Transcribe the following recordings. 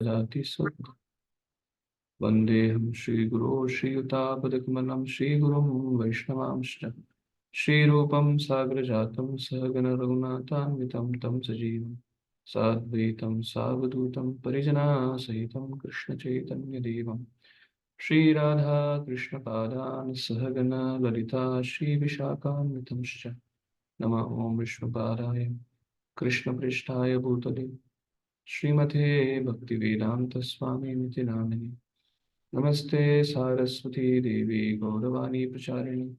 Jati Sudha Vandeham Shri Guru Shri Yutabadakmanam Shri Gurum Vaishnavamshra Shri Rupam Sagrajatam Sahagana Raghunathanvitam Tam Sajivam Sadvaitam Savadutam Parijana Sahitam Krishna Chaitanya Devam Shri Radha Krishna Padan Sahagana Lalita Shri Vishakhanvitamscha Nama Om Vishnupadaya Krishna Prishtaya Bhutale Srimate Bhaktivedanta Swami Namini Namaste Saraswati Devi Gauravani Pracharini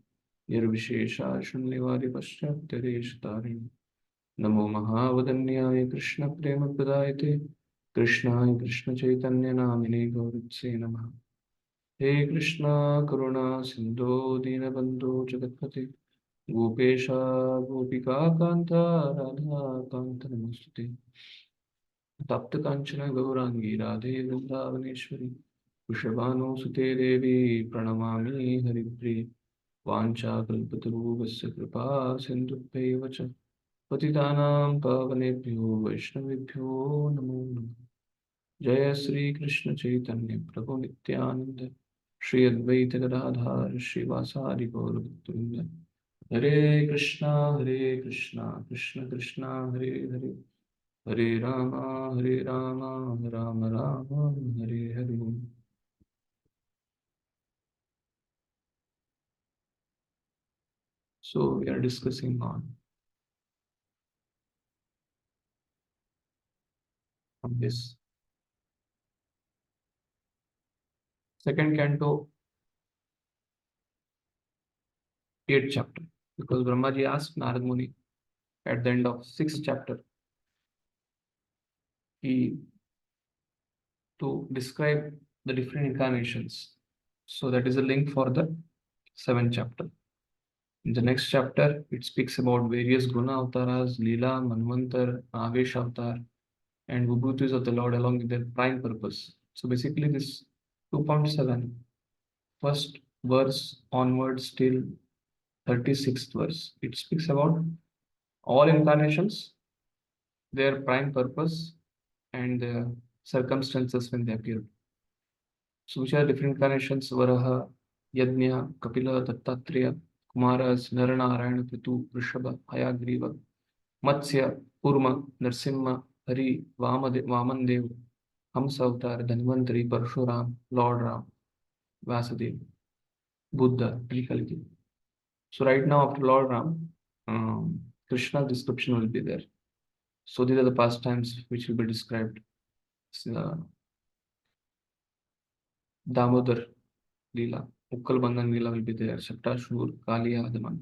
Nirvishesha Shunnivari Paschatyadesh Tarini Namo Mahavadanyaya Krishna Prema Pradayate Krishnaya Krishna Chaitanya Namini Gauritse Namaha He Krishna Karuna Sindhu Dinabandhu Jagatpate Gopesha Gopika Kanta Radha Kanta Namostute Tapta Kanchana Gaurangi Radhe Vrindavaneshwari Vrishabhanu Devi Pranamami Haripriye Vancha Kalpataruvasya Kripa Sindhubheva Cha Patitanam Pavanebhyo Vaishnavibhyo Namo Namaha Jaya Sri Krishna Chaitanya Prabhu Nityananda Shri Advaita Gadadhar Shri Vasari Gaura Bhaktivinoda Hare Krishna Krishna Krishna Hare Hare Hare Rama Rama Rama Hare Hare. So we are discussing on this second canto, 8th chapter, because Brahmaji asked Narad Muni at the end of 6th chapter to describe the different incarnations. So that is a link for the 7th chapter. In the next chapter, it speaks about various Guna avatars, Leela, Manvantar, Avesh avatar, and Vibhutis of the Lord along with their prime purpose. So basically this 2.7, first verse onwards till 36th verse, it speaks about all incarnations, their prime purpose, and the circumstances when they appear. So which are different incarnations? Varaha, Yajna, Kapila, Dattatreya, Kumaras, Naranarayana, Pitu, Vrishabha, Hayagriva, Matsya, Kurma, Narsimha, Hari, Vamandev, Hamsa Avatar, Dhanvantari, Parshuram, Lord Ram, Vasudev, Buddha, and Kalki. So right now after Lord Ram, Krishna's description will be there. So these are the pastimes which will be described. Damodar Leela, Ukkal Bandhan Leela will be there. Saptashur, Kaliya, Adaman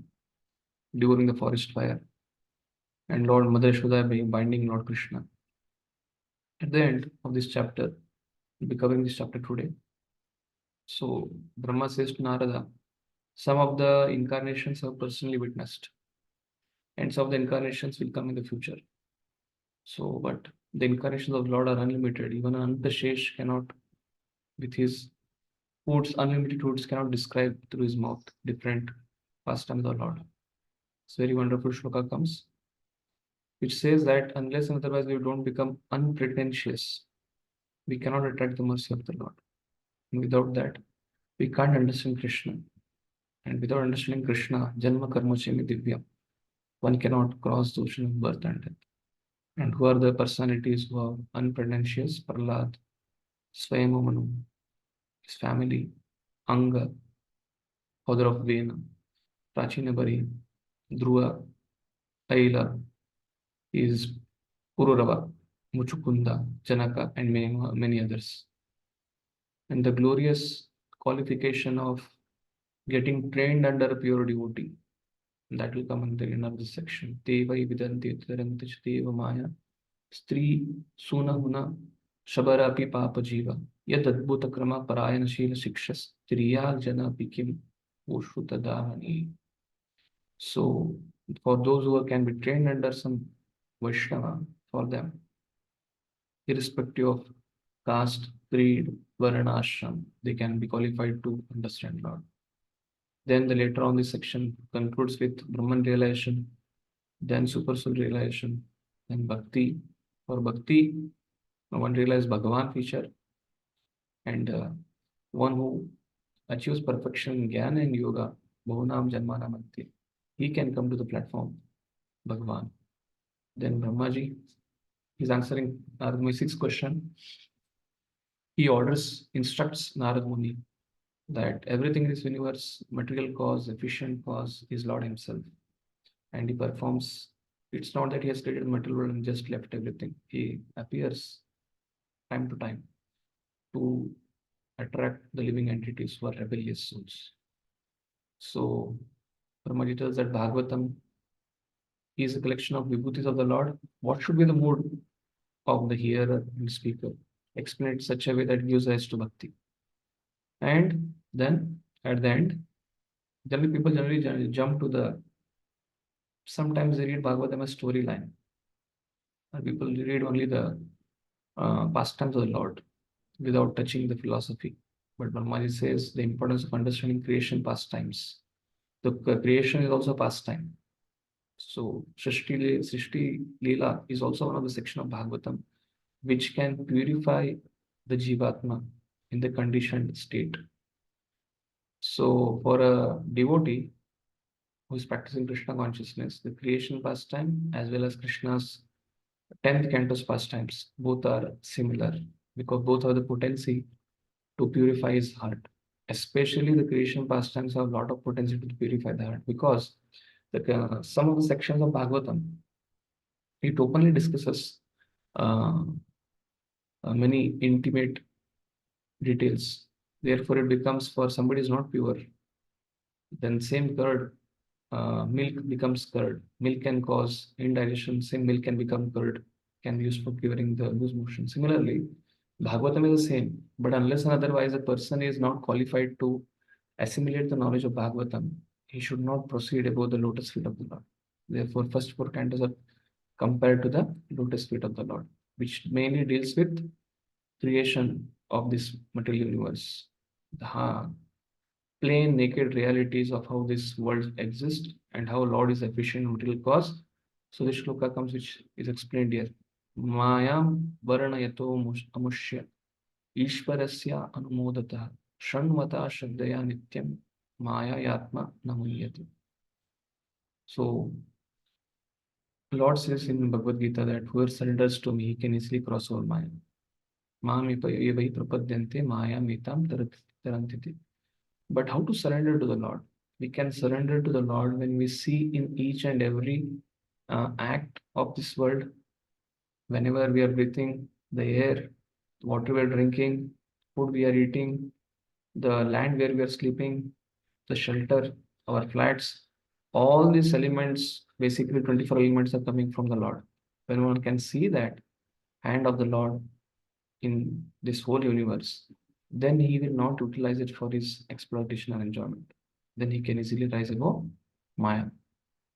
during the forest fire, and Lord Mother Yashoda being binding Lord Krishna. At the end of this chapter, we'll be covering this chapter today. So Brahma says to Narada, some of the incarnations have personally witnessed, and some of the incarnations will come in the future. So, but the incarnations of Lord are unlimited. Even Antashesh cannot, with his foods, unlimited foods, cannot describe through his mouth different pastimes of the Lord. It's very wonderful shloka comes, which says that unless and otherwise we don't become unpretentious, we cannot attract the mercy of the Lord. And without that, we can't understand Krishna. And without understanding Krishna, Janma Karma Chemi Divya, one cannot cross the ocean of birth and death. And who are the personalities who are unpretentious? Prahlad, Swayamamanu, his family, Anga, father of Vena, Prachinabari, Dhruva, Aila, is Pururava, Muchukunda, Janaka, and many others. And the glorious qualification of getting trained under a pure devotee, that will come in the end of this section. Devai Vidanti Tarantich Deva Maya Stri Suna Huna Shabarapi Papa Jiva Yad Adbhuta Krama Parayana Shila Shikshas Triya Jana Pikim Ushutadahani. So for those who can be trained under some Vaishnava, for them, irrespective of caste, creed, varna, ashram, they can be qualified to understand Lord. Then the later on this section concludes with Brahman realization, then super soul realization, then Bhakti. For Bhakti, One realized Bhagavan feature, and one who achieves perfection in Jnana and Yoga, Bhunam Janmanam Ante, he can come to the platform, Bhagavan. Then Brahmaji is answering Narad Muni's sixth question. He instructs Narad Muni that everything in this universe, material cause, efficient cause, is Lord Himself. And He performs. It's not that He has created the material world and just left everything. He appears time to time to attract the living entities who are rebellious souls. So Brahmaji tells that Bhagavatam is a collection of vibhutis of the Lord. What should be the mood of the hearer and speaker? Explain it such a way that gives rise to bhakti. And then at the end, people generally jump to the. Sometimes they read Bhagavatam as storyline. People read only the pastimes of the Lord without touching the philosophy. But Brahmaji says the importance of understanding creation pastimes. The creation is also pastime. So Srishti Leela is also one of the section of Bhagavatam which can purify the Jivatma in the conditioned state. So for a devotee who is practicing Krishna consciousness, the creation pastime as well as Krishna's 10th cantos pastimes, both are similar because both have the potency to purify his heart. Especially the creation pastimes have a lot of potency to purify the heart because some of the sections of Bhagavatam, it openly discusses many intimate details. Therefore, it becomes for somebody is not pure, then same curd, milk becomes curd. Milk can cause indigestion. Same milk can become curd, can be used for curing the loose motion. Similarly, Bhagavatam is the same, but unless and otherwise a person is not qualified to assimilate the knowledge of Bhagavatam, he should not proceed above the lotus feet of the Lord. Therefore, first four cantos are compared to the lotus feet of the Lord, which mainly deals with creation of this material universe, the plain naked realities of how this world exists and how Lord is efficient in material cause. So this shloka comes, which is explained here. Mayam varanayato amushya ishvarasya anumodata shanmata shraddaya nityam maya yatma namunyati. So Lord says in Bhagavad Gita that whoever surrenders to me, he can easily cross over Maya. Maamipayevahi prapadyante maya mitam tarantiti. But how to surrender to the Lord? We can surrender to the Lord when we see in each and every act of this world, whenever we are breathing, the air, water we are drinking, food we are eating, the land where we are sleeping, the shelter, our flats, all these elements, basically 24 elements are coming from the Lord. When one can see that hand of the Lord in this whole universe, then he will not utilize it for his exploitation and enjoyment. Then he can easily rise above Maya.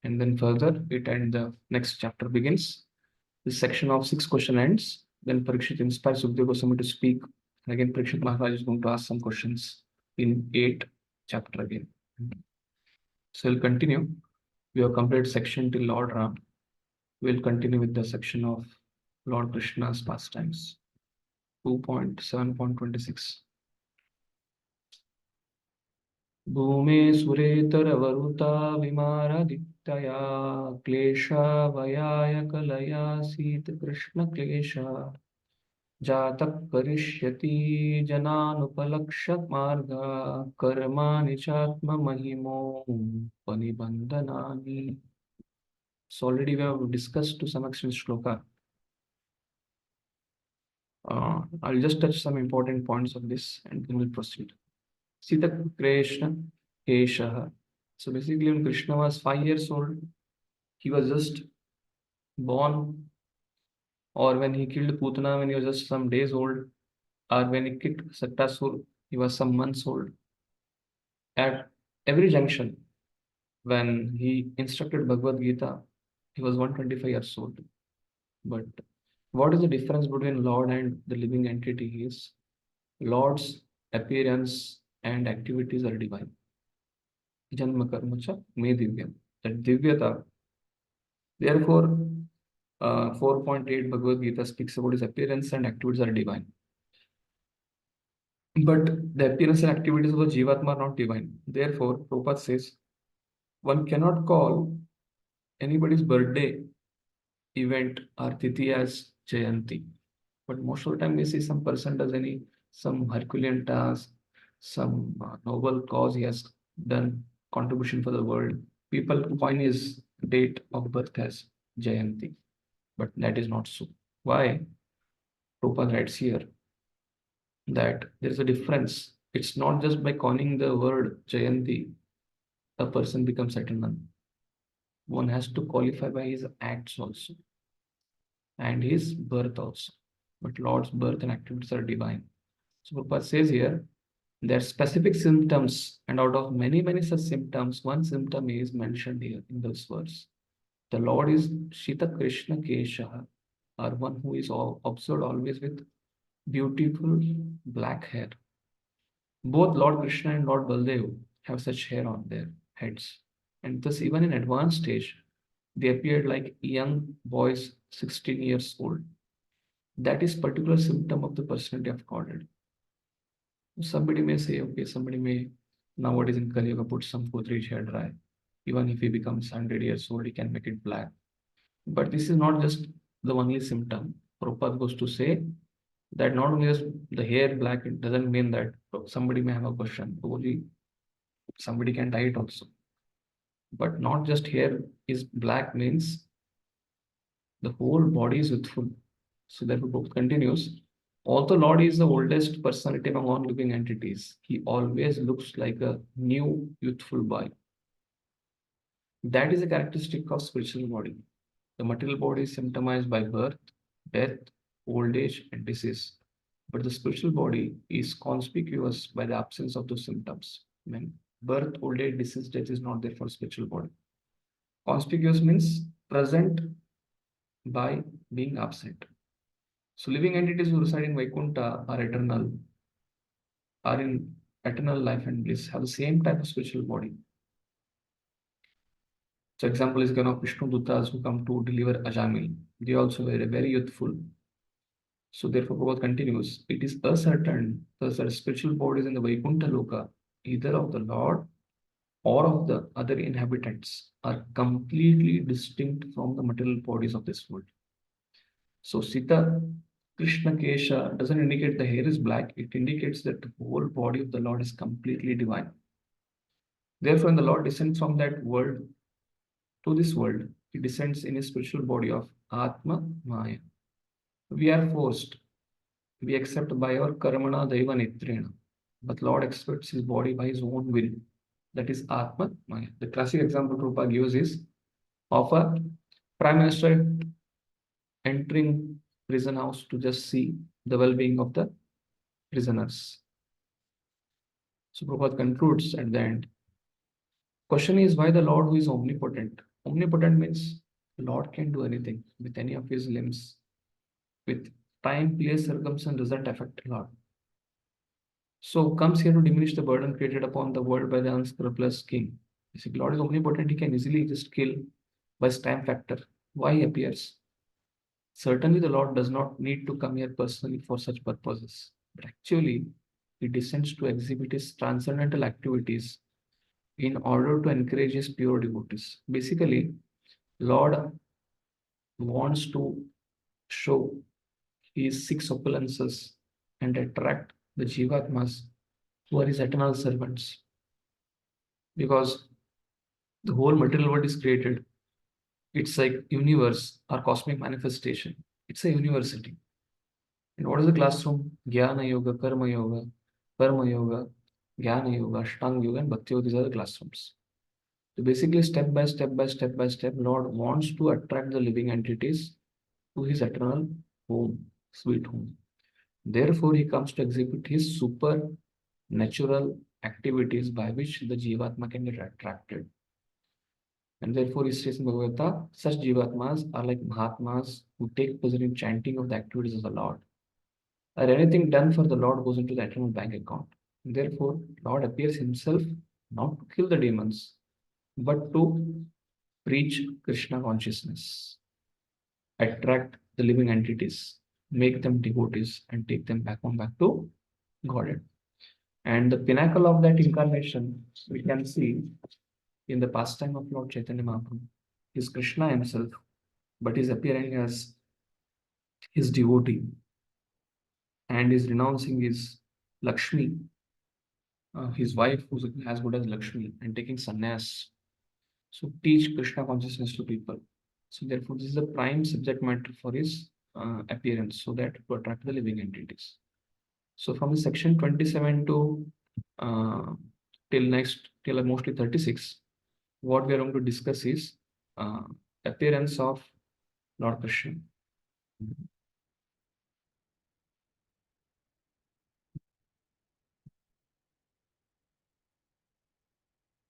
And then further, the next chapter begins. This section of 6 question ends. Then Parikshit inspires Sukadeva Goswami to speak. And again, Parikshit Maharaj is going to ask some questions in 8th chapter again. So we'll continue. We have completed section till Lord Ram. We'll continue with the section of Lord Krishna's pastimes. 2.7.26. भूमे सुरेतरवरुता विमारदित्तया क्लेशा वयाय कलयासीत कृष्णक्लेशा जातः करिष्यति जनानुपलक्ष्य मार्गा कर्माणि चात्ममहिमोपनिबन्धनानि. So already we have discussed to some extent shloka. I'll just touch some important points of this and then we'll proceed. Sita Krishna Keshaha. So basically, when Krishna was 5 years old, he was just born, or when he killed Putana when he was just some days old, or when he kicked Sattasur, he was some months old. At every junction, when he instructed Bhagavad Gita, he was 125 years old. But what is the difference between Lord and the living entity? He is Lord's appearance and activities are divine. Janma karma cha me divyam. That divyata. Therefore, 4.8 Bhagavad Gita speaks about his appearance and activities are divine. But the appearance and activities of the Jivatma are not divine. Therefore, Prabhupada says, one cannot call anybody's birthday event or Tithi as Jayanti. But most of the time we see some person does some Herculean task, some noble cause he has done contribution for the world. People coin his date of birth as Jayanti. But that is not so. Why? Prabhupada writes here that there is a difference. It's not just by coining the word Jayanti, a person becomes eternal. One has to qualify by his acts also and his birth also. But Lord's birth and activities are divine. So Prabhupada says here, there are specific symptoms, and out of many, many such symptoms, one symptom is mentioned here in this verse. The Lord is Shita Krishna Kesha, or one who is observed always with beautiful black hair. Both Lord Krishna and Lord Baldev have such hair on their heads. And thus, even in advanced stage, they appeared like young boys, 16 years old. That is particular symptom of the personality of Godhead. Somebody may say, okay, somebody may nowadays in Kali Yuga put some Godrej hair dry. Even if he becomes 100 years old, he can make it black. But this is not just the only symptom. Prabhupada goes to say that not only is the hair black, it doesn't mean that somebody may have a question. Only somebody can dye it also. But not just hair is black means the whole body is youthful. So therefore, Prabhupada continues. Although Lord is the oldest personality among all living entities, he always looks like a new youthful boy. That is a characteristic of spiritual body. The material body is symptomized by birth, death, old age, and disease. But the spiritual body is conspicuous by the absence of those symptoms. When birth, old age, disease, death is not there for spiritual body. Conspicuous means present by being absent. So living entities who reside in Vaikuntha are eternal, are in eternal life and bliss, have the same type of spiritual body. So example is one of Vishnu Duttas who come to deliver Ajamil. They also were very youthful. So therefore Prabhupada continues, it is ascertained thus that spiritual bodies in the Vaikuntha Loka, either of the Lord or of the other inhabitants, are completely distinct from the material bodies of this world. So Sita Krishna Kesha doesn't indicate the hair is black, it indicates that the whole body of the Lord is completely divine. Therefore, when the Lord descends from that world to this world, he descends in his spiritual body of Atma Maya. We are forced, we accept by our karmana daiva netrena, but Lord accepts his body by his own will. That is Atma Maya. The classic example Prabhupada gives is of a prime minister entering prison house to just see the well-being of the prisoners. So Prabhupada concludes at the end. Question is why the Lord who is omnipotent? Omnipotent means Lord can do anything with any of his limbs. With time, place, circumstance doesn't affect Lord. So comes here to diminish the burden created upon the world by the unscrupulous king. If Lord is omnipotent, he can easily just kill by his time factor. Why he appears? Certainly the Lord does not need to come here personally for such purposes. But actually, he descends to exhibit his transcendental activities in order to encourage his pure devotees. Basically, Lord wants to show his six opulences and attract the Jivatmas who are his eternal servants. Because the whole material world is created. It's like universe or cosmic manifestation. It's a university. And what is the classroom? Jnana Yoga, Karma Yoga, Karma Yoga, Jnana Yoga, Ashtanga Yoga, and Bhakti Yoga. These are the classrooms. So basically, step by step by step by step, Lord wants to attract the living entities to his eternal home, sweet home. Therefore, he comes to exhibit his supernatural activities by which the Jivatma can get attracted. And therefore, he says in Bhagavad Gita, such Jivatmas are like Mahatmas who take pleasure in chanting of the activities of the Lord. Or anything done for the Lord goes into the eternal bank account. Therefore, Lord appears himself not to kill the demons, but to preach Krishna consciousness. attract the living entities, make them devotees, and take them back to Godhead. And the pinnacle of that incarnation we can see in the pastime of Lord Chaitanya Mahaprabhu is Krishna himself, but is appearing as his devotee and is renouncing his Lakshmi, his wife who's as good as Lakshmi, and taking sannyas. So teach Krishna consciousness to people. So therefore, this is the prime subject matter for his appearance, so that to attract the living entities. So from the section 27 to uh, till mostly 36, what we are going to discuss is uh, appearance of Lord Krishna.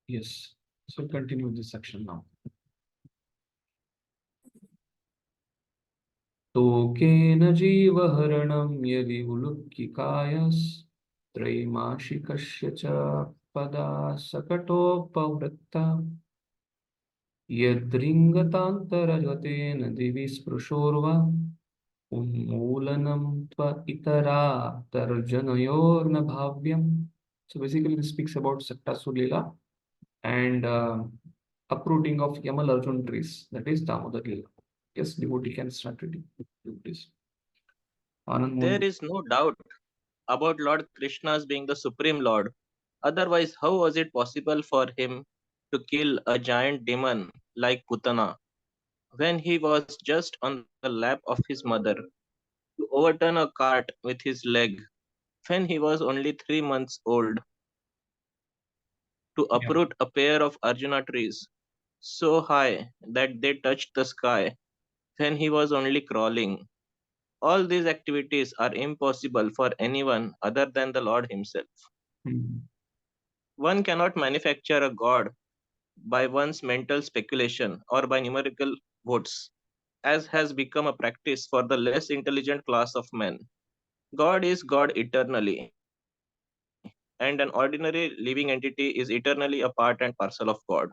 Yes. So continue this section now. तोकेन जीवहरणं यदि उलुक्किकायस् त्रैमासिकस्य च पदा सकटोपवृत्ता यद्रिङ्गतान्तरगतेन दिवि स्पृशोर्वा उन्मूलनं त्व इतरा तर्जनयोर्न भाव्यम्. So basically this speaks about Saktasur Leela and uprooting of Yamal Arjun trees, that is Damodar Leela. Yes, devotee can start reading. Please. Anand There Mohan. is no doubt about Lord Krishna's being the Supreme Lord. Otherwise, how was it possible for him to kill a giant demon like Putana when he was just on the lap of his mother, to overturn a cart with his leg when he was only 3 months old, to Yeah. uproot a pair of Arjuna trees so high that they touched the sky when he was only crawling? All these activities are impossible for anyone other than the Lord Himself. Hmm. One cannot manufacture a god by one's mental speculation or by numerical votes, as has become a practice for the less intelligent class of men. God is God eternally, and an ordinary living entity is eternally a part and parcel of God.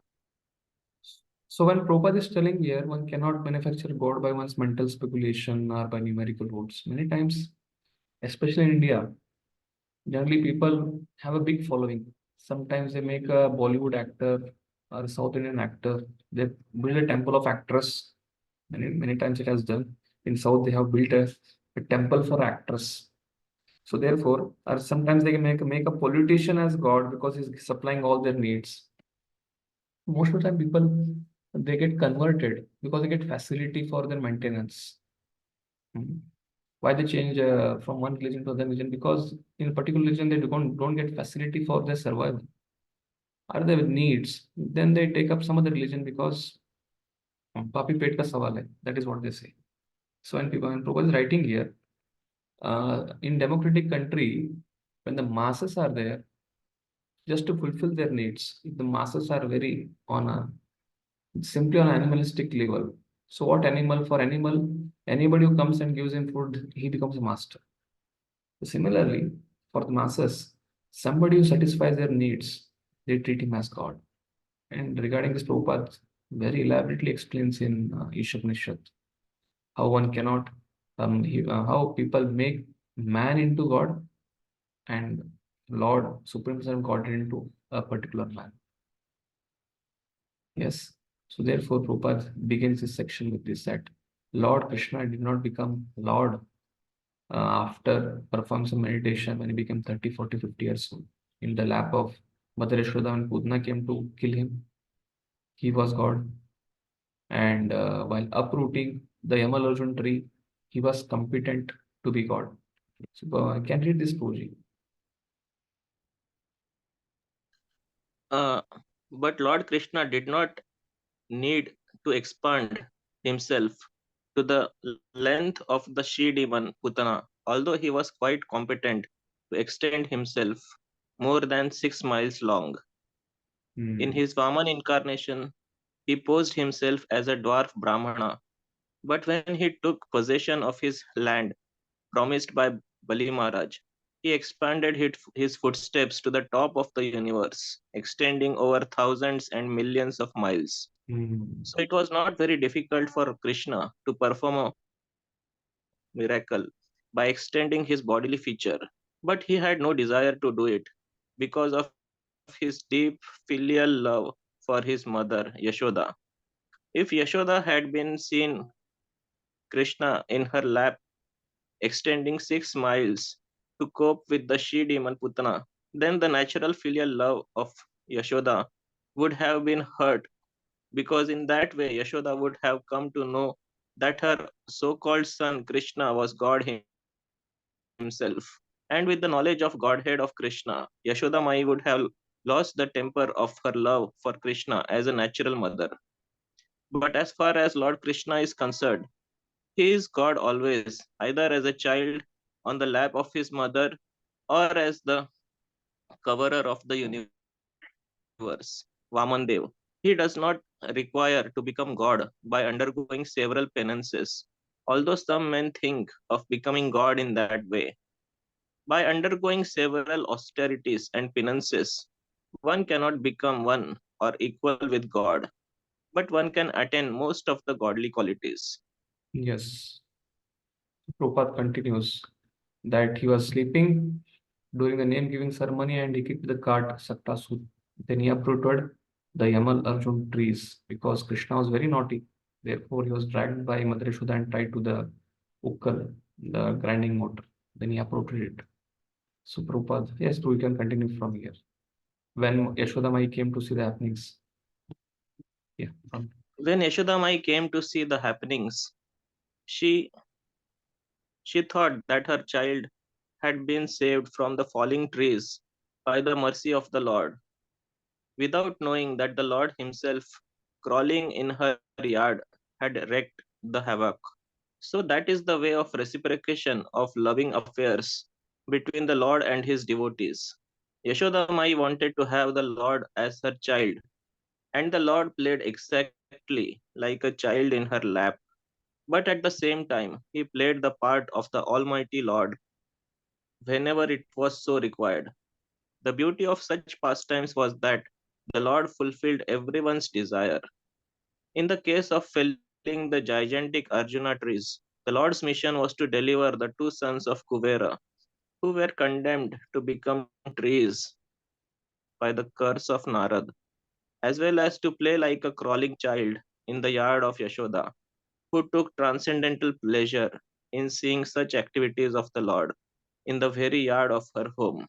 So when Prabhupada is telling here, one cannot manufacture God by one's mental speculation or by numerical votes. Many times, especially in India, generally people have a big following. Sometimes they make a Bollywood actor or a South Indian actor. They build a temple of actress. Many times it has done. In South, they have built a temple for actress. So therefore, or sometimes they can make a politician as God because he's supplying all their needs. Most of the time people they get converted because they get facility for their maintenance. Hmm. Why they change from one religion to another religion? Because in a particular religion they don't get facility for their survival. Are they with needs? Then they take up some other religion because papi pet ka sawal hai. That is what they say. So when Prabhupada is writing here, in democratic country, when the masses are there, just to fulfill their needs, if the masses are very on a simply on animalistic level. So what animal for animal, anybody who comes and gives him food, he becomes a master. Similarly, for the masses, somebody who satisfies their needs, they treat him as God. And regarding this, Prabhupada very elaborately explains in Ishopanishad how one cannot, how people make man into God and Lord, Supreme Son God into a particular man. Yes. So therefore, Prabhupada begins this section with this that Lord Krishna did not become Lord after performing some meditation when he became 30, 40, 50 years old. In the lap of Mother Yashoda when Pudna came to kill him, he was God. And while uprooting the Yamal tree, he was competent to be God. So I can read this, Puji. Uh, but Lord Krishna did not need to expand himself to the length of the she demon Putana, although he was quite competent to extend himself more than 6 miles long. In Hmm. his Vaman incarnation, he posed himself as a dwarf Brahmana, but when he took possession of his land promised by Bali Maharaj, he expanded his footsteps to the top of the universe, extending over thousands and millions of miles. So it was not very difficult for Krishna to perform a miracle by extending his bodily feature, but he had no desire to do it because of his deep filial love for his mother Yashoda. If Yashoda had been seen Krishna in her lap extending 6 miles to cope with the she demon Putana, then the natural filial love of Yashoda would have been hurt, because in that way Yashoda would have come to know that her so called son Krishna was God himself. And with the knowledge of Godhead of Krishna, Yashoda Mai would have lost the temper of her love for Krishna as a natural mother. But as far as Lord Krishna is concerned, he is God always, either as a child on the lap of his mother or as the coverer of the universe, Vamandev. He does not require to become God by undergoing several penances, although some men think of becoming God in that way. By undergoing several austerities and penances, one cannot become one or equal with God, but one can attain most of the godly qualities. Yes. Prabhupada continues that he was sleeping during the name giving ceremony and he kicked the cart Saktasur. Then he uprooted the Yamal Arjun trees because Krishna was very naughty. Therefore, he was dragged by Mother Yashoda and tied to the ukkal, the grinding motor. Then he uprooted it. So, Prabhupada, yes, we can continue from here. When Yashoda Mai came to see the happenings. Yeah. When Yashoda Mai came to see the happenings, she she thought that her child had been saved from the falling trees by the mercy of the Lord, without knowing that the Lord himself, crawling in her yard, had wreaked the havoc. So that is the way of reciprocation of loving affairs between the Lord and his devotees. Yashoda Mai wanted to have the Lord as her child, and the Lord played exactly like a child in her lap. But at the same time, he played the part of the Almighty Lord whenever it was so required. The beauty of such pastimes was that the Lord fulfilled everyone's desire. In the case of felling the gigantic Arjuna trees, the Lord's mission was to deliver the two sons of Kuvera, who were condemned to become trees by the curse of Narad, as well as to play like a crawling child in the yard of Yashoda, who took transcendental pleasure in seeing such activities of the Lord in the very yard of her home.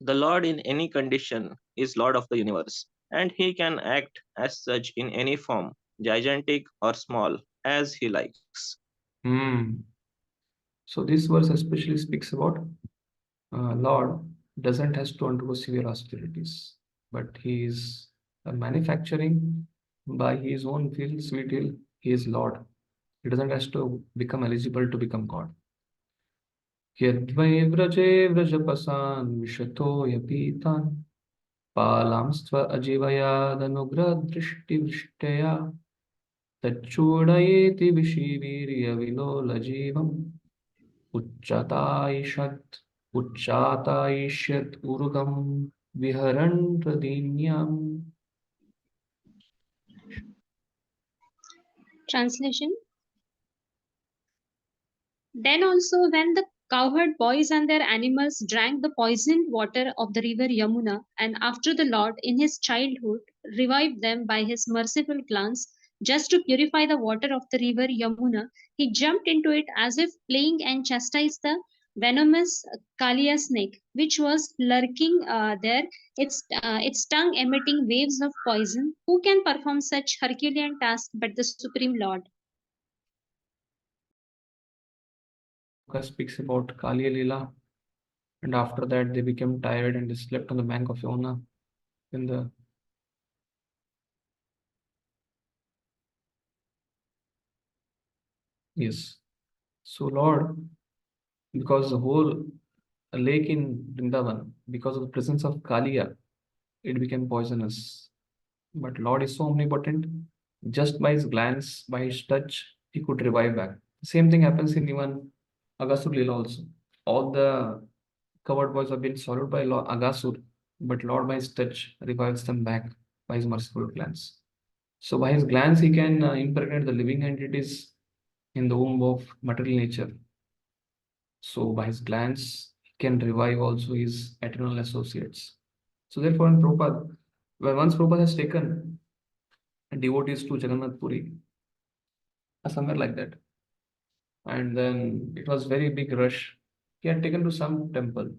The Lord in any condition is Lord of the universe, and he can act as such in any form, gigantic or small, as he likes. Hmm. So this verse especially speaks about Lord doesn't has to undergo severe austerities, but he is manufacturing by his own will, sweet will. He is Lord. He doesn't has to become eligible to become God. यद्वै व्रजे व्रजपसान् विशतो यपीतान् पालांस्त्व अजीवयादनुग्रहदृष्टिवृष्ट्या तच्चूडयेति विशीवीर्यविलोलजीवम् उच्चातायिषत् उच्चातायिष्यत् उरुगं विहरन् प्रदीन्याम्. Translation. Then also, when the cowherd boys and their animals drank the poisoned water of the river Yamuna, and after the Lord, in his childhood, revived them by his merciful glance, just to purify the water of the river Yamuna, he jumped into it as if playing and chastised the venomous Kalia snake, which was lurking there, its tongue emitting waves of poison. Who can perform such Herculean task but the Supreme Lord? Speaks about Kaliya Lila, and after that they became tired and they slept on the bank of Yamuna. In the yes, so Lord, because the whole lake in Vrindavan, because of the presence of Kaliya, it became poisonous. But Lord is so omnipotent, just by his glance, by his touch, he could revive back. Same thing happens in even Agasur Lila also. All the covered boys have been swallowed by Lord Agasur, but Lord by his touch revives them back by his merciful glance. So by his glance, he can impregnate the living entities in the womb of material nature. So by his glance, he can revive also his eternal associates. So therefore, in Prabhupada, once Prabhupada has taken devotees to Jagannath Puri, somewhere like that, and then it was very big rush. He had taken to some temple,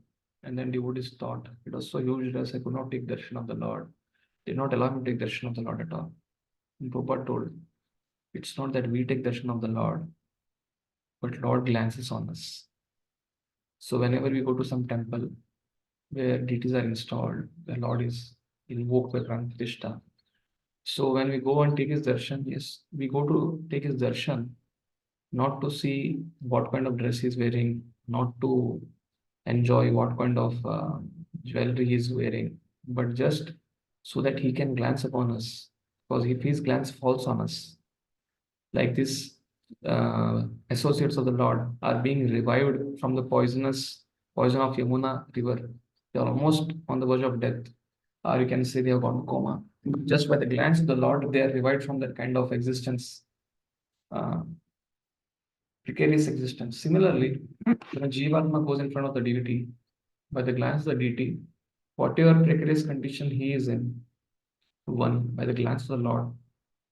and then devotees thought it was so huge rush I could not take darshan of the Lord. Did not allow me to take darshan of the Lord at all. And Prabhupada told, it's not that we take darshan of the Lord, but Lord glances on us. So whenever we go to some temple where deities are installed, the Lord is invoked by Pranapratishta. So when we go and take his darshan, yes, we go to take his darshan, not to see what kind of dress he's wearing, not to enjoy what kind of jewelry he's wearing, but just so that he can glance upon us. Because if his glance falls on us, like this, associates of the Lord are being revived from the poison of Yamuna river. They are almost on the verge of death, or you can say they have gone coma. Just by the glance of the Lord, they are revived from that kind of existence, uh, precarious existence. Similarly, when a Jivatma goes in front of the deity, by the glance of the deity, whatever precarious condition he is in, one by the glance of the Lord,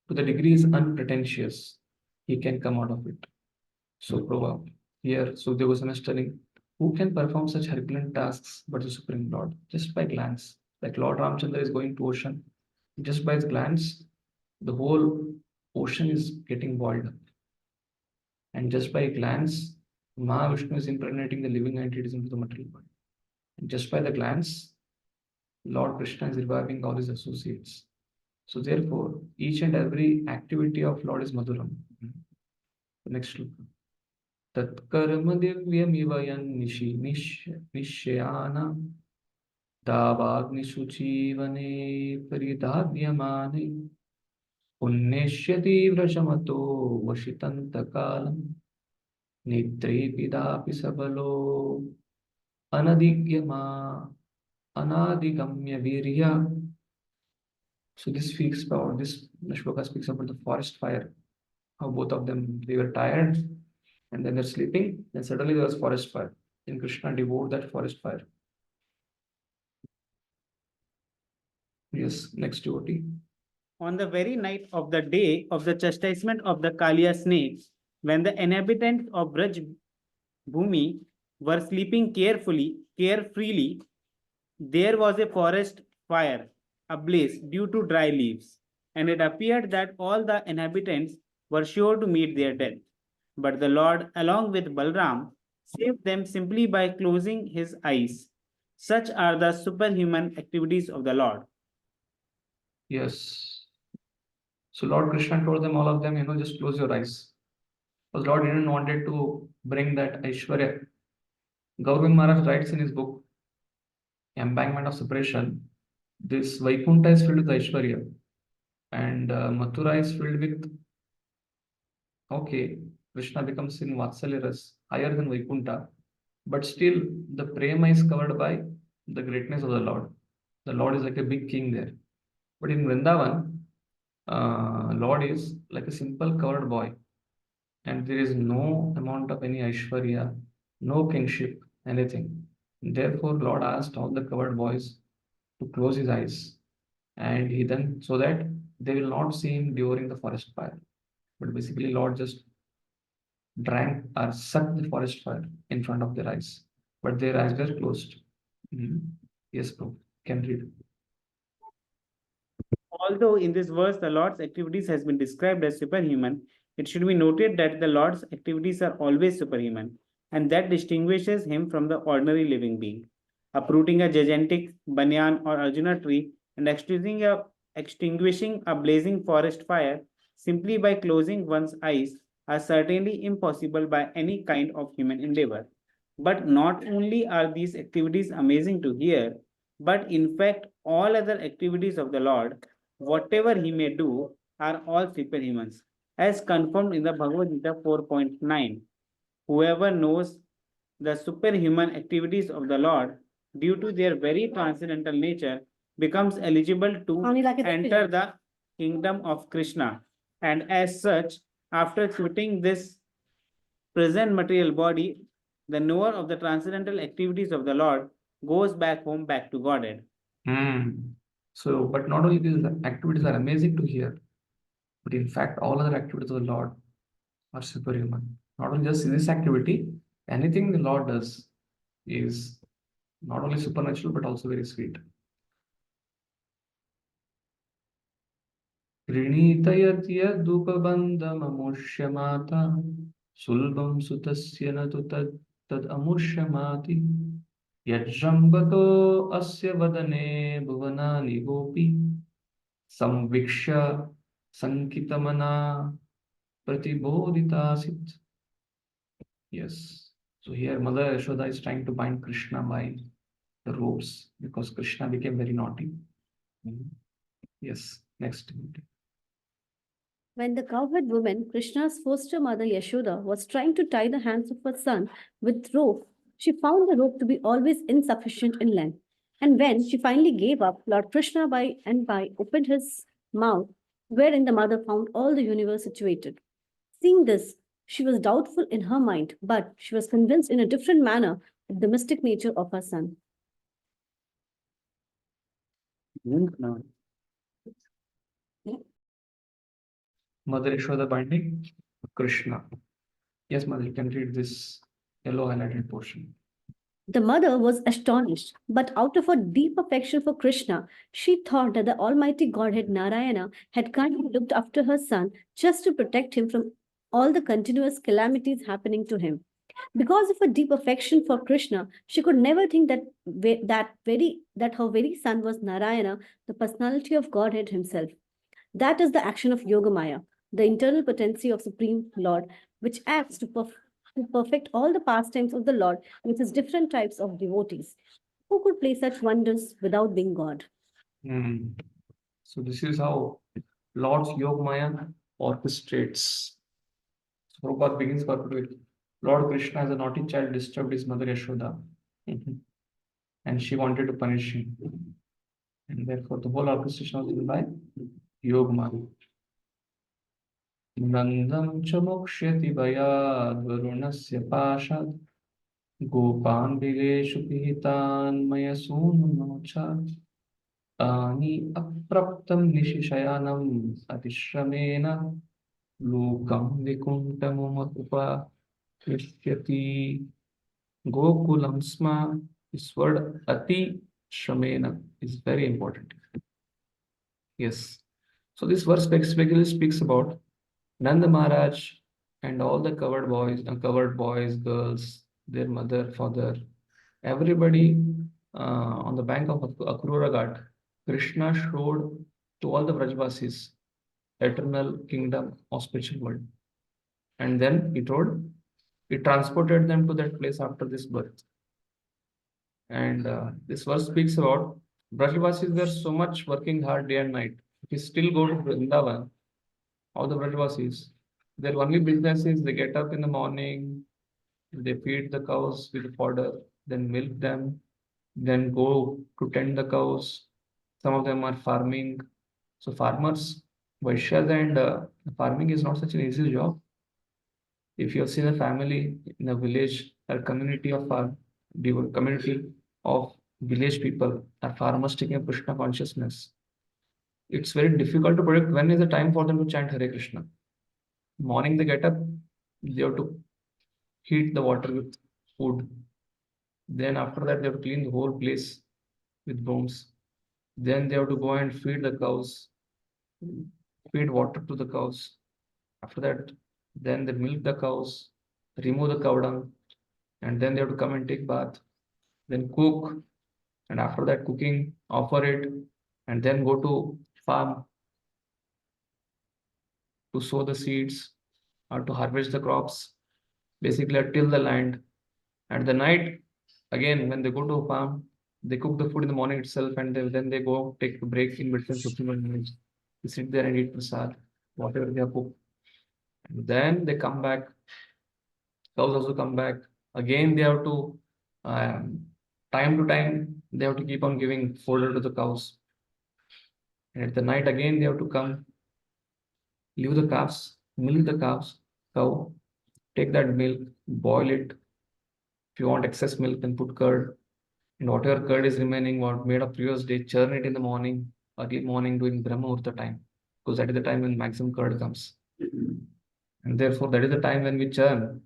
to the degree is unpretentious, he can come out of it. So Prabhupada, here Sudhya Goswami is telling, who can perform such Herculean tasks but the Supreme Lord? Just by glance. Like Lord Ramchandra is going to ocean, just by his glance, the whole ocean is getting boiled up. And just by a glance, Mahavishnu is impregnating the living entities into the material body. And just by the glance, Lord Krishna is reviving all his associates. So therefore, each and every activity of Lord is Madhuram. The next shloka. तत्कर्म दिव्यमिव निश्चयाना दावाग्निशुचीवने परिधाव्यमाने पुण्यस्य तीव्रशमतो वशितन्तकालं निद्रेपिदापि सबलो अनादिगम्य वीर्य. So this speaks about this shloka speaks about the forest fire. How both of them, they were tired and then they're sleeping, then suddenly there was forest fire. And Krishna devoured that forest fire. Yes, next devotee. On the very night of the day of the chastisement of the Kaliya snakes, when the inhabitants of Braj Bhumi were sleeping carefreely, there was a forest fire ablaze due to dry leaves, and it appeared that all the inhabitants were sure to meet their death. But the Lord, along with Balram, saved them simply by closing his eyes. Such are the superhuman activities of the Lord. Yes. So Lord Krishna told them, all of them, just close your eyes. Because Lord didn't wanted to bring that Aishwarya. Gaurav Maharaj writes in his book, Embankment of Separation, this Vaikuntha is filled with Aishwarya. And Mathura is filled with, okay, Krishna becomes in Vatsalya Ras, higher than Vaikuntha. But still, the prema is covered by the greatness of the Lord. The Lord is like a big king there. But in Vrindavan, Lord is like a simple covered boy. And there is no amount of any Aishwarya, no kingship, anything. Therefore, Lord asked all the covered boys to close his eyes. And he then, so that they will not see him during the forest fire. But basically, Lord just drank or sucked the forest fire in front of their eyes. But their eyes were closed. Yes, bro, can read. Although in this verse the Lord's activities has been described as superhuman, it should be noted that the Lord's activities are always superhuman, and that distinguishes him from the ordinary living being. Uprooting a gigantic banyan or Arjuna tree and extinguishing a blazing forest fire simply by closing one's eyes are certainly impossible by any kind of human endeavor. But not only are these activities amazing to hear, but in fact all other activities of the Lord, whatever he may do, are all superhumans, as confirmed in the Bhagavad Gita 4.9. Whoever knows the superhuman activities of the Lord due to their very transcendental nature becomes eligible to enter the kingdom of Krishna. And as such, after quitting this present material body, the knower of the transcendental activities of the Lord goes back home, back to Godhead. So, but not only these activities are amazing to hear, but in fact, all other activities of the Lord are superhuman. Not only just this activity, anything the Lord does is not only supernatural but also very sweet. Prinitayadhyadupabandhamamurshya sulbam sutasya na tu tad amurshямati yajrambato asya vadane bhuvanani gopi samviksha sankitamana pratibodhitasit. Yes. So here Mother Yashoda is trying to bind Krishna by the ropes because Krishna became very naughty. Yes. Next. When the cowherd woman, Krishna's foster mother Yashoda, was trying to tie the hands of her son with rope, she found the rope to be always insufficient in length. And when she finally gave up, Lord Krishna by and by opened his mouth, wherein the mother found all the universe situated. Seeing this, she was doubtful in her mind, but she was convinced in a different manner of the mystic nature of her son. Mother Yashoda binding Krishna. Yes, Mother, you can read this yellow highlighted portion. The mother was astonished, but out of her deep affection for Krishna, she thought that the Almighty Godhead Narayana had kindly looked after her son just to protect him from all the continuous calamities happening to him. Because of her deep affection for Krishna, she could never think that her very son was Narayana, the personality of Godhead himself. That is the action of Yogamaya, the internal potency of Supreme Lord, which acts to perfect all the pastimes of the Lord with his different types of devotees. Who could play such wonders without being God? So this is how Lord's Yogamaya orchestrates. So Prabhupada begins with Lord Krishna as a naughty child disturbed his mother Yashoda. And she wanted to punish him. And therefore the whole orchestration was done by Yogamaya. Nandam cha mokshyati bayad varunasya pashad gopan vileshu pihitan maya sunanocha ani apraptam nishishayanam atishramena lokam vikuntam upa krishyati gokulam sma. This word ati shramena is very important. Yes. So this verse specifically speaks about Nanda Maharaj and all the covered boys, girls, their mother, father, everybody on the bank of Akrura Ghat, Krishna showed to all the Vrajvasis eternal kingdom of spiritual world. And then he transported them to that place after this birth. And this verse speaks about Vrajvasis were so much working hard day and night. If you still go to Vrindavan, all the Vrajvasis, their only business is they get up in the morning, they feed the cows with the fodder, then milk them, then go to tend the cows. Some of them are farming. So farmers, Vaishyas and farming is not such an easy job. If you have seen a family in a village or community of village people are farmers taking up Krishna consciousness, it's very difficult to predict when is the time for them to chant Hare Krishna. Morning they get up, they have to heat the water with food. Then after that they have to clean the whole place with brooms. Then they have to go and feed the cows, feed water to the cows. After that, then they milk the cows, remove the cow dung, and then they have to come and take bath, then cook, and after that cooking, offer it, and then go to farm to sow the seeds or to harvest the crops, basically till the land. At the night, again, when they go to a farm, they cook the food in the morning itself, and then they go take a break in between 15 minutes. They sit there and eat prasad, whatever they have cooked. And then they come back. Cows also come back. Again, they have to, time to time, they have to keep on giving fodder to the cows. And at the night again, they have to come, leave the calves, milk the cow, take that milk, boil it. If you want excess milk, then put curd. And whatever curd is remaining, what made of previous day, churn it in the morning, early morning during Brahma Muhurta time, because that is the time when maximum curd comes. And therefore, that is the time when we churn,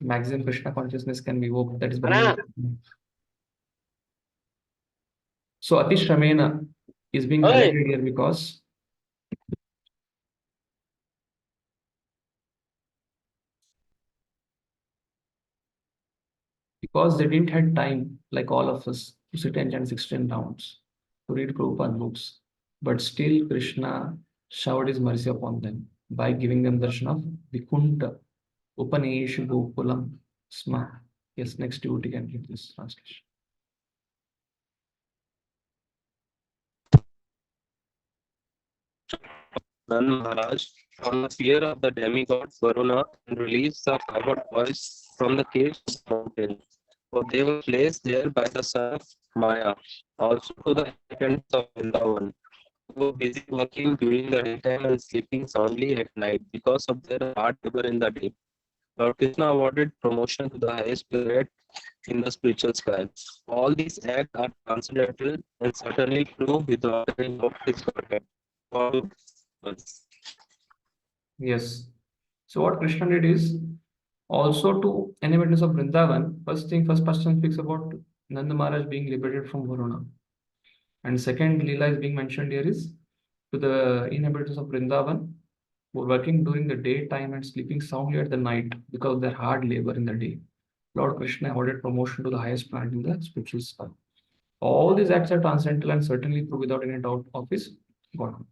maximum Krishna consciousness can be evoked. That is Brahma. So Atishramena is being highlighted here because they didn't have time, like all of us, to sit and chant 16 rounds, to read Prabhupada books. But still, Krishna showered his mercy upon them by giving them darshan of Vikunta, Upaneshu Gokulam Sma. Yes, next devotee can read this translation. Nand Maharaj, from the fear of the demigod Varuna, and released the cowherd boys from the caves of the mountain. For they were placed there by the son of Maya, also to the inhabitants of Vrindavan, who were busy working during the daytime and sleeping soundly at night because of their hard labor in the day. Lord Krishna awarded promotion to the highest grade in the spiritual sky. All these acts are transcendental and certainly true with the ordering of his Godhead. Yes. So what Krishna did is also to inhabitants of Vrindavan. First person speaks about Nanda Maharaj being liberated from Varuna. And second Leela is being mentioned here is to the inhabitants of Vrindavan who are working during the daytime and sleeping soundly at the night because of their hard labor in the day. Lord Krishna awarded promotion to the highest planet in the spiritual sky. All these acts are transcendental and certainly true without any doubt of his Godhead.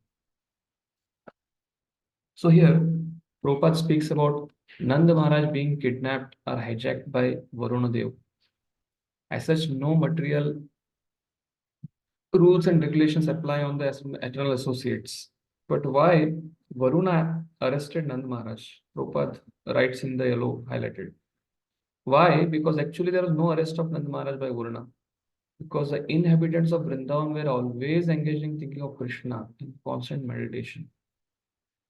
So here, Prabhupada speaks about Nanda Maharaj being kidnapped or hijacked by Varuna Dev. As such, no material rules and regulations apply on the eternal associates. But why Varuna arrested Nanda Maharaj? Prabhupada writes in the yellow highlighted. Why? Because actually there was no arrest of Nanda Maharaj by Varuna. Because the inhabitants of Vrindavan were always engaged in thinking of Krishna in constant meditation.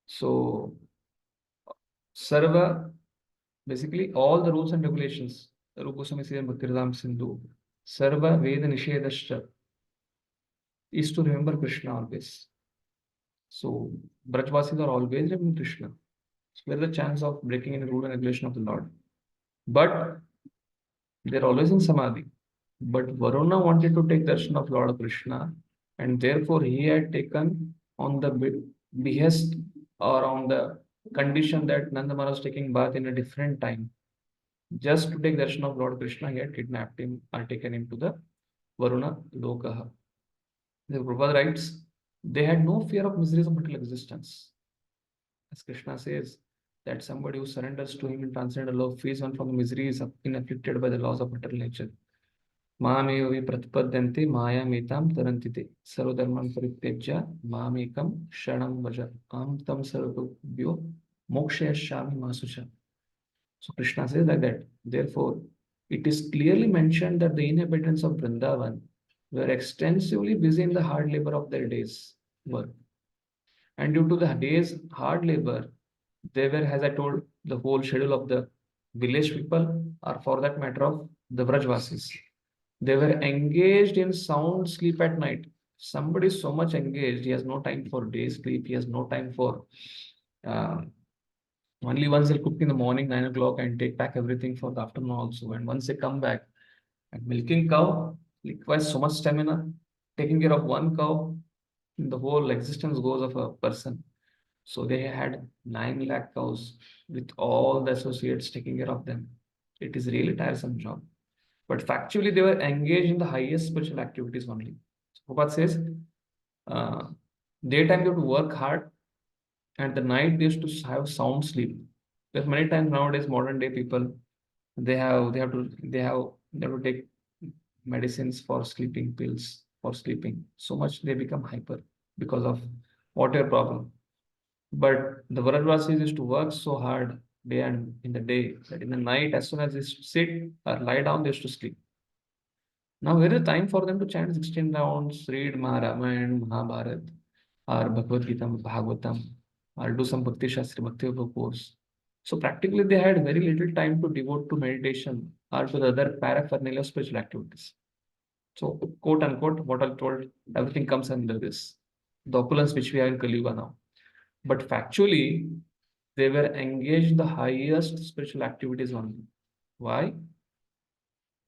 So, Sarva, basically all the rules and regulations, Rupa Samisi and Bhaktivedanta Sindhu, Sarva Veda Nishedascha, is to remember Krishna always. So, Brajvasis are always remembering Krishna. So, where the chance of breaking any rule and regulation of the Lord. But they're always in Samadhi. But Varuna wanted to take darshan of Lord Krishna, and therefore he had taken on the behest or on the condition that Nanda Maharaj was taking bath in a different time. Just to take darshan of Lord Krishna, he had kidnapped him or taken him to the Varuna Lokaha. The Prabhupada writes, they had no fear of miseries of material existence. As Krishna says, that somebody who surrenders to him in transcendental love frees one from the miseries inflicted by the laws of material nature. मामेव वे प्रतिपद्यन्ते मायामेतां तरन्ति ते सर्वधर्मान् परित्यज्य मामेकं शरणं व्रज अहं तं सर्वभूभ्यो मोक्षयिष्यामि मा शुचः. So Krishna says like that. Therefore, it is clearly mentioned that the inhabitants of Vrindavan were extensively busy in the hard labor of their day's work. And due to the day's hard labor, they were, as I told, the whole schedule of the village people, or for that matter of the Brajvasis. They were engaged in sound sleep at night. Somebody is so much engaged, he has no time for day sleep, he has no time for only once they'll cook in the morning, 9 o'clock, and take back everything for the afternoon also. And once they come back, and milking cow requires so much stamina. Taking care of one cow, the whole existence goes of a person. So they had 9 lakh cows with all the associates taking care of them. It is really tiresome job. But factually, they were engaged in the highest spiritual activities only. So Prabhupada says, daytime they have to work hard, and the night they used to have sound sleep. There's many times nowadays, modern day people, they have to take medicines for sleeping, pills for sleeping. So much they become hyper because of whatever problem. But the Vrajvasis used to work so hard day and in the day that in the night, as soon as they sit or lie down, they used to sleep. Now, where is the time for them to chant 16 rounds, read Maharama and Mahabharata? or Bhagavad Gita, Bhagavatam, or do some Bhakti Shastri, Bhakti Yoga course. So practically they had very little time to devote to meditation or to the other paraphernalia of spiritual activities. So quote unquote, what I told, everything comes under this, the opulence which we have in Kali Yuga now. But factually, they were engaged the highest spiritual activities only. Why?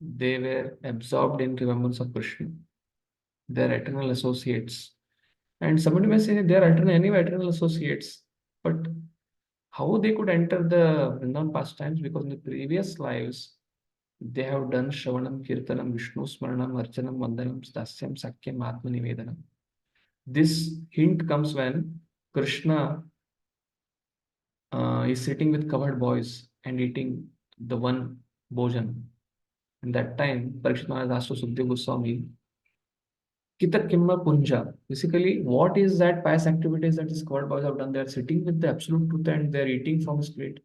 They were absorbed in remembrance of Krishna, their eternal associates. And somebody may say they are eternal associates, but how they could enter the Vrindavan pastimes? Because in the previous lives, they have done Shravanam, Kirtanam, Vishnu Smaranam, Archanam, Vandanam, Dasyam, Sakyam, Atma Nivedanam. This hint comes when Krishna is sitting with covered boys and eating the one bhojan. And that time, Parikshit Maharaj asked to Sukadeva Goswami, Kita Kimma Punja. Basically, what is that pious activities that these covered boys have done? They are sitting with the absolute truth and they are eating from his plate.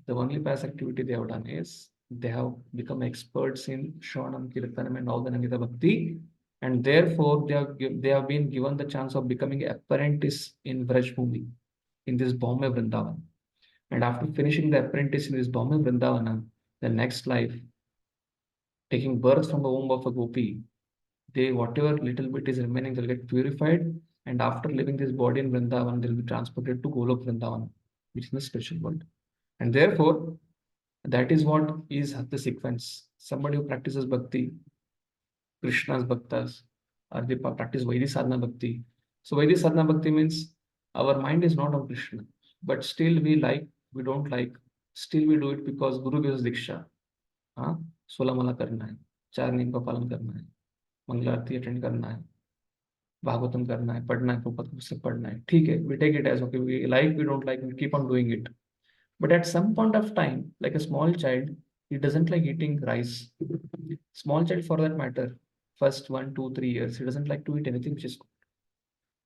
The only pious activity they have done is they have become experts in Shravanam, Kirtanam, and all the Nagita Bhakti, and therefore they have been given the chance of becoming apprentice in Vrajbhumi, in this Bombay Vrindavan. And after finishing the apprentice in this Bombay Vrindavana, the next life, taking birth from the womb of a gopi, they whatever little bit is remaining, they'll get purified, and after leaving this body in Vrindavan, they'll be transported to Golok Vrindavan, which is the spiritual world. And therefore, that is what is the sequence. Somebody who practices bhakti, Krishna's bhaktas, or they practice Vaidhi Sadhana Bhakti. So Vaidhi Sadhana Bhakti means our mind is not on Krishna, but still we like, we don't like, still we do it because Guru gives Diksha. हाँ 16 माला करना है, 4 नियम का पालन करना है, मंगल आरती attend करना है, भागवतम करना है, पढ़ना है, प्रभुपाद पुस्तक पढ़ना है, ठीक है, we take it as okay, we like, we don't like, we keep on doing it. But at some point of time, like a small child, he doesn't like eating rice. Small child for that matter, first 1, 2, 3 years, he doesn't like to eat anything which is cooked.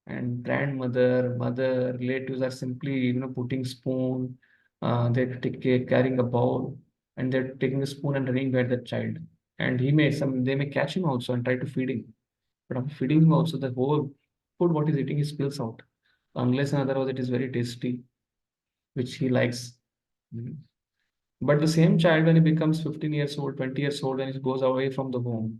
And grandmother, mother, relatives are simply, putting spoon, they're carrying a bowl, and they're taking a spoon and running by that child. And they may catch him also and try to feed him. But after feeding him also, the whole food what he's eating he spills out. Unless and otherwise it is very tasty, which he likes. But the same child, when he becomes 15 years old, 20 years old, and he goes away from the home,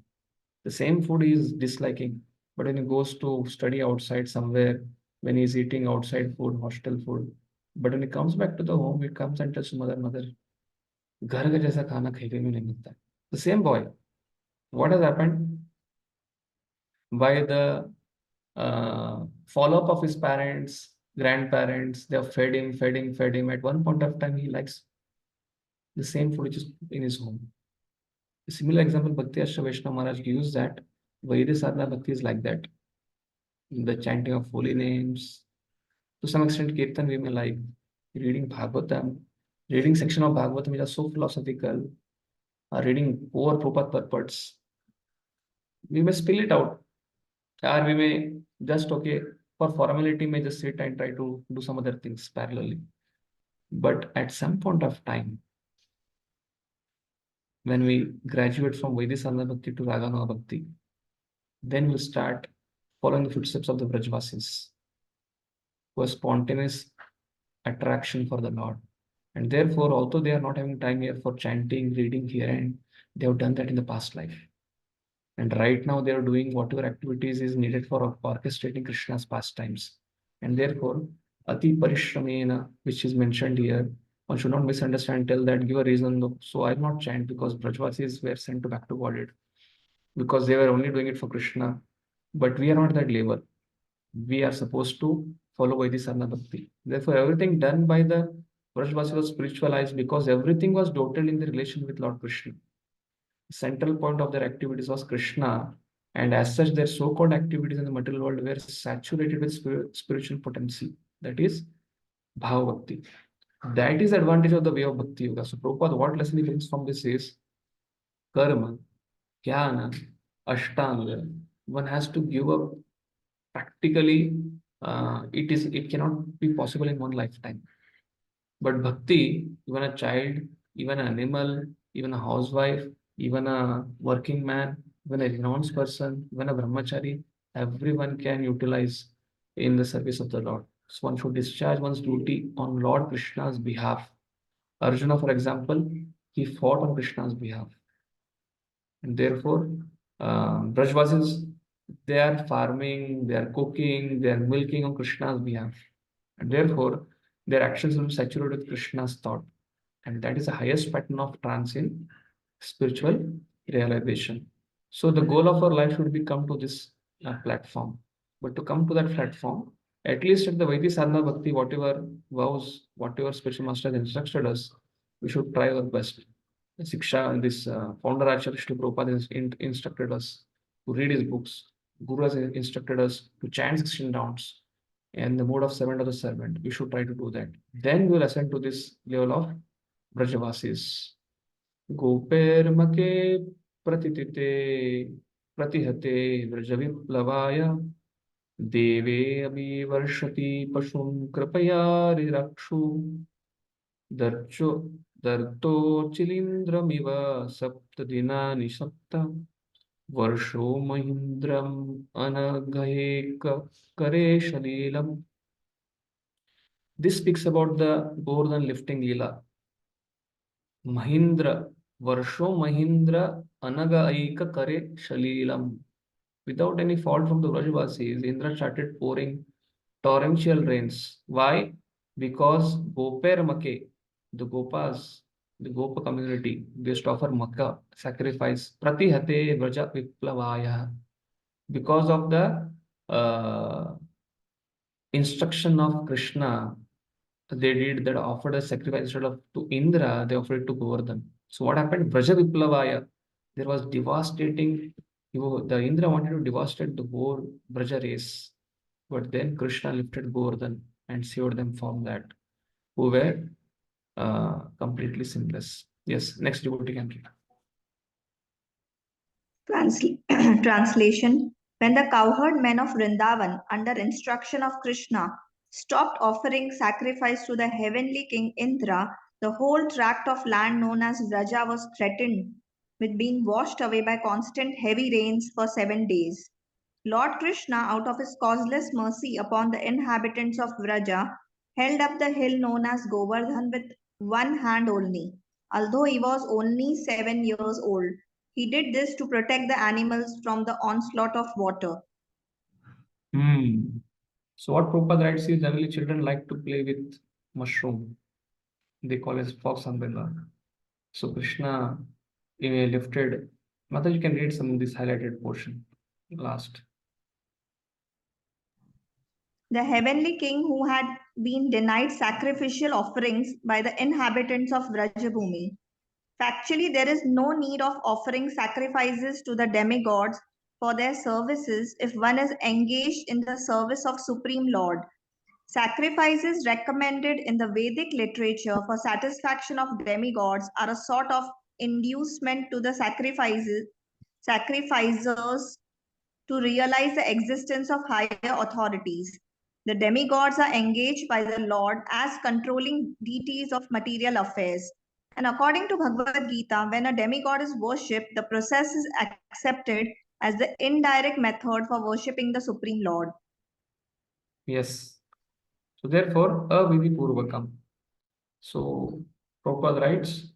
the same food he is disliking. But when he goes to study outside somewhere, when he's eating outside food, hostel food, but when he comes back to the home, he comes and tells mother, घर का जैसा खाना खाने में नहीं मिलता. The same boy. What has happened? By the follow-up of his parents, grandparents, they have fed him. At one point of time, he likes the same food which is in his home. A similar example, Bhakti Ashra Vaishnava Maharaj gives that Vaidhi Sadhana Bhakti is like that. The chanting of holy names, to some extent, Kirtan we may like, reading Bhagavatam, reading section of Bhagavatam which are so philosophical, reading over Prabhupada purports. We may spill it out, or we may just, okay, for formality, may just sit and try to do some other things parallelly. But at some point of time, when we graduate from Vaidhi Sadhana Bhakti to Ragana Bhakti, then we'll start following the footsteps of the Vrajvasis, who have spontaneous attraction for the Lord. And therefore, although they are not having time here for chanting, reading here, and they have done that in the past life. And right now they are doing whatever activities is needed for orchestrating Krishna's pastimes. And therefore, Ati Parishramena, which is mentioned here, one should not misunderstand, tell that, give a reason. No. So I will not chant because Brajvasis were sent to back to Godhead, because they were only doing it for Krishna. But we are not that level. We are supposed to follow Vaidhi Sadhana Bhakti. Therefore, everything done by the Brajvasis was spiritualized because everything was doted in the relation with Lord Krishna. The central point of their activities was Krishna, and as such, their so-called activities in the material world were saturated with spiritual potency. That is Bhava Bhakti. That is the advantage of the way of Bhakti Yoga. So Prabhupada, what lesson he brings from this is Karma, Jnana, Ashtanga. One has to give up practically. It cannot be possible in one lifetime. But Bhakti, even a child, even an animal, even a housewife, even a working man, even a renounced person, even a brahmachari, everyone can utilize in the service of the Lord. So one should discharge one's duty on Lord Krishna's behalf. Arjuna, for example, he fought on Krishna's behalf. And therefore, Brajvasis, they are farming, they are cooking, they are milking on Krishna's behalf. And therefore, their actions will be saturated with Krishna's thought. And that is the highest pattern of trance in spiritual realization. So the goal of our life should be come to this platform. But to come to that platform, at least at the Vaidhi Sadhana Bhakti, whatever vows, whatever spiritual master has instructed us, we should try our best. Siksha, this founder-acharya Srila Prabhupada has instructed us to read his books. Guru has instructed us to chant 16 rounds. And the mode of servant of the servant, we should try to do that. Then we will ascend to this level of Brajavasis. Gopermake pratitite pratihate Vrajaviplavaya Deve abhivarshati pashum kripaya rirakshu Darcho Darto Chilindram Saptadinani Sapta Varsho Mahindram Anagayeka Kare Shalilam. This speaks about the Govardhan lifting Leela. Mahindra, Varsho Mahindra Anagaika Kare Shalilam. Without any fault from the Vrajavasis, Indra started pouring torrential rains. Why? Because Goper Make, the Gopas, the Gopa community, they used to offer Makka, sacrifice, Pratihate Vraja Viplavaya. Because of the instruction of Krishna, they did that, offered a sacrifice instead of to Indra, they offered it to Govardhan. So what happened? Vraja Viplavaya. There was devastating, the Indra wanted to devastate the whole Vraja race. But then Krishna lifted Govardhan and saved them from that, who were completely sinless. Yes, next devotee can read. Translation. When the cowherd men of Vrindavan, under instruction of Krishna, stopped offering sacrifice to the heavenly king Indra, the whole tract of land known as Vraja was threatened with being washed away by constant heavy rains for 7 days. Lord Krishna, out of his causeless mercy upon the inhabitants of Vraja, held up the hill known as Govardhan with one hand only. Although he was only 7 years old, he did this to protect the animals from the onslaught of water. So what Prabhupada writes is generally children like to play with mushroom. They call it fox umbrella. So Krishna lifted. Mata, you can read some of this highlighted portion last. The heavenly king who had been denied sacrificial offerings by the inhabitants of Vrajabhumi. Factually, there is no need of offering sacrifices to the demigods for their services if one is engaged in the service of Supreme Lord. Sacrifices recommended in the Vedic literature for satisfaction of demigods are a sort of inducement to the sacrificers to realize the existence of higher authorities. The demigods are engaged by the Lord as controlling deities of material affairs. And according to Bhagavad Gita, when a demigod is worshipped, the process is accepted as the indirect method for worshipping the Supreme Lord. Yes. So therefore, avidhi purvakam. So Prabhupada writes,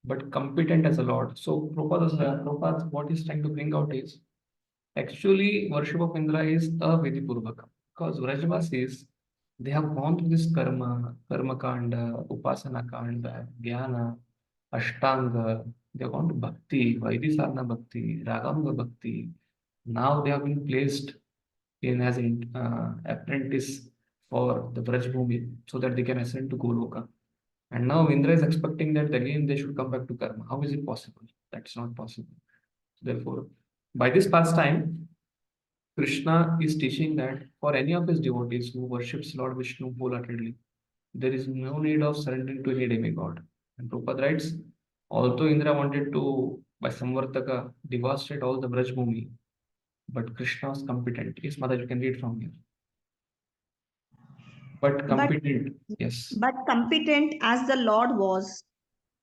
but competent as a Lord. So Prabhupada, what he's trying to bring out is, actually worship of Indra is avidhi purvakam. Because Vrajavasis, they have gone through this karma kanda, upasana kanda, jnana, ashtanga, they have gone to bhakti, Vaidhi sadhana bhakti, raganga bhakti. Now they have been placed in as an apprentice for the Brajbhumi so that they can ascend to Goloka. And now Indra is expecting that again they should come back to karma. How is it possible? That's not possible. Therefore, by this pastime, Krishna is teaching that for any of his devotees who worships Lord Vishnu wholeheartedly, there is no need of surrendering to any demigod. And Prabhupada writes, although Indra wanted to, by Samvartaka, devastate all the Brajbhumi, but Krishna was competent. Yes, Mother, you can read from here. But competent, yes. But competent as the Lord was,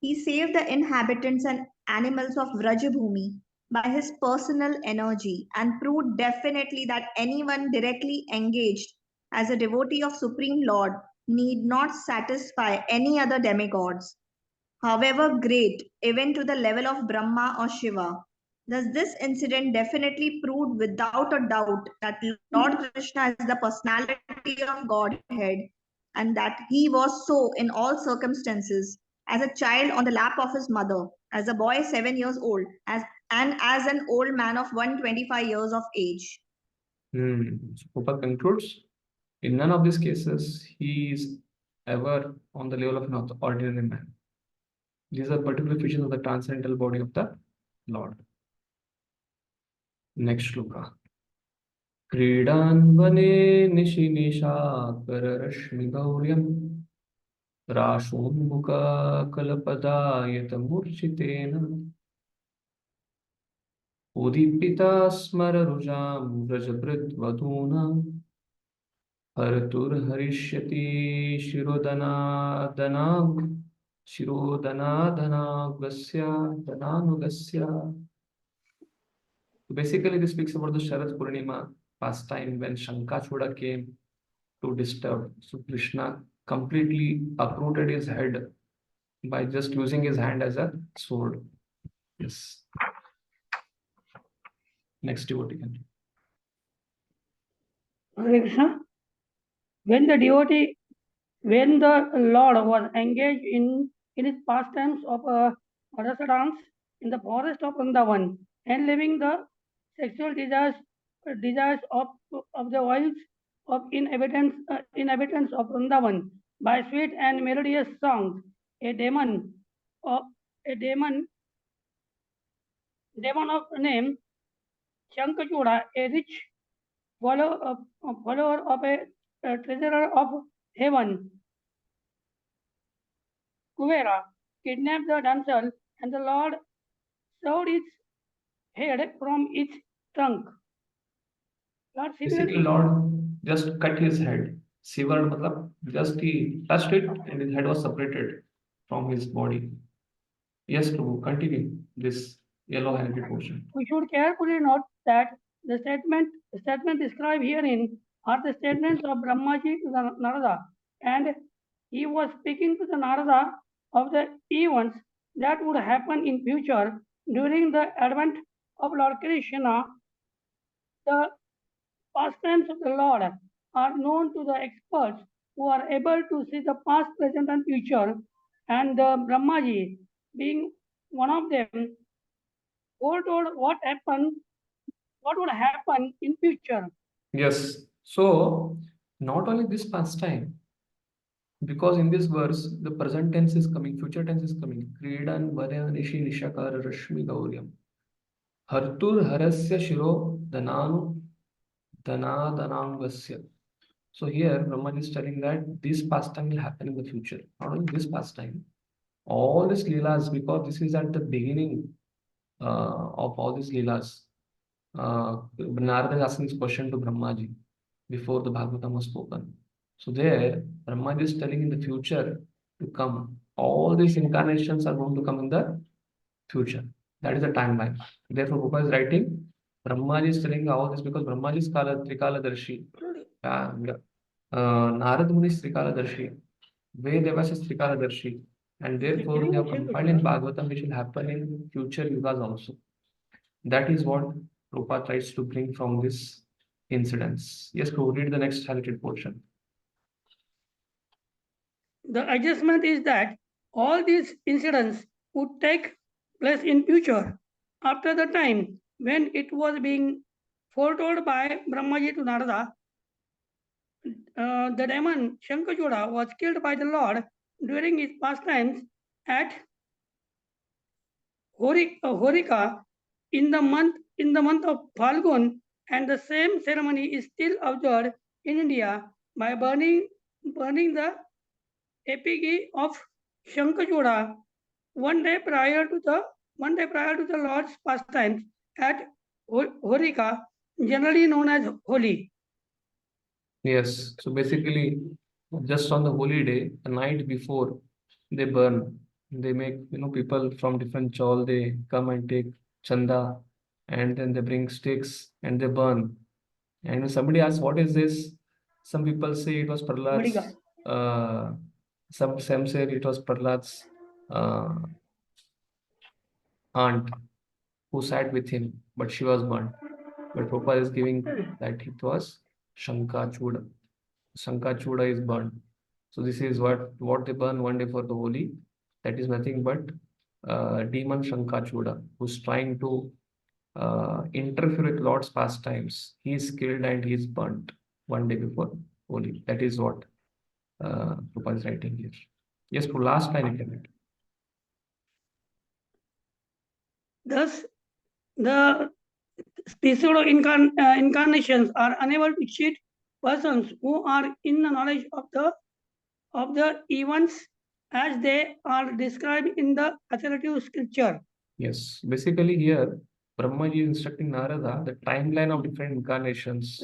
he saved the inhabitants and animals of Vrajabhumi by his personal energy and proved definitely that anyone directly engaged as a devotee of Supreme Lord need not satisfy any other demigods, however great, even to the level of Brahma or Shiva. Thus, this incident definitely proved without a doubt that Lord Krishna is the personality of Godhead and that he was so in all circumstances, as a child on the lap of his mother, as a boy 7 years old, and as an old man of 125 years of age. So Prabhupada concludes, in none of these cases, he is ever on the level of an ordinary man. These are particular features of the transcendental body of the Lord. Next shloka. Kridanvane nishinishakararashmigauriyam Rashonmukha kalpadayata Udipita smararujam vrajabridvaduna Haratur Shirodananugasya. So basically, this speaks about the Sharad Purnima pastime when Shankachuda came to disturb. So Krishna completely uprooted his head by just using his hand as a sword. Yes. Next devotee. Hare Krishna. When the Lord was engaged in his pastimes of rasa dance in the forest of Vrindavan and living the sexual desires of the wives of inhabitants of Vrindavan by sweet and melodious songs, a demon of name Shankachuda, a rich follower of a treasurer of heaven, Kuvera, kidnapped the damsel, and the Lord severed its head from its trunk. Basically, Lord just cut his head. Severed, matlab, just he touched it and his head was separated from his body. Yes, Prabhu, continue this yellow handed portion. We should carefully note that the statement described herein are the statements of Brahmaji to the Narada, and he was speaking to the Narada of the events that would happen in future during the advent of Lord Krishna. The pastimes of the Lord are known to the experts who are able to see the past, present, and future, and the Brahmaji, being one of them, foretold what would happen in future. Yes. So, not only this pastime, because in this verse, the present tense is coming, future tense is coming. Kridan Varanishi Nishakara Rashmi Gauryam. Hartur Harasya Shiro Dananu Danangasya. So here, Brahma is telling that this pastime will happen in the future. Not only this pastime, all these leelas, because this is at the beginning of all these leelas. Narada is asking this question to Brahmaji before the Bhagavatam was spoken. So there, Brahmaji is telling in the future to come. All these incarnations are going to come in the future. That is the timeline. Therefore, Prabhupada is writing, Brahmaji is telling all this because Brahmaji is Trikaladarshi. Narad Muni is Trikaladarshi. Vedavas is Trikaladarshi. And therefore, they have compiled in Bhagavatam which will happen in future yugas also. That is what Prabhupada tries to bring from this incidents. Yes, Prabhu, read the next highlighted portion. The adjustment is that all these incidents would take place in future after the time when it was being foretold by Brahmaji to Narada. The demon Shankachuda was killed by the Lord during his pastimes at Horika in the month of Phalgun, and the same ceremony is still observed in India by burning the effigy of Shankachuda one day prior to the Lord's pastimes at Horika, generally known as Holi. Yes, so basically, just on the holy day, the night before, they burn. They make, people from different chawl, they come and take chanda and then they bring sticks and they burn. And when somebody asks, what is this? Some people say it was Prahlad's, some say it was Prahlad's aunt who sat with him, but she was burnt. But Prabhupada is giving that it was Shankachuda. Shankachuda is burnt. So this is what they burn one day for the Holi. That is nothing but demon Shankachuda, who's trying to interfere with Lord's pastimes. He is killed and he is burnt one day before Holi. That is what Prabhupada is writing here. Yes, for last line you can read. Thus, the pseudo-incarnations are unable to cheat persons who are in the knowledge of the events as they are described in the authoritative scripture. Yes, basically here, Brahmaji is instructing Narada the timeline of different incarnations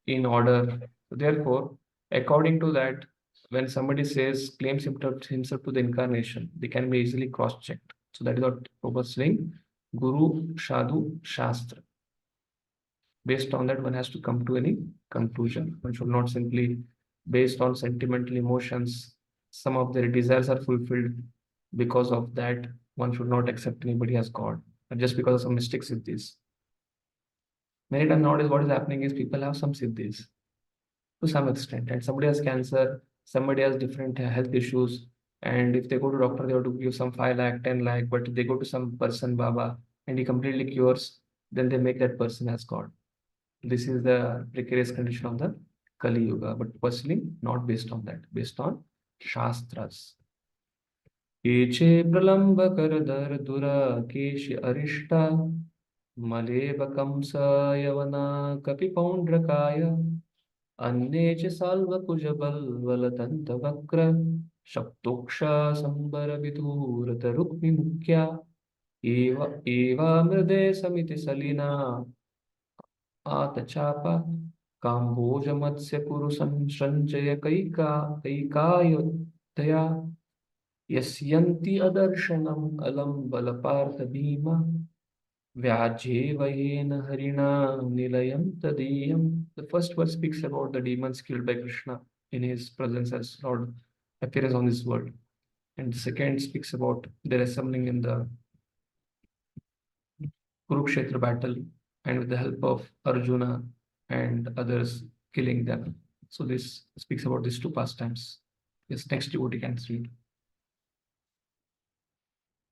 in order. Therefore, according to that, when somebody claims himself to the incarnation, they can be easily cross-checked. So that is what Prabhupada is saying, Guru, Sadhu, Shastra. Based on that, one has to come to any conclusion. One should not simply, based on sentimental emotions, some of their desires are fulfilled. Because of that, one should not accept anybody as God, just because of some mystic siddhis. Many times nowadays, what is happening is people have some siddhis to some extent, and somebody has cancer, somebody has different health issues, and if they go to doctor, they have to give some 5 lakh, 10 lakh, but if they go to some person, Baba, and he completely cures, then they make that person as God. This is the precarious condition of the Kali Yuga, but personally, not based on that, based on Shastras. Eche pralamba karadar dura keshi arishta maleva kamsa yavana kapi poundrakaya अन्ये च साल्वकुजबल्वलदन्तवक्र शक्तोक्षा सम्बरविधूरतरुक्मिमुख्या एवा समिति सलिना आतचापा काम्भोजमत्स्य पुरुषं कैकायतया यस्यन्ति अदर्शनम् अलम् बलपार्थ Bhima Vyajevayena harina nilayam tadiyam. The first verse speaks about the demons killed by Krishna in his presence as Lord appears on this world. And the second speaks about their assembling in the Kurukshetra battle and with the help of Arjuna and others killing them. So this speaks about these two pastimes. Yes, next devotee can read.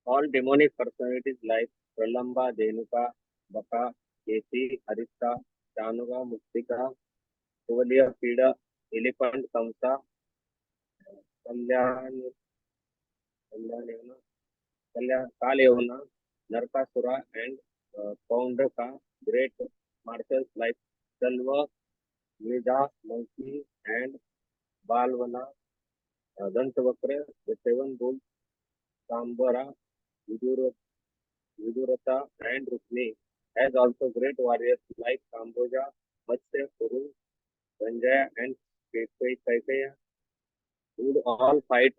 All demonic personalities like Pralamba, Denuka, Baka, Kesi, Arista, Chanuga, Mustika, Kuvalia, Pida, Elephant, Kamsa, Kalyavana, Narkasura, and Poundaka, great marshals like Salva, Mida, Monkey, and Balvana, Dantavakra, the 7 bulls, Sambara, Vidurata, and Rukmi, as also great warriors like Kamboja, Matsya, Kuru, Sanjaya, and Kaikaya, would all fight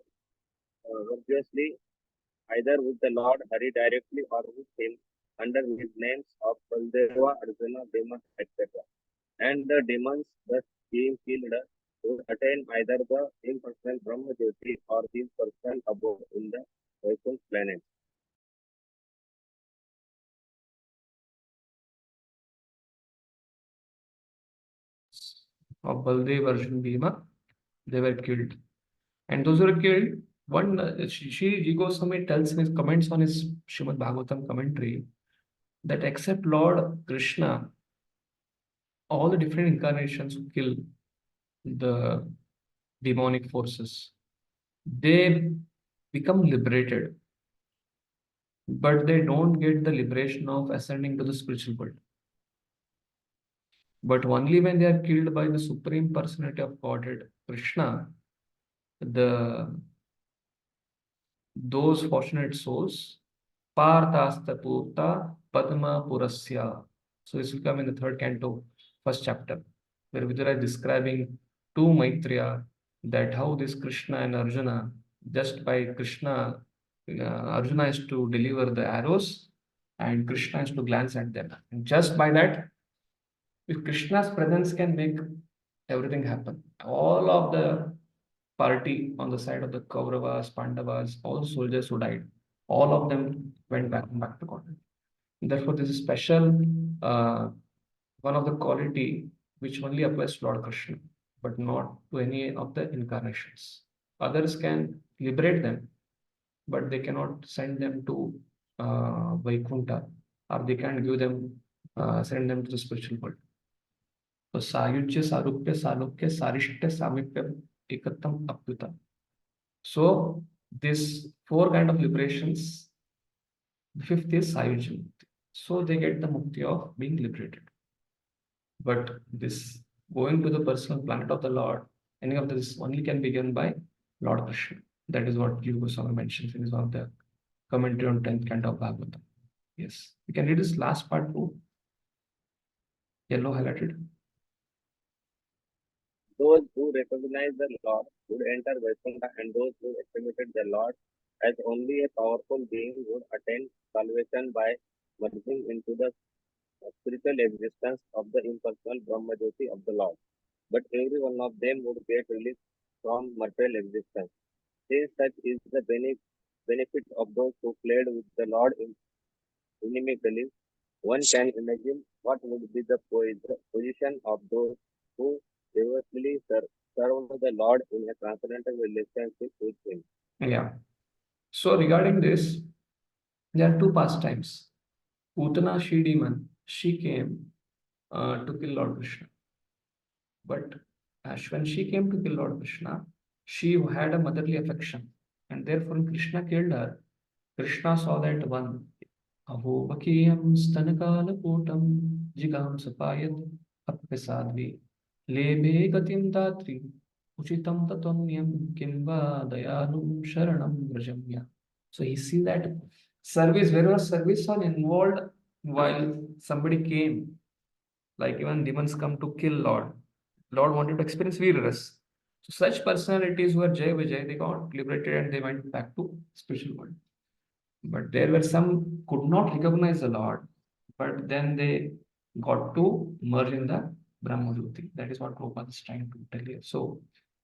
virtuously either with the Lord Hari directly or with him under his names of Baldeva, Arjuna, Demon, etc. And the demons thus being killed would attain either the impersonal Brahma Jyoti or his personal abode in the Vaikuntha planet. Of Baldev, Arjun, Bhima, they were killed. And those who were killed, one Shri Goswami tells in his comments on his Srimad Bhagavatam commentary that except Lord Krishna, all the different incarnations who kill the demonic forces, they become liberated, but they don't get the liberation of ascending to the spiritual world. But only when they are killed by the Supreme Personality of Godhead, Krishna, those fortunate souls, Parthasta Purta Padma Purasya. So this will come in the 3rd canto, 1st chapter, where Vidura is describing to Maitreya that how this Krishna and Arjuna, just by Krishna, Arjuna is to deliver the arrows, and Krishna has to glance at them. And just by that, if Krishna's presence can make everything happen, all of the party on the side of the Kauravas, Pandavas, all soldiers who died, all of them went back to God. Therefore, this is special, one of the quality which only applies to Lord Krishna, but not to any of the incarnations. Others can liberate them, but they cannot send them to Vaikuntha, or they can't give them, send them to the spiritual world. So Sayujya, Sarupya, Salokya, Sarishta, Samipya, Ekattam, Apyuta. So this four kind of liberations, the fifth is Sayujya Mukti. So they get the mukti of being liberated. But this going to the personal planet of the Lord, any of this only can be given by Lord Krishna. That is what Jiva Goswami mentions in his one of the commentary on 10th canto of Bhagavatam. Yes, we can read this last part too. Yellow highlighted. Those who recognize the Lord would enter Vaikuntha, and those who estimated the Lord as only a powerful being would attain salvation by merging into the spiritual existence of the impersonal Brahmajyoti of the Lord. But every one of them would get released from material existence. Since such is the benefit of those who played with the Lord inimically, one can imagine what would be the position of those who devotedly serve the Lord in a transcendental relationship with Him. Yeah. So regarding this, there are two pastimes. Putana, she demon, she came to kill Lord Krishna. But when she came to kill Lord Krishna, she had a motherly affection. And therefore, when Krishna killed her, Krishna saw that one. Aho vakiyam stanakala potam jigam sapayat apyasadvi lebe gatim datri uchitam tatonyam kimva dayalum sharanam vrajamya. So he sees that service, wherever service was involved while somebody came, like even demons come to kill Lord. Lord wanted to experience Veeras. So such personalities who are Jai Vijay, they got liberated and they went back to spiritual world. But there were some could not recognize the Lord, but then they got to merge in the Brahmajyoti. That is what Prabhupada is trying to tell you. So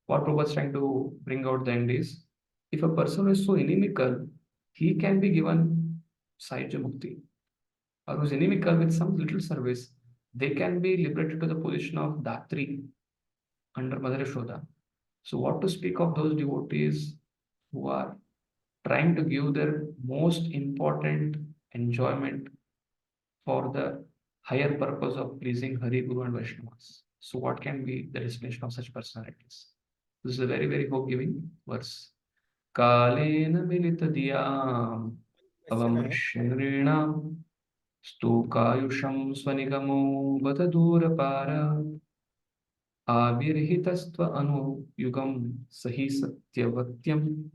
what Prabhupada is trying to bring out then is, if a person is so inimical, he can be given Sahaja Mukti. Or who is inimical with some little service, they can be liberated to the position of Datri under Mother Yashoda. So what to speak of those devotees who are trying to give their most important enjoyment for the higher purpose of pleasing Hari, Guru and Vaishnavas. So what can be the destination of such personalities? This is a very, very hope-giving verse. Kalena milita diyam avamrishyanrinam stokayusham svanigamo vatadurapara avirhitastva anuyugam sahi satyavatyam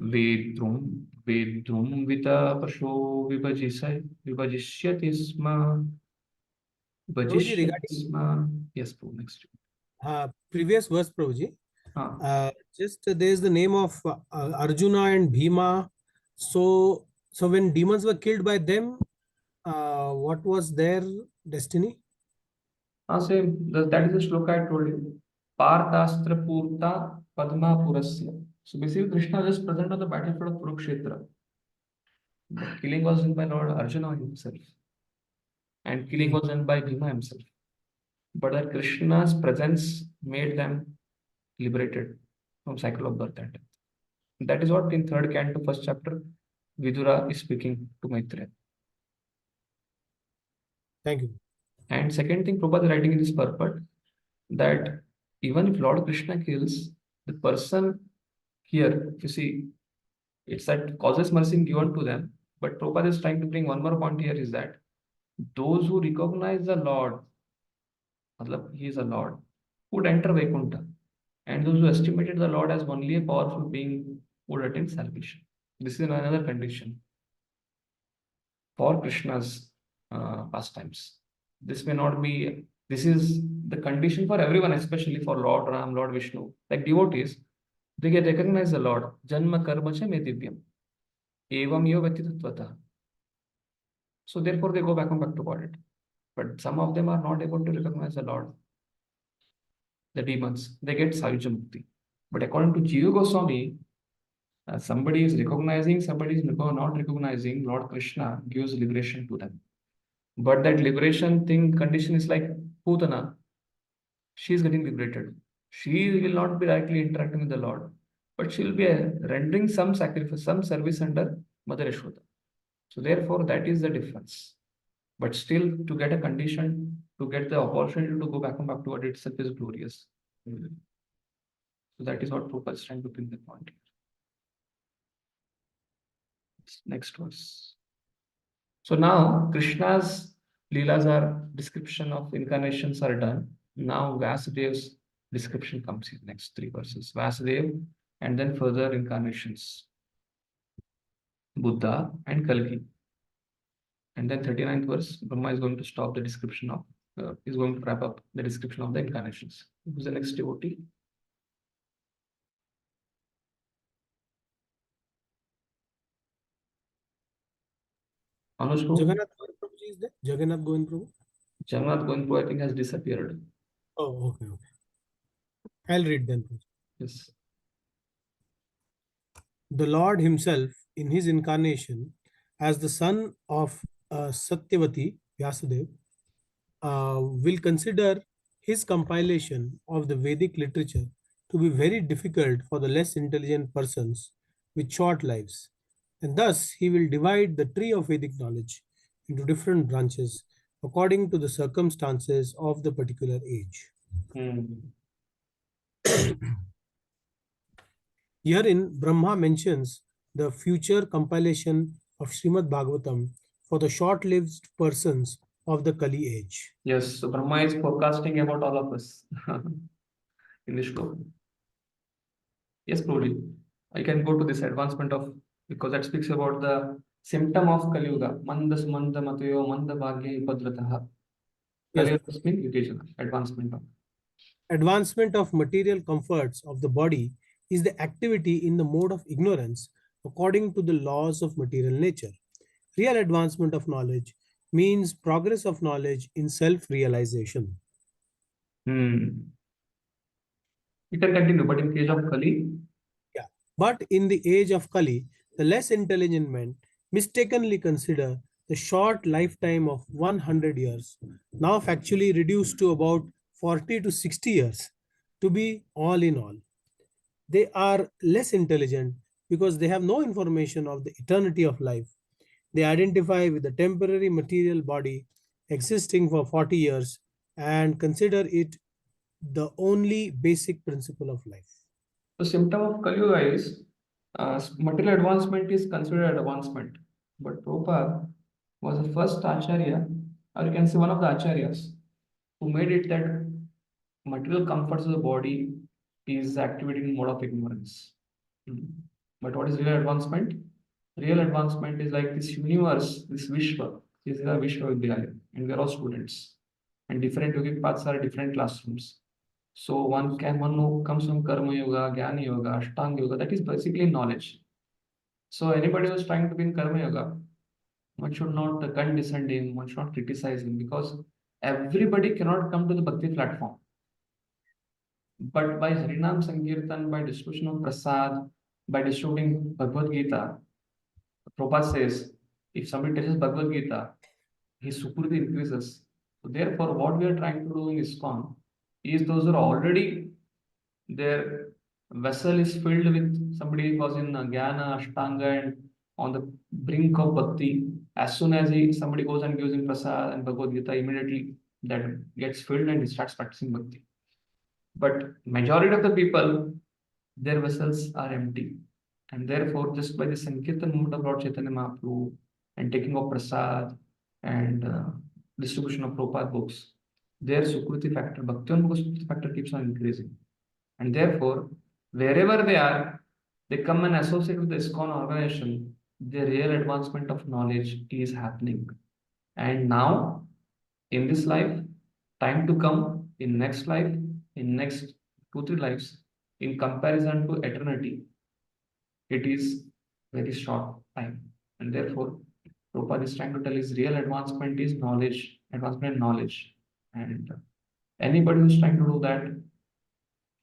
vedrum vita pasho vibhajishyati sma. Prabhuji, regarding Yes, Prabhu, next. previous verse, Prabhuji, Ah. just there is the name of Arjuna and Bhima. So when demons were killed by them, what was their destiny? Same. That is the shloka I told you. Parthastra Purta Padma Purasya. So basically, Krishna was just present on the battlefield of Kurukshetra. The killing was done by Lord Arjuna himself, and killing was done by Bhima himself. But that Krishna's presence made them liberated from cycle of birth and death. That is what in third canto, first chapter, Vidura is speaking to Maitreya. Thank you. And second thing, Prabhupada is writing in this purport that even if Lord Krishna kills the person here, if you see, it's that causes mercy given to them. But Prabhupada is trying to bring one more point here is that those who recognize the Lord, he is a Lord, would enter Vaikuntha. And those who estimated the Lord as only a powerful being would attain salvation. This is another condition for Krishna's pastimes. This may not be, this is the condition for everyone, especially for Lord Ram, Lord Vishnu. Like devotees, they can recognize the Lord. Janma karma cha me divyam. Evam yo vyatitatvata. So therefore they go back to God. But some of them are not able to recognize the Lord. The demons, they get Sayuja Mukti. But according to Jiva Goswami, somebody is recognizing, somebody is not recognizing, Lord Krishna gives liberation to them. But that liberation thing condition is like Putana. She is getting liberated. She will not be directly interacting with the Lord, but she will be rendering some sacrifice, some service under Mother Yashoda. So therefore, that is the difference. But still, to get a condition, to get the opportunity to go back to what itself is glorious. So that is what Prabhupada is trying to bring the point here. Next verse. So now Krishna's Leelas are description of incarnations are done. Now Vasudev's description comes here, next 3 verses. Vasudev and then further incarnations. Buddha and Kalki. And then 39th verse, Brahma is going to stop the description of, is going to wrap up the description of the incarnations. Who's the next devotee? Anush Prabhu? Jagannath Govind Prabhuji is there? Jagannath Govind Prabhu? Jagannath Govind Prabhu, I think, has disappeared. Oh, okay. I'll read then. Yes. The Lord himself, in his incarnation, as the son of Satyavati, Vyasudev, will consider his compilation of the Vedic literature to be very difficult for the less intelligent persons with short lives. And thus, he will divide the tree of Vedic knowledge into different branches according to the circumstances of the particular age. Herein, Brahma mentions the future compilation of Srimad Bhagavatam for the short-lived persons of the Kali age. Yes, so Brahma is forecasting about all of us in this shloka. Yes, Prabhuji, I can go to this advancement of, because that speaks about the symptom of Kali Yuga. Manda sumanda matayo manda bhagya upadrataha. Kali Yuga means advancement of. Advancement of material comforts of the body is the activity in the mode of ignorance according to the laws of material nature. Real advancement of knowledge means progress of knowledge in self-realization. You can continue, but in case of Kali? Yeah. But in the age of Kali, the less intelligent men mistakenly consider the short lifetime of 100 years, now factually reduced to about 40 to 60 years, to be all in all. They are less intelligent because they have no information of the eternity of life. They identify with the temporary material body existing for 40 years and consider it the only basic principle of life. The symptom of Kali Yuga is material advancement is considered advancement. But Prabhupada was the first Acharya, or you can say one of the Acharyas, who made it that material comforts of the body is activating mode of ignorance. But what is real advancement? Real advancement is like this universe, this Vishwa. This is the Vishwa Vidyalaya, and we are all students. And different yogic paths are different classrooms. So one who comes from Karma Yoga, Jnana Yoga, Ashtanga Yoga, that is basically knowledge. So anybody who is trying to be in Karma Yoga, one should not condescend him, one should not criticize him, because everybody cannot come to the Bhakti platform. But by Harinam Sankirtan, by distribution of Prasad, by distributing Bhagavad Gita, Prabhupada says, if somebody touches Bhagavad Gita, his Sukriti increases. So therefore, what we are trying to do in ISKCON is those who are already, their vessel is filled with somebody who was in Jnana, Ashtanga, and on the brink of Bhakti. As soon as somebody goes and gives him Prasad and Bhagavad Gita, immediately that gets filled and he starts practicing Bhakti. But majority of the people, their vessels are empty. And therefore, just by the Sankirtan movement of Lord Chaitanya Mahaprabhu and taking of Prasad and distribution of Prabhupada books, their Sukriti factor, Bhaktivinoda Sukriti factor keeps on increasing. And therefore, wherever they are, they come and associate with the ISKCON organization, the real advancement of knowledge is happening. And now, in this life, time to come, in next life, in next 2-3 lives, in comparison to eternity, it is very short time. And therefore, Prabhupada is trying to tell is real advancement is knowledge, advancement in knowledge. And anybody who's trying to do that,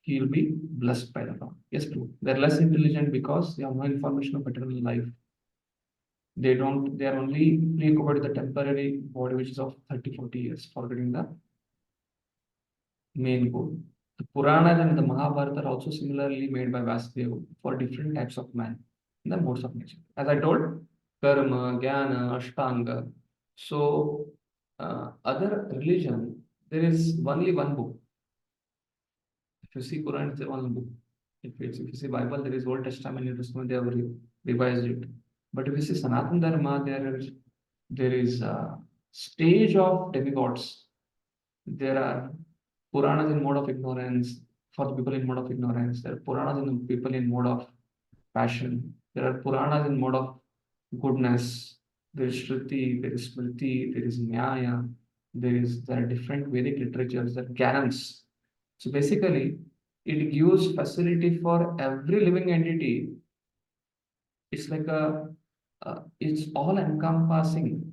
he will be blessed by the Lord. Yes, true. They're less intelligent because they have no information of eternal life. They are only preoccupied with the temporary body, which is of 30, 40 years, forgetting the main goal. The Puranas and the Mahabharata are also similarly made by Vasudeva for different types of man in the modes of nature. As I told, Karma, Jnana, Ashtanga. So, other religion, there is only one book. If you see Quran, it's one book. If you see Bible, there is Old Testament, New Testament, they have revised it. But if you see Sanatana Dharma, there is a stage of demigods. There are Puranas in mode of ignorance for the people in mode of ignorance. There are Puranas in the people in mode of passion. There are Puranas in mode of goodness. There is Shruti, there is Smriti, there is Nyaya. There are different Vedic literatures, there are canons. So basically, it gives facility for every living entity. It's like it's all encompassing.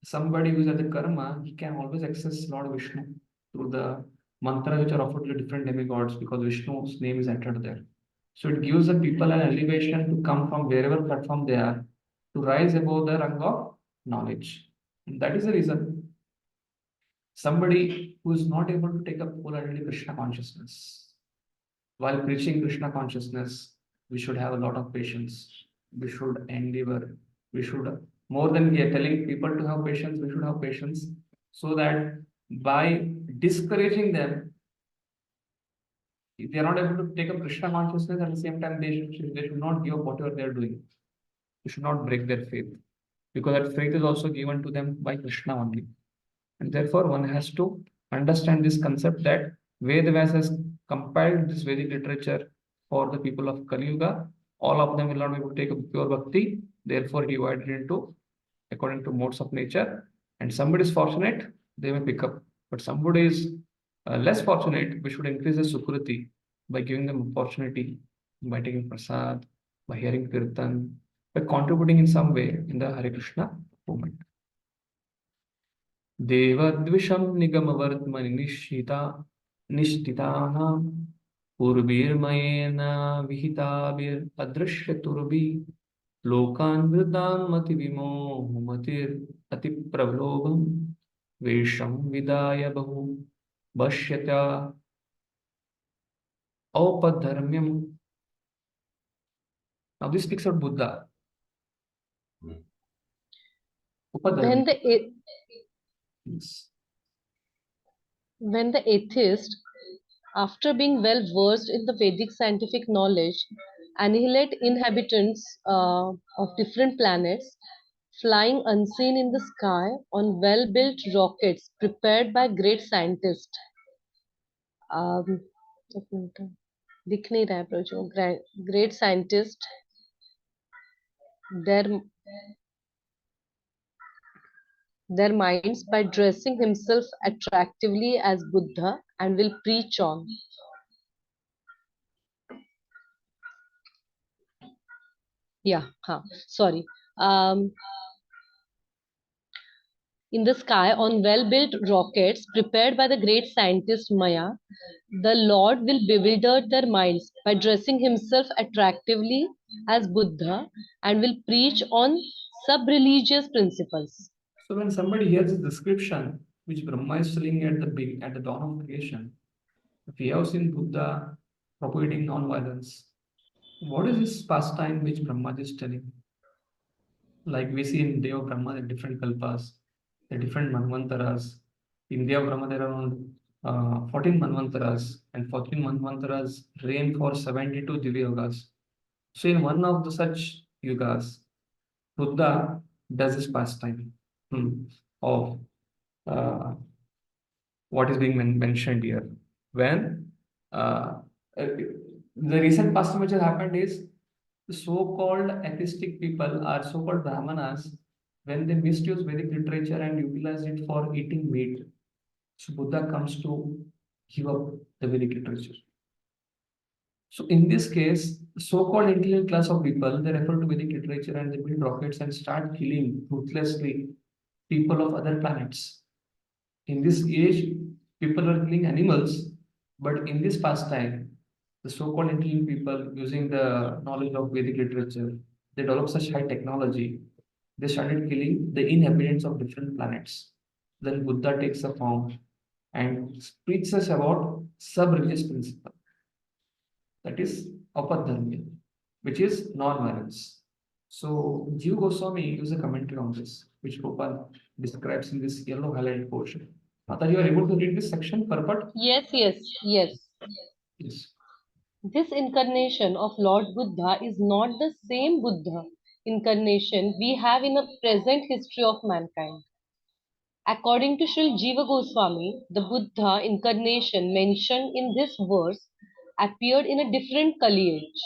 Somebody who is at the karma, he can always access Lord Vishnu through the mantras which are offered to different demigods because Vishnu's name is entered there. So it gives the people an elevation to come from wherever platform they are to rise above the rung of knowledge. And that is the reason somebody who is not able to take up wholeheartedly Krishna consciousness. While preaching Krishna consciousness, we should have a lot of patience. We should endeavor. We should, more than telling people to have patience, we should have patience so that by discouraging them, if they are not able to take up Krishna consciousness, at the same time, they should not give up whatever they are doing. They should not break their faith because that faith is also given to them by Krishna only. And therefore, one has to understand this concept that Vedas has compiled this Vedic literature for the people of Kali Yuga. All of them will not be able to take up pure bhakti. Therefore, divided into according to modes of nature. And somebody is fortunate, they may pick up. But somebody is less fortunate, we should increase the sukruti by giving them opportunity, by taking prasad, by hearing kirtan, by contributing in some way in the Hare Krishna movement. देवद्विषं निगमवर्त्मनि निष्ठिताः पूर्वीर्मयेन विहिताभिरदृश्यतुर्भिः लोकान् वृद्धां मतिविमोहमतिरतिप्रलोभं वेषं विदाय बहु पश्यत औपधर्म्यम्. Now this speaks of Buddha. When the atheist, after being well versed in the Vedic scientific knowledge, annihilate inhabitants of different planets, flying unseen in the sky on well-built rockets prepared by great scientists. दिख नहीं रहा है bro, जो great scientist, their minds by dressing himself attractively as Buddha and will preach on. In the sky on well-built rockets prepared by the great scientist Maya, the Lord will bewilder their minds by dressing himself attractively as Buddha and will preach on sub-religious principles. So when somebody hears this description, which Brahma is telling at the dawn of creation, if we have seen Buddha propagating non-violence, what is this pastime which Brahma is telling? Like we see in Deva Brahma, the different kalpas, the different manvantaras. In Deva Brahma, there are around 14 manvantaras, and 14 manvantaras reign for 72 Divya Yugas. So in one of the such yugas, Buddha does this pastime of what is being mentioned here. When the recent pastime which has happened is the so-called atheistic people are so-called Brahmanas, when they misuse Vedic literature and utilize it for eating meat. So Buddha comes to give up the Vedic literature. So in this case, so-called intelligent class of people, they refer to Vedic literature and they build rockets and start killing ruthlessly people of other planets. In this age, people are killing animals, but in this pastime, the so-called intelligent people using the knowledge of Vedic literature, they develop such high technology. They started killing the inhabitants of different planets. Then Buddha takes a form and speaks us about sub-religious principle, that is apadharmya, which is non-violence. So Jiva Goswami gives a commentary on this, which Prabhupada describes in this yellow highlighted portion. Mata, you are able to read this section, purport? Yes. Yes. This incarnation of Lord Buddha is not the same Buddha incarnation we have in the present history of mankind. According to Srila Jiva Goswami, the Buddha incarnation mentioned in this verse appeared in a different Kali age.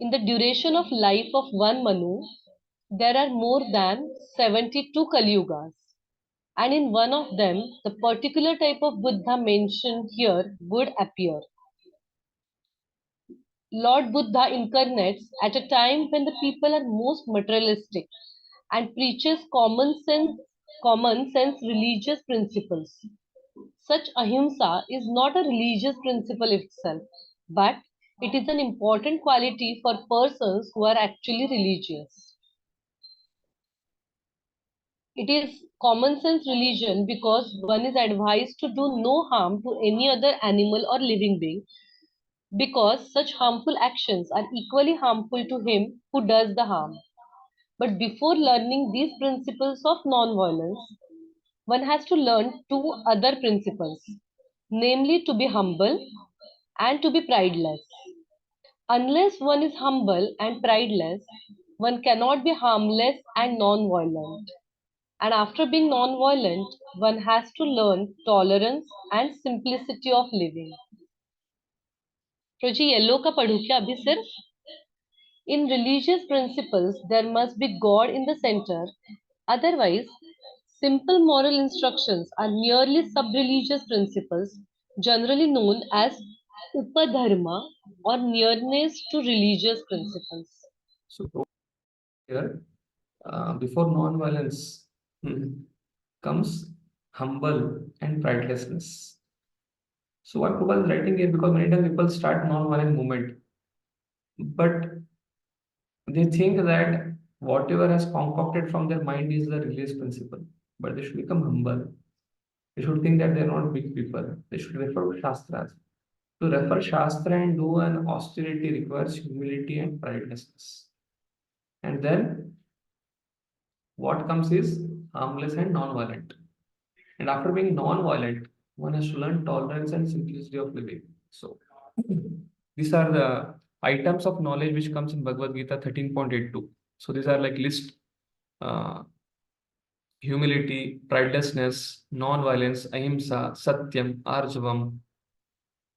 In the duration of life of one Manu, there are more than 72 Kali Yugas. And in one of them, the particular type of Buddha mentioned here would appear. Lord Buddha incarnates at a time when the people are most materialistic and preaches common sense religious principles. Such ahimsa is not a religious principle itself, but it is an important quality for persons who are actually religious. It is common sense religion because one is advised to do no harm to any other animal or living being, because such harmful actions are equally harmful to him who does the harm. But before learning these principles of non-violence, one has to learn two other principles, namely to be humble and to be prideless. Unless one is humble and prideless, one cannot be harmless and non-violent. And after being non-violent, one has to learn tolerance and simplicity of living. तो जी yellow का पढ़ू क्या अभी सिर्फ? In religious principles, there must be God in the center. Otherwise, simple moral instructions are merely sub-religious principles, generally known as upadharma or nearness to religious principles. So here, before non-violence comes humble and pridelessness. So what Prabhupada is writing here, because many times people start non-violent movement, but they think that whatever has concocted from their mind is the religious principle, but they should become humble. They should think that they are not big people. They should refer to Shastras. To refer Shastra and do an austerity requires humility and pridelessness. And then what comes is harmless and non-violent. And after being non-violent, one has to learn tolerance and simplicity of living. So these are the items of knowledge which comes in Bhagavad Gita 13.82. So these are like list humility, pridelessness, non-violence, ahimsa, satyam, arjavam,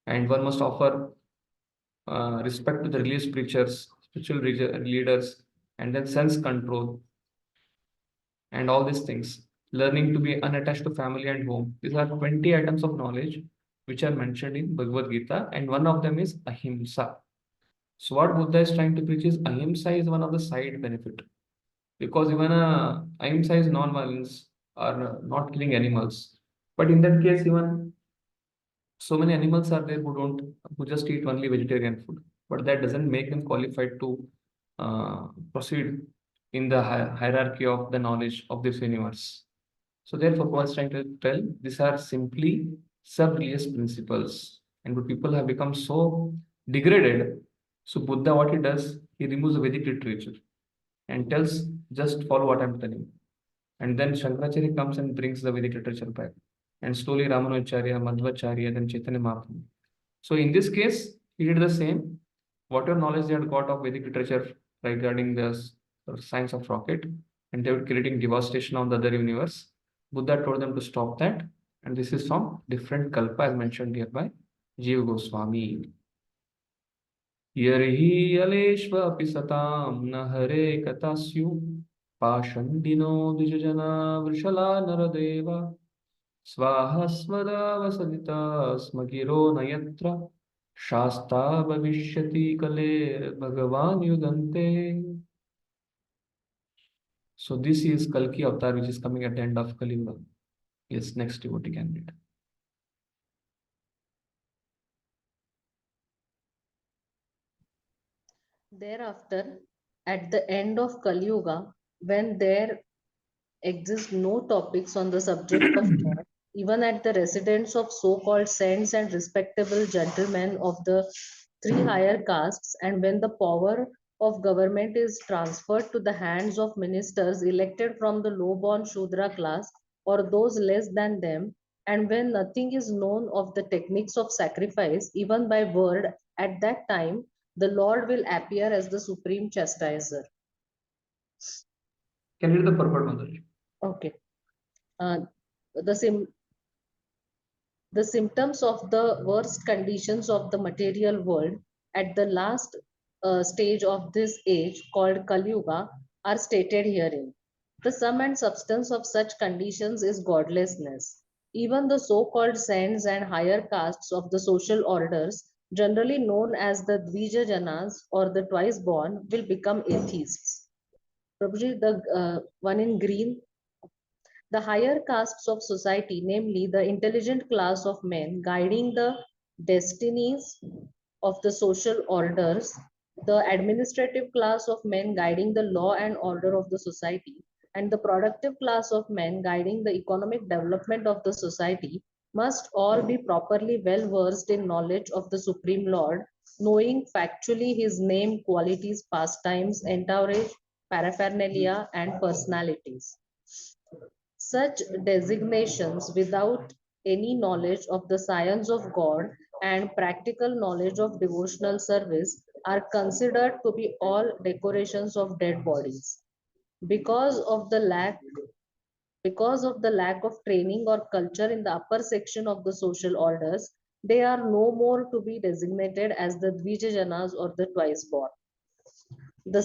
and one must offer respect to the religious preachers, spiritual leaders, and then sense control, and all these things. Learning to be unattached to family and home. These are 20 items of knowledge which are mentioned in Bhagavad Gita, and one of them is ahimsa. So what Buddha is trying to preach is ahimsa is one of the side benefit, because even ahimsa is non-violence or not killing animals. But in that case, even so many animals are there who just eat only vegetarian food, but that doesn't make them qualified to proceed in the hierarchy of the knowledge of this universe. So therefore, Paul is trying to tell these are simply sub-religious principles, and but people have become so degraded. So Buddha, what he does, he removes the Vedic literature and tells, just follow what I'm telling. And then Shankaracharya comes and brings the Vedic literature back. And slowly Ramanujacharya, Madhvacharya, then Chaitanya Mahaprabhu. So in this case, he did the same. Whatever knowledge they had got of Vedic literature regarding the science of rocket, and they were creating devastation on the other universe, Buddha told them to stop that. And this is from different kalpa as mentioned here by Jiva Goswami. Yarhi aleshvapi satam na hare katasyu pashandino dijajana vrishala naradeva Swaha svada vasadita smagiro nayatra Shasta Bhavishyati Kale Bhagavan Yugante. So this is Kalki Avatar, which is coming at the end of Kali Yuga. Yes, next devotee can read. Thereafter, at the end of Kali Yuga, when there exist no topics on the subject of God, even at the residence of so-called saints and respectable gentlemen of the three higher castes, and when the power of government is transferred to the hands of ministers elected from the low-born Shudra class or those less than them, and when nothing is known of the techniques of sacrifice, even by word, at that time, the Lord will appear as the supreme chastiser. Can you read the purport, Mandaji? Okay. Uh, the the symptoms of the worst conditions of the material world at the last stage of this age called Kali Yuga are stated herein. The sum and substance of such conditions is godlessness. Even the so-called saints and higher castes of the social orders, generally known as the Dvija Janas or the twice born, will become atheists. Prabhuji, the one in green, the higher castes of society, namely the intelligent class of men guiding the destinies of the social orders, the administrative class of men guiding the law and order of the society, and the productive class of men guiding the economic development of the society, must all be properly well versed in knowledge of the Supreme Lord, knowing factually his name, qualities, pastimes, entourage, paraphernalia, and personalities. Such designations without any knowledge of the science of God and practical knowledge of devotional service are considered to be all decorations of dead bodies. Because of the lack of training or culture in the upper section of the social orders, they are no more to be designated as the Dvijajanas or the twice born. The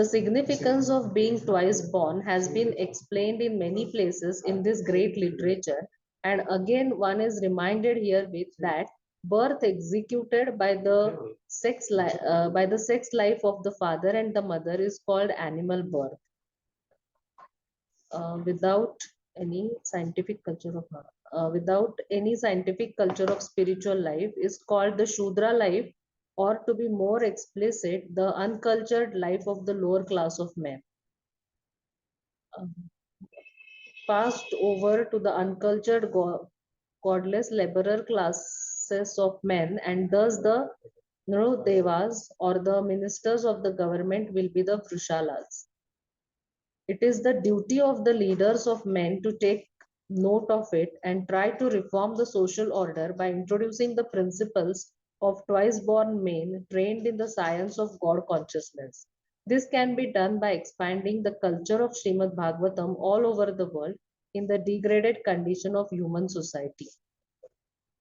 significance of being twice born has been explained in many places in this great literature, and again one is reminded herewith that birth executed by the sex life of the father and the mother is called animal birth. Without any scientific culture of without any scientific culture of spiritual life is called the Shudra life, or to be more explicit, the uncultured life of the lower class of men. Passed over to the uncultured godless laborer classes of men, and thus the Devas or the ministers of the government will be the Vrushalas. It is the duty of the leaders of men to take note of it and try to reform the social order by introducing the principles of twice born men trained in the science of God consciousness. This can be done by expanding the culture of Srimad Bhagavatam all over the world in the degraded condition of human society.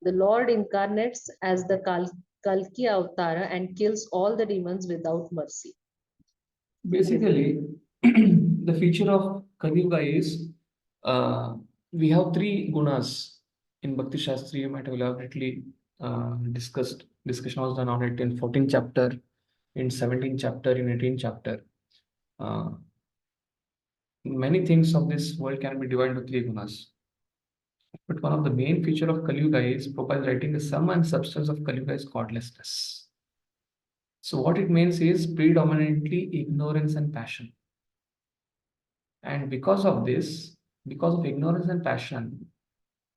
The Lord incarnates as the Kalki Avatara and kills all the demons without mercy. Basically, the feature of Kali Yuga is we have three gunas in Bhakti Shastri. You might have elaborately discussion was done on it in 14th chapter, in 17th chapter, in 18th chapter. Many things of this world can be divided into three gunas. But one of the main feature of Kali Yuga is Prabhupada writing the sum and substance of Kali Yuga is godlessness. So what it means is predominantly ignorance and passion. And because of this, because of ignorance and passion,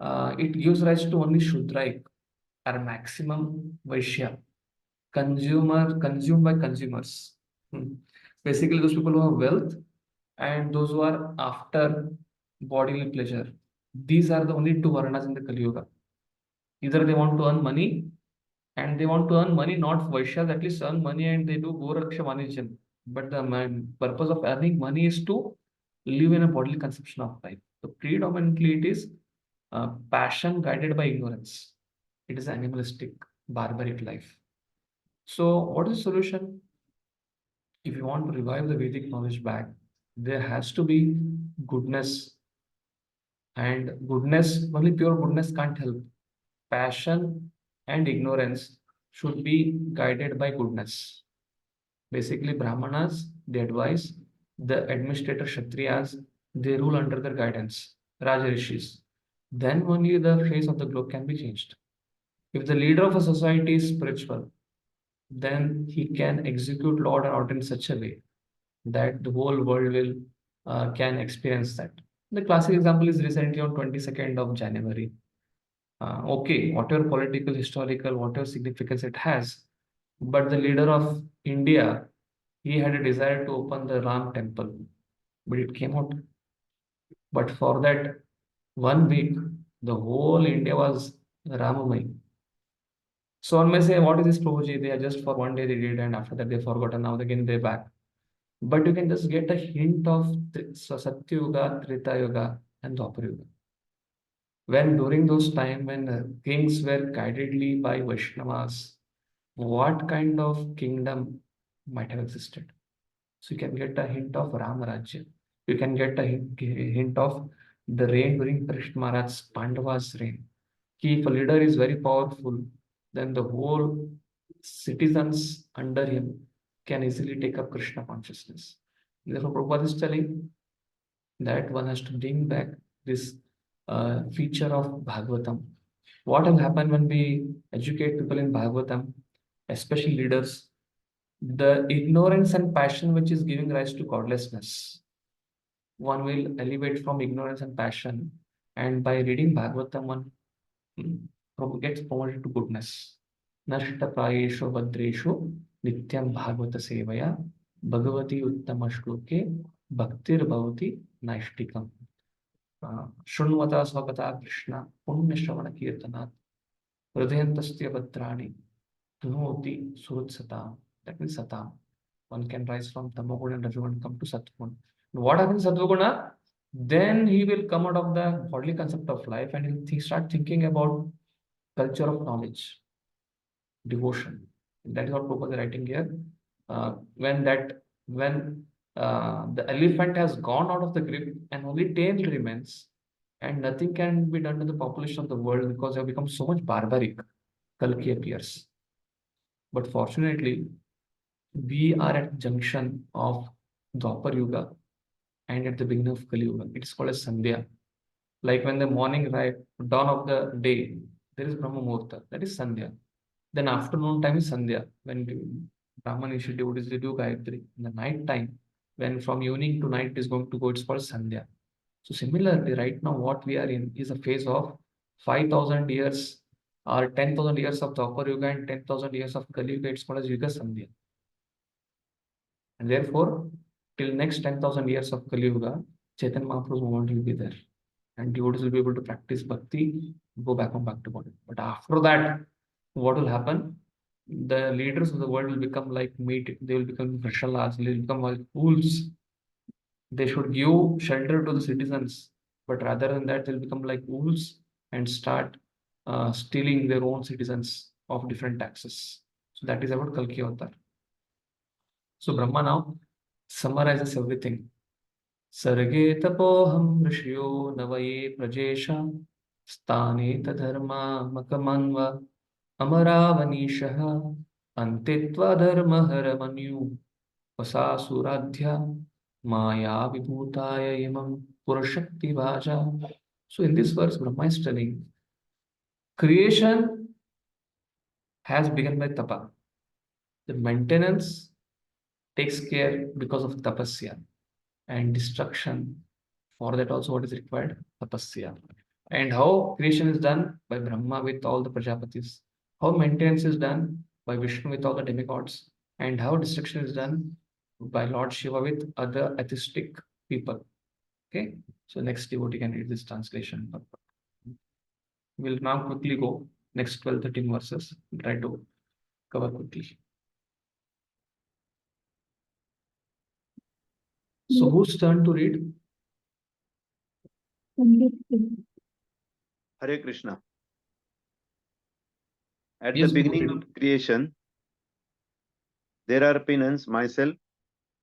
it gives rise to only Shudraik or maximum Vaishya, consumed by consumers. Basically, those people who have wealth and those who are after bodily pleasure. These are the only two varnas in the Kali Yuga. Either they want to earn money, and they want to earn money not Vaishyas, at least earn money and they do Goraksha Vanijam. But the purpose of earning money is to live in a bodily conception of life. So predominantly it is passion guided by ignorance. It is animalistic, barbaric life. So what is the solution? If you want to revive the Vedic knowledge back, there has to be goodness. And goodness, only pure goodness can't help. Passion and ignorance should be guided by goodness. Basically, Brahmanas, they advise, the administrator Kshatriyas, they rule under their guidance, Raja Rishis. Then only the face of the globe can be changed. If the leader of a society is spiritual, then he can execute law and order in such a way that the whole world will can experience that. The classic example is recently on 22nd of January. Okay, whatever political, historical, whatever significance it has, but the leader of India, he had a desire to open the Ram temple, but it came out. But for that 1 week, the whole India was Ramamay. So one may say, what is this Prabhuji? They are just for 1 day they did, and after that they forgot, and now again they're back. But you can just get a hint of Satya Yuga, Treta Yuga, and Dwapar Yuga. When during those time when kings were guidedly by Vaishnavas, what kind of kingdom might have existed? So you can get a hint of Ramarajya. You can get a hint of the reign during Krishna Maharaj's Pandava's reign. If a leader is very powerful, then the whole citizens under him can easily take up Krishna consciousness. Therefore, Prabhupada is telling that one has to bring back this feature of Bhagavatam. What will happen when we educate people in Bhagavatam, especially leaders? The ignorance and passion which is giving rise to godlessness, one will elevate from ignorance and passion, and by reading Bhagavatam, one gets promoted to goodness. Nashta prayesho vadresho nityam bhagavata sevaya bhagavati uttama shloke bhaktir bhavati naishtikam. Shrunvata svagata Krishna punya shravana kirtanat hridayantastya bhadrani dhunoti surutsatam. That means satam. One can rise from tamoguna and rajoguna and come to satguna. What happens in satguna? Then he will come out of the bodily concept of life and he'll start thinking about culture of knowledge, devotion. That is what Prabhupada is writing here. When the elephant has gone out of the grip and only tail remains, and nothing can be done to the population of the world because they have become so much barbaric, Kalki appears. But fortunately, we are at junction of Dwapar Yuga and at the beginning of Kali Yuga. It is called as Sandhya. Like when the morning dawn of the day, there is Brahma Muhurta, that is Sandhya. Then afternoon time is Sandhya, when Brahman initial devotees they do Gayatri. In the night time, when from evening to night is going to go, it's called Sandhya. So similarly, right now what we are in is a phase of 5,000 years or 10,000 years of Dwapar Yuga and 10,000 years of Kali Yuga. It's called as Yuga Sandhya. And therefore, till next 10,000 years of Kali Yuga, Chaitanya Mahaprabhu's movement will be there. And devotees will be able to practice bhakti, go back to body. But after that, what will happen? The leaders of the world will become like meat, they will become Vrishalas, they will become like wolves. They should give shelter to the citizens, but rather than that, they'll become like wolves and start stealing their own citizens of different taxes. So that is about Kalki Avatar. So Brahma now summarizes everything. Sarge tapoham rishyo navaye prajesha stane tadharma makamanva amaravanishah antitva dharma haramanyu vasasuradhya maya vibhutaya imam purashakti bhaja. So in this verse, Brahma is telling creation has begun by tapa. The maintenance takes care because of tapasya, and destruction, for that also what is required? Tapasya. And how creation is done? By Brahma with all the Prajapatis. How maintenance is done? By Vishnu with all the demigods. And how destruction is done? By Lord Shiva with other atheistic people. Okay, so next devotee can read this translation. We'll now quickly go next 12-13 verses. Try to cover quickly. So whose turn to read? Hare Krishna. At Yes, the beginning Guru. of creation, there are penance, myself,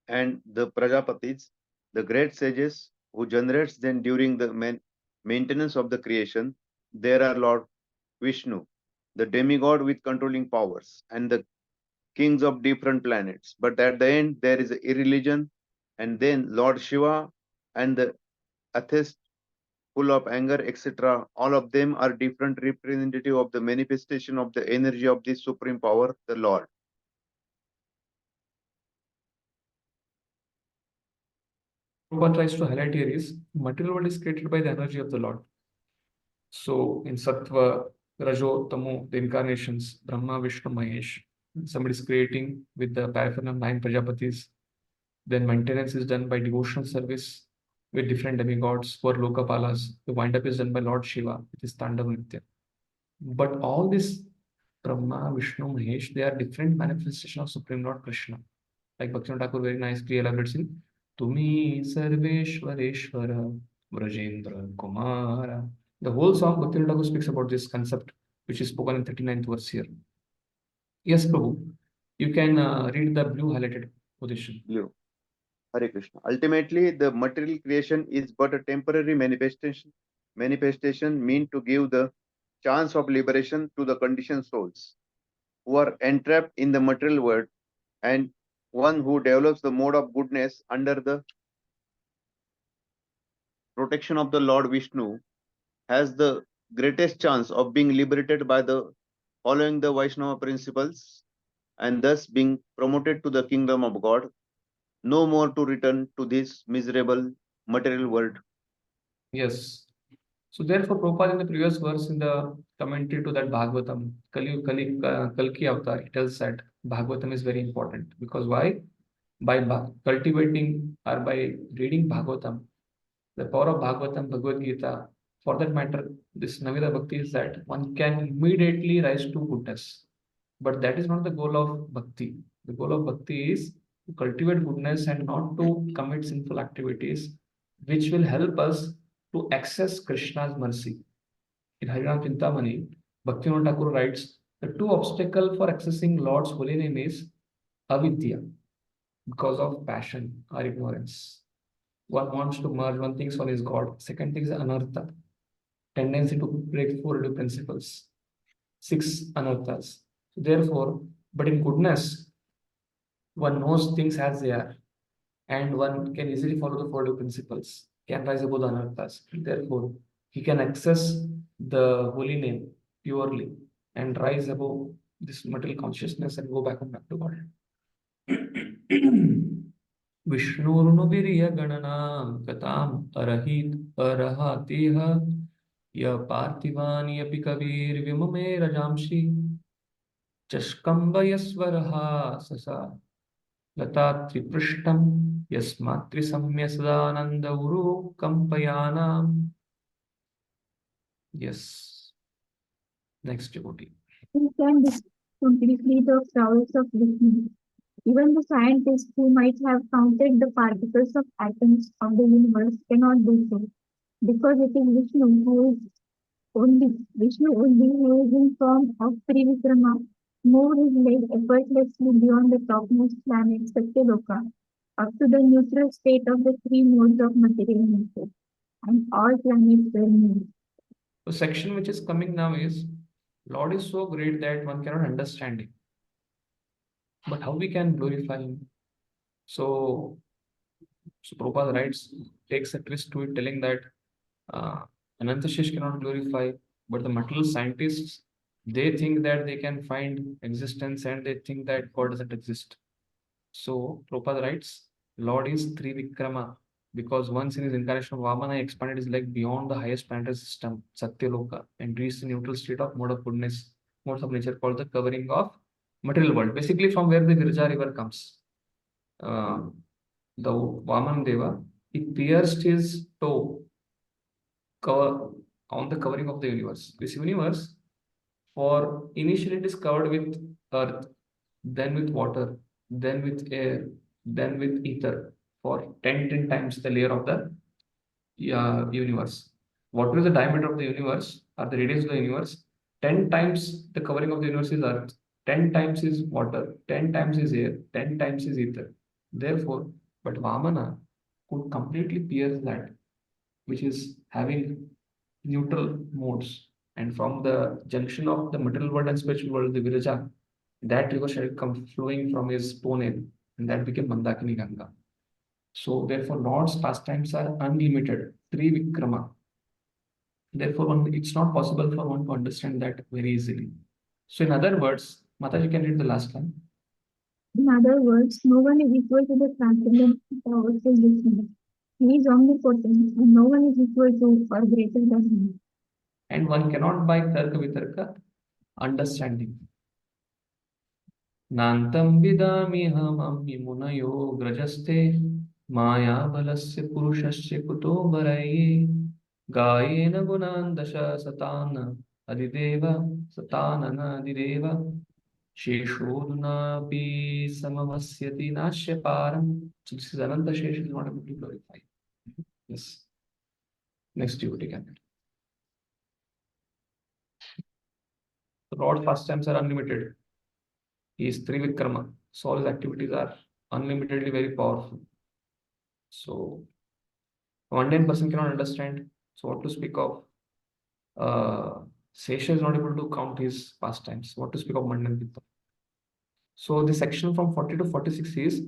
and the Prajapatis, the great sages who generates them during the maintenance of the creation. There are Lord Vishnu, the demigod with controlling powers, and the kings of different planets. But at the end, there is a irreligion, and then Lord Shiva and the atheist full of anger, etc. All of them are different representative of the manifestation of the energy of this supreme power, the Lord. Prabhupada tries to highlight here is material world is created by the energy of the Lord. So in Sattva, Rajo, Tamo, the incarnations, Brahma, Vishnu, Mahesh, somebody is creating with the paraphernalia of 9 Prajapatis. Then maintenance is done by devotional service with different demigods for Lokapalas. The wind-up is done by Lord Shiva with his Tandav Nitya. But all this Brahma, Vishnu, Mahesh, they are different manifestations of Supreme Lord Krishna. Like Bhaktivinoda Thakur very nicely elaborates in Tumi Sarveshwareshwara Vrajendra Kumara. The whole song Bhaktivinoda Thakur speaks about this concept, which is spoken in 39th verse here. Yes, Prabhu, you can read the blue highlighted position. Blue. Hare Krishna. Ultimately, the material creation is but a temporary manifestation meant to give the chance of liberation to the conditioned souls who are entrapped in the material world, and one who develops the mode of goodness under the protection of the Lord Vishnu has the greatest chance of being liberated by the following the Vaishnava principles and thus being promoted to the kingdom of God, no more to return to this miserable material world. Yes. So therefore, Prabhupada in the previous verse in the commentary to that Bhagavatam, Kalki Avatar, he tells that Bhagavatam is very important. Because why? By cultivating or by reading Bhagavatam, the power of Bhagavatam, Bhagavad Gita, for that matter, this Navida Bhakti is that one can immediately rise to goodness. But that is not the goal of Bhakti. The goal of Bhakti is to cultivate goodness and not to commit sinful activities, which will help us to access Krishna's mercy. In Harinam Chintamani, Bhaktivinoda Thakur writes, the two obstacles for accessing Lord's holy name is avidya, because of passion or ignorance. One wants to merge, one thinks one is God. Second thing is anartha, tendency to break 4 new principles. 6 anarthas. Therefore, but in goodness, one knows things as they are, and one can easily follow the 4 new principles, can rise above the anarthas. Therefore, he can access the holy name purely and rise above this material consciousness and go back to God. विष्णुर्नुवीर्य गणनां कथाम् अर्हतीह य पार्थिवानि कविर्विममे रजांसि चष्कम्बयस्वरः ससा लता त्रिपृष्ठं यस्मात् त्रिसम्य Sadananda उरु कम्पयानाम्. Yes. Next devotee. We can completely the flowers of Vishnu. Even the scientists who might have counted the particles of atoms of the universe cannot do so, because it is Vishnu who is only who is in form of Trivikrama, move his leg effortlessly beyond the topmost planet Satyaloka, up to the neutral state of the 3 modes of material nature, and all planets were moved. The section which is coming now is Lord is so great that one cannot understand him. But how we can glorify him? So Prabhupada writes, takes a twist to it, telling that Anantashish cannot glorify, but the material scientists, they think that they can find existence and they think that God doesn't exist. So Prabhupada writes, Lord is Trivikrama, because once in his incarnation of Vamana, he expanded his leg beyond the highest planetary system, Satyaloka, and reached the neutral state of mode of goodness, modes of nature called the covering of material world, basically from where the Virja river comes. The Vaman Deva, he pierced his toe on the covering of the universe. This universe, for initially it is covered with earth, then with water, then with air, then with ether, for 10 times the layer of the universe. What is the diameter of the universe or the radius of the universe? 10 times the covering of the universe is earth, 10 times is water, 10 times is air, 10 times is ether. Therefore, but Vamana could completely pierce that, which is having neutral modes And from the junction of the material world and spiritual world, the Viraja, that river started come flowing from his toenail, and that became Mandakini Ganga. So therefore, Lord's pastimes are unlimited, Trivikrama. Therefore, it's not possible for one to understand that very easily. So in other words, Mataji, can read the last line. In other words, no one is equal to the transcendental powers of Vishnu. He is omnipotent, and no one is equal to or greater than him. And one cannot by Tarka Vitarka understanding. Nantam vidamiham munayo grajaste maya balasya purushasya kuto baraye gayena gunandasha satana adideva satanana adideva sheshoduna samavasyati nashya param. So this is Ananta Shesh is not able to glorify. Yes. Next devotee can. The Lord's pastimes are unlimited. He is Trivikrama. So all his activities are unlimitedly very powerful. So a mundane person cannot understand. So what to speak of? Sesha is not able to count his pastimes. What to speak of mundane people? So the section from 40 to 46 is,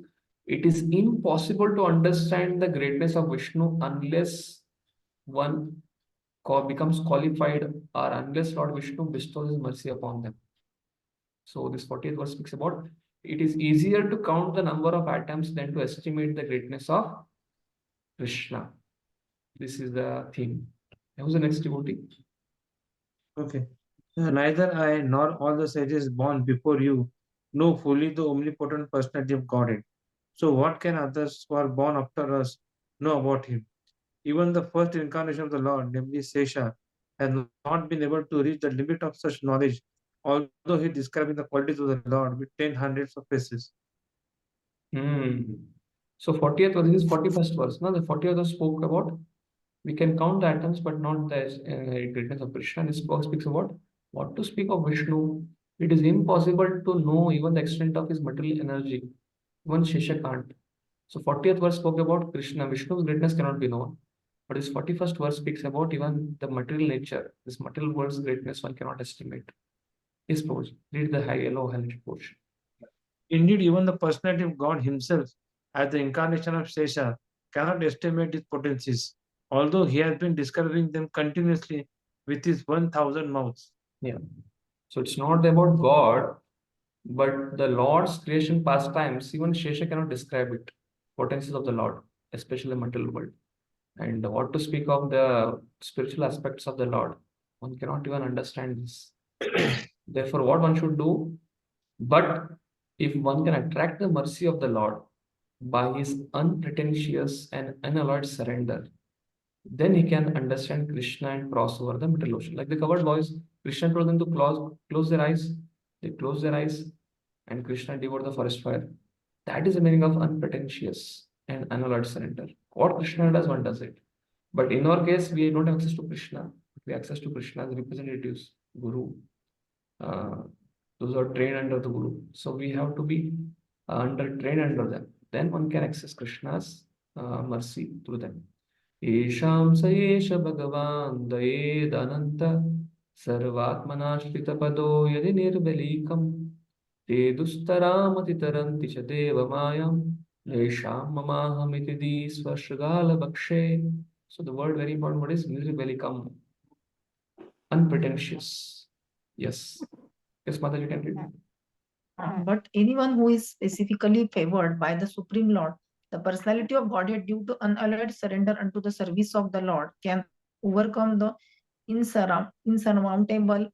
it is impossible to understand the greatness of Vishnu unless one becomes qualified, or unless Lord Vishnu bestows his mercy upon them. So this 40th verse speaks about, it is easier to count the number of atoms than to estimate the greatness of Krishna. This is the theme. Who's the next devotee? Okay. Neither I nor all the sages born before you know fully the omnipotent personality of Godhead. So what can others who are born after us know about him? Even the first incarnation of the Lord, namely Sesha, has not been able to reach the limit of such knowledge, although he describing the qualities of the Lord with 10 hundreds of faces. So 40th verse, this is 41st verse. Now the 40th verse spoke about, we can count the atoms but not the greatness of Krishna. This book speaks about what to speak of Vishnu. It is impossible to know even the extent of his material energy. Even Shesha can't. So 40th verse spoke about Krishna. Vishnu's greatness cannot be known. But this 41st verse speaks about even the material nature. This material world's greatness one cannot estimate. Yes, Prabhuji, read the high yellow highlighted portion. Indeed, even the personality of God himself, as the incarnation of Sesha, cannot estimate his potencies, although he has been describing them continuously with his 1,000 mouths. Yeah. So it's not about God, but the Lord's creation pastimes. Even Shesha cannot describe it. Potencies of the Lord, especially the material world. And what to speak of the spiritual aspects of the Lord. One cannot even understand this. Therefore, what one should do? But if one can attract the mercy of the Lord by his unpretentious and unalloyed surrender, then he can understand Krishna and cross over the middle ocean. Like the covered boys, Krishna told them to close their eyes. They closed their eyes, and Krishna devoured the forest fire. That is the meaning of unpretentious and unalloyed surrender. What Krishna does, one does it. But in our case, we don't have access to Krishna. We have access to Krishna's representatives, Guru. Those are trained under the Guru. So we have to be trained under them. Then one can access Krishna's mercy through them. Yesham sayesha bhagavan dayed ananta sarvatmanashrita pado yadi nirvelikam te dustaramati taranti cha deva mayam yesham mamahamiti di svashgala bakshe. So the word very important word is nirvelikam, unpretentious. Yes. Yes, Mother, you can read. But anyone who is specifically favored by the Supreme Lord, the personality of Godhead due to unalloyed surrender unto the service of the Lord, can overcome the insurmountable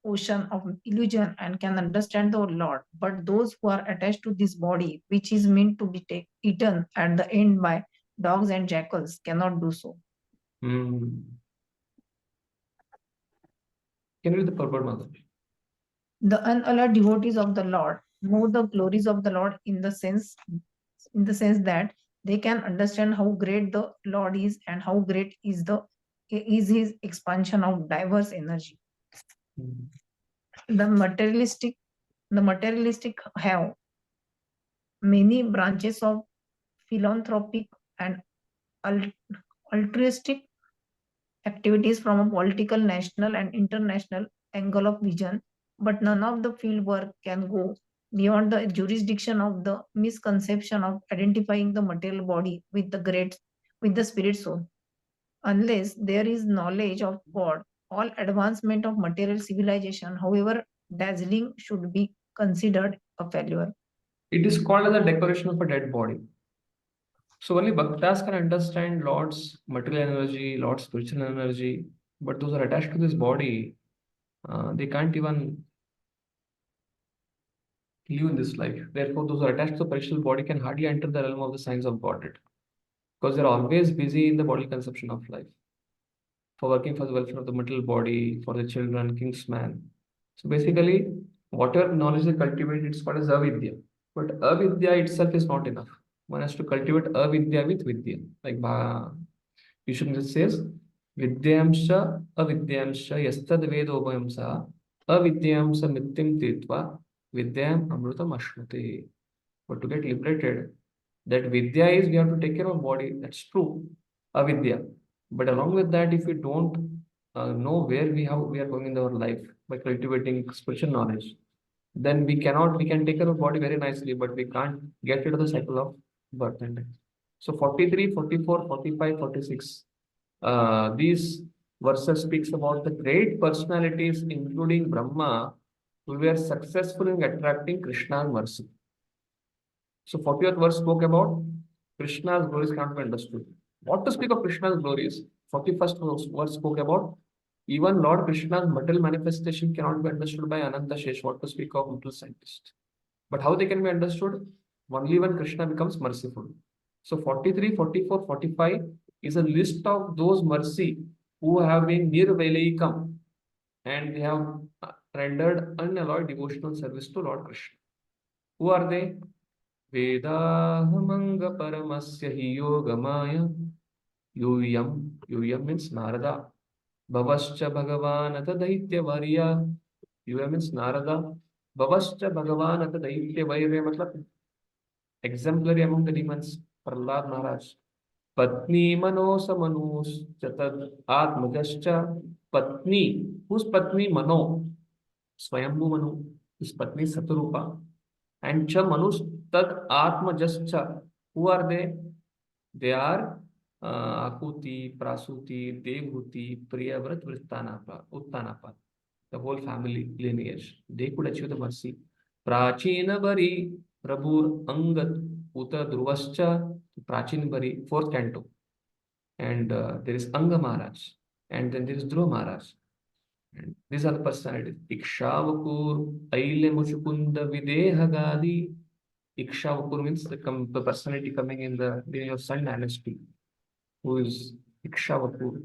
ocean of illusion and can understand the Lord. But those who are attached to this body, which is meant to be eaten at the end by dogs and jackals, cannot do so. Can you read the purport, Mother? The unalloyed devotees of the Lord know the glories of the Lord in the sense that they can understand how great the Lord is and how great is his expansion of diverse energy. The materialistic have many branches of philanthropic and altruistic activities from a political, national, and international angle of vision, but none of the field work can go beyond the jurisdiction of the misconception of identifying the material body with the spirit soul. Unless there is knowledge of God, all advancement of material civilization, however dazzling, should be considered a failure. It is called as a decoration of a dead body. So only bhaktas can understand Lord's material energy, Lord's spiritual energy, but those are attached to this body, they can't even live in this life. Therefore, those who are attached to the spiritual body can hardly enter the realm of the signs of Godhead, because they're always busy in the bodily conception of life, for working for the welfare of the material body, for the children, king's man. So basically, whatever knowledge they cultivate, it's called as avidya. But avidya itself is not enough. One has to cultivate avidya with vidya. Like Vishnu says, Vidyamsha avidyamsha yastad vedobhamsa avidyamsa mityam titva vidyam amrutam ashnute. But to get liberated, that vidya is we have to take care of body. That's true, avidya. But along with that, if we don't know where we are going in our life by cultivating spiritual knowledge, then we can take care of body very nicely, but we can't get rid of the cycle of birth and death. So 43, 44, 45, 46. These verses speaks about the great personalities, including Brahma, who were successful in attracting Krishna's mercy. So 40th verse spoke about Krishna's glories cannot be understood. What to speak of Krishna's glories? 41st verse spoke about even Lord Krishna's material manifestation cannot be understood by Ananta Shesh. What to speak of mental scientist? But how they can be understood? Only when Krishna becomes merciful. So 43, 44, 45 is a list of those mercy who have been near Velaikam and they have rendered unalloyed devotional service to Lord Krishna. Who are they? Vedahamanga Paramasya hi yogamaya Yuyam means Narada. Bhavascha Bhagavan Ata Daitya Varya. Yuyam means Narada. Bhavascha Bhagavan Ata Daitya Varya matlab exemplary among the demons. Prahlad Maharaj. Patni Mano Samanus Chatad Atmajascha. Patni. Whose Patni? Mano. Swayambhu Manu. His Patni Satarupa. And Cha Manus Tad Atmajascha. Who are they? They are Akuti, Prasuti, Devhuti, Priyavrat, Uttanapa. The whole family lineage. They could achieve the mercy. Prachina Bari, Prabhur Angat, Uta Druvascha, Prachin Bari, 4th canto. And there is Anga Maharaj. And then there is Dhruva Maharaj. And these are the personalities. Ikshavakur, Aile Muchukunda, Videha Gadi. Ikshavakur means the personality coming in the lineage of Sun dynasty, who is Ikshavakur.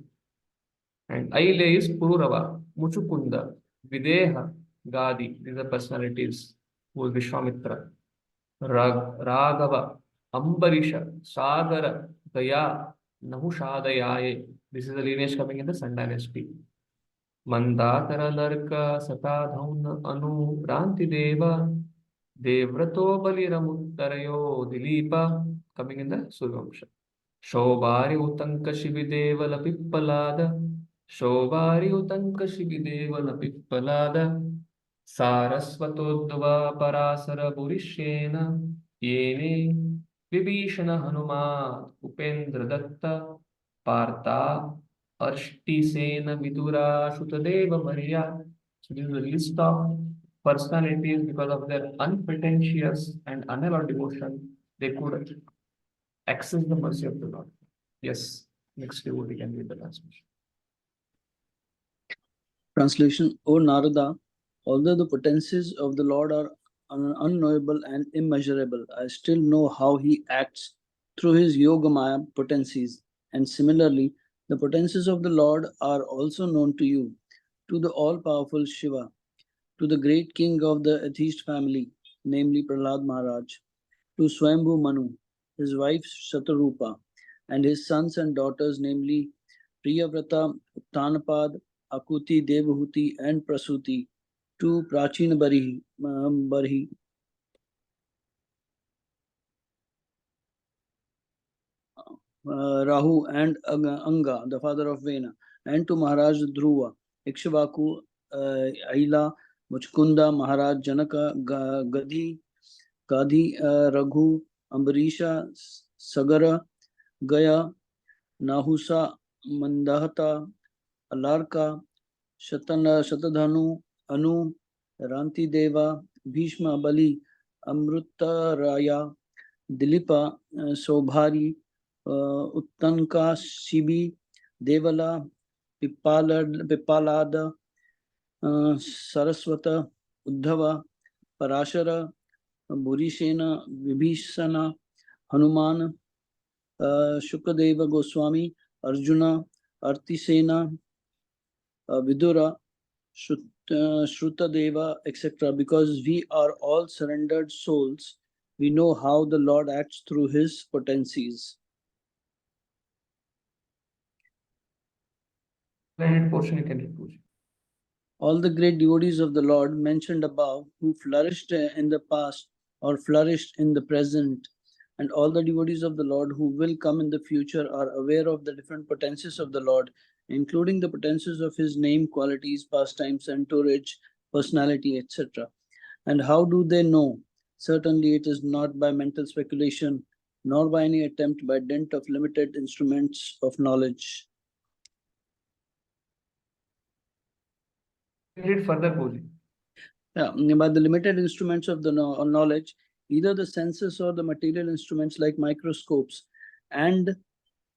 And Aile is Pururava, Muchukunda, Videha, Gadi. These are personalities who is Vishwamitra. Raghava, Ambarisha, Sagara, Daya, Nahushadayaye. This is the lineage coming in the Sun dynasty. Mandatara Larka, Satadhauna, Anu, Rantideva, Devrato Baliramuttarayo, Dilipa, coming in the Survamsha. Shobari Utanka Shivideva Lapippalada, Shobari Utanka Shivideva Lapippalada, Sarasvatodva Parasara Burishena, Yene, Vibhishana Hanumat, Upendra Datta, Partha, Arshtisena Vidura Shutadeva Maria. So this is a list of personalities because of their unpretentious and unalloyed devotion, they could access the mercy of the Lord. Yes, next devotee can read the translation. Translation: O Narada, although the potencies of the Lord are unknowable and immeasurable, I still know how he acts through his Yogamaya potencies, and similarly, the potencies of the Lord are also known to you, to the all-powerful Shiva, to the great king of the atheist family, namely Prahlad Maharaj, to Swayambhu Manu, his wife Shatarupa, and his sons and daughters, namely Priyavrata, Uttanapad, Akuti, Devahuti, and Prasuti, to Prachina Barhi, Rahu, and Anga, the father of Vena, and to Maharaj Dhruva, Ikshvaku, Aila, Muchkunda, Maharaj Janaka, Gadhi, Raghu, Ambarisha, Sagara, Gaya, Nahusa, Mandahata, Alarka, Shatadhanu, Anu, Ranti Deva, Bhishma Bali, Amruta Raya, Dilipa, Sobhari, Uttanka Shibi, Devala, Pipalada, Saraswata, Uddhava, Parashara, Burishena, Vibhishana, Hanuman, Shukadeva Goswami, Arjuna, Artisena, Vidura, Shrutadeva, etc. Because we are all surrendered souls, we know how the Lord acts through his potencies. Portion you can read, Puji. All the great devotees of the Lord mentioned above, who flourished in the past or flourished in the present, and all the devotees of the Lord who will come in the future, are aware of the different potencies of the Lord, including the potencies of his name, qualities, pastimes, entourage, personality, etc. And how do they know? Certainly it is not by mental speculation, nor by any attempt by dint of limited instruments of knowledge. Read further, Puji. Yeah, by the limited instruments of the knowledge, either the senses or the material instruments like microscopes and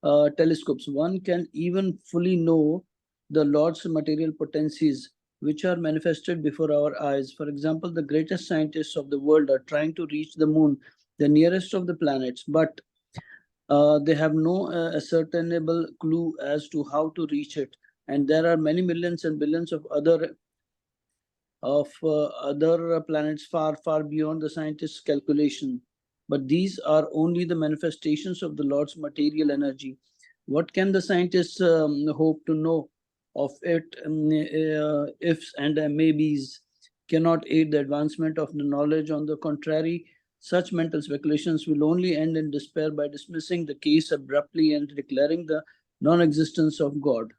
telescopes, one can even fully know the Lord's material potencies, which are manifested before our eyes. For example, the greatest scientists of the world are trying to reach the moon, the nearest of the planets, but they have no ascertainable clue as to how to reach it. And there are many millions and billions of other planets far beyond the scientists' calculation. But these are only the manifestations of the Lord's material energy. What can the scientists hope to know of it? Ifs and maybes cannot aid the advancement of the knowledge. On the contrary, such mental speculations will only end in despair by dismissing the case abruptly and declaring the non-existence of God.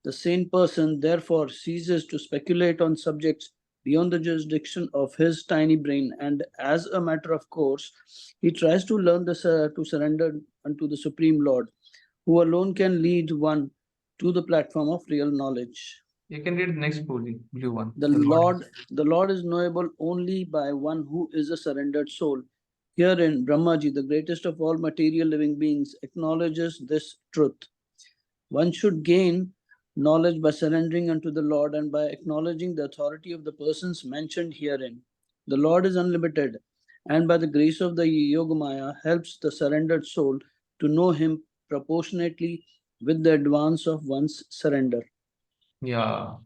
The sane person, therefore, ceases to speculate on subjects beyond the jurisdiction of his tiny brain, and as a matter of course, he tries to learn to surrender unto the Supreme Lord, who alone can lead one to the platform of real knowledge. You can read the next Puji, blue one. The Lord is knowable only by one who is a surrendered soul. Herein, Brahmaji, the greatest of all material living beings, acknowledges this truth. One should gain knowledge by surrendering unto the Lord and by acknowledging the authority of the persons mentioned herein. The Lord is unlimited, and by the grace of the Yogamaya helps the surrendered soul to know him proportionately with the advance of one's surrender. Yeah.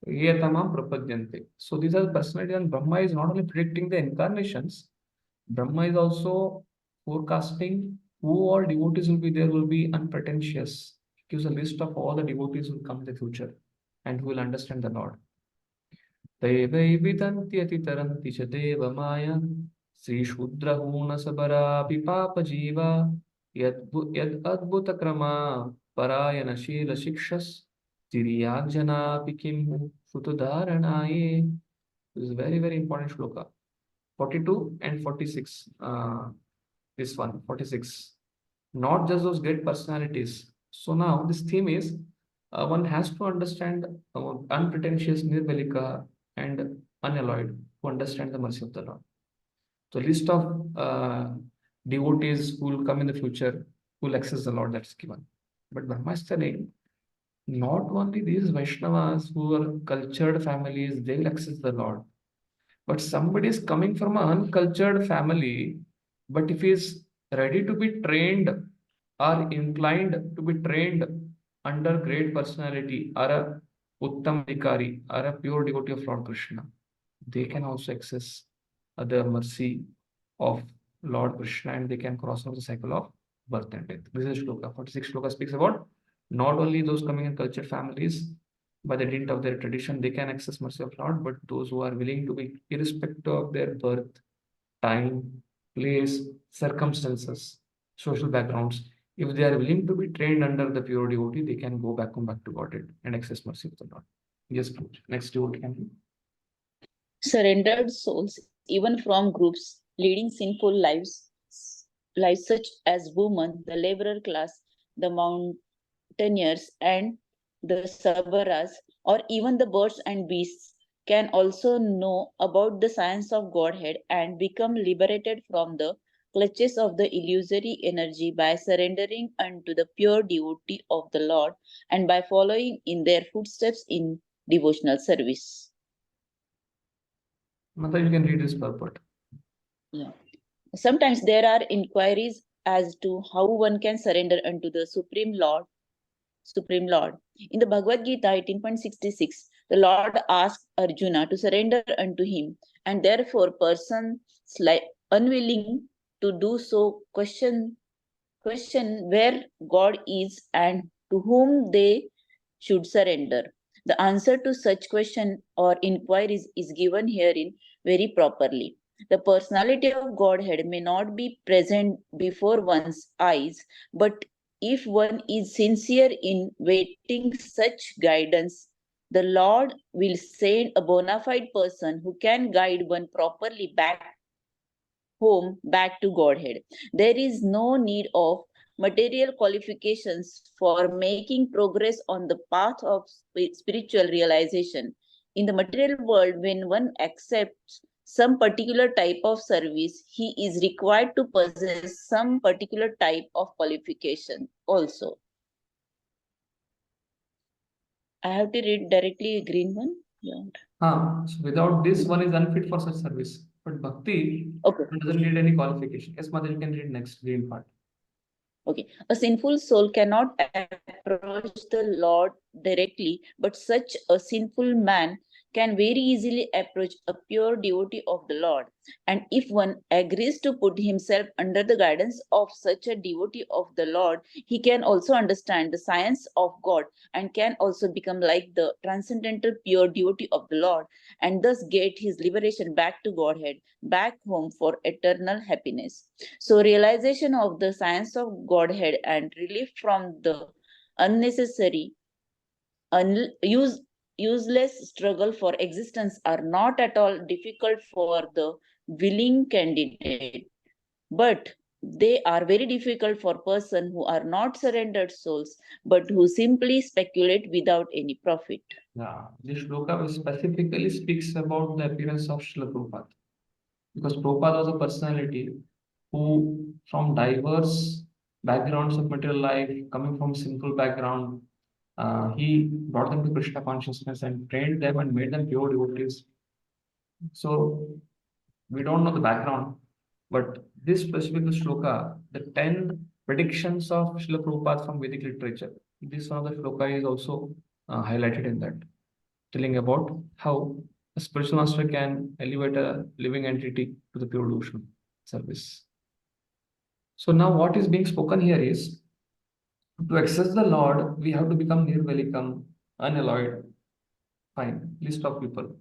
Yetamam prapadyante. So these are the personalities, and Brahma is not only predicting the incarnations, Brahma is also forecasting who all devotees will be there, will be unpretentious. Gives a list of all the devotees who will come in the future and who will understand the Lord. Devai vidanti atitaranti cha deva maya Sri Shudra Huna Sabara Pipapa Jiva Yad Adbhuta Krama Parayana Shila Shikshas Tiriyagjana Pikim Sutudharanaye. This is very, very important shloka. 42 and 46. This one, 46. Not just those great personalities. So now this theme is one has to understand unpretentious, nirvalika, and unalloyed to understand the mercy of the Lord. So list of devotees who will come in the future, who will access the Lord, that's given. But Brahma is telling, not only these Vaishnavas who are cultured families, they will access the Lord. But somebody is coming from an uncultured family, but if he is ready to be trained or inclined to be trained under great personality or a Uttam Adhikari or a pure devotee of Lord Krishna, they can also access the mercy of Lord Krishna and they can cross over the cycle of birth and death. This is Shloka. 46 Shloka speaks about not only those coming in cultured families, by the dint of their tradition, they can access mercy of Lord, but those who are willing to be, irrespective of their birth, time, place, circumstances, social backgrounds, If they are willing to be trained under the pure devotee, they can go back to Godhead and access mercy of the Lord. Yes, please. Next devotee can be. Surrendered souls, even from groups leading sinful lives such as women, the laborer class, the mountaineers, and the sabaras, or even the birds and beasts, can also know about the science of Godhead and become liberated from the clutches of the illusory energy by surrendering unto the pure devotee of the Lord and by following in their footsteps in devotional service. Mother, you can read this purport. Yeah. Sometimes there are inquiries as to how one can surrender unto the Supreme Lord. In the Bhagavad Gita 18.66, the Lord asked Arjuna to surrender unto him, and therefore persons unwilling to do so question where God is and to whom they should surrender. The answer to such question or inquiries is given herein very properly. The personality of Godhead may not be present before one's eyes, but if one is sincere in waiting such guidance, the Lord will send a bona fide person who can guide one properly back home, back to Godhead. There is no need of material qualifications for making progress on the path of spiritual realization. In the material world, when one accepts some particular type of service, he is required to possess some particular type of qualification also. I have to read directly a green one? Yeah. So without this, one is unfit for such service. But bhakti doesn't need any qualification. Yes, Mother, you can read next green part. Okay. A sinful soul cannot approach the Lord directly, but such a sinful man can very easily approach a pure devotee of the Lord. And if one agrees to put himself under the guidance of such a devotee of the Lord, he can also understand the science of God and can also become like the transcendental pure devotee of the Lord and thus get his liberation back to Godhead, back home for eternal happiness. So realization of the science of Godhead and relief from the unnecessary, useless struggle for existence are not at all difficult for the willing candidate, but they are very difficult for persons who are not surrendered souls, but who simply speculate without any profit. Yeah, this shloka specifically speaks about the appearance of Srila Prabhupada. Because Prabhupada was a personality who, from diverse backgrounds of material life, coming from simple background, he brought them to Krishna consciousness and trained them and made them pure devotees. So we don't know the background, but this specific shloka, the 10 predictions of Srila Prabhupada from Vedic literature, this one of the shloka is also highlighted in that, telling about how a spiritual master can elevate a living entity to the pure devotional service. So now what is being spoken here is, to access the Lord, we have to become nirvelikam, unalloyed. Fine, list of people.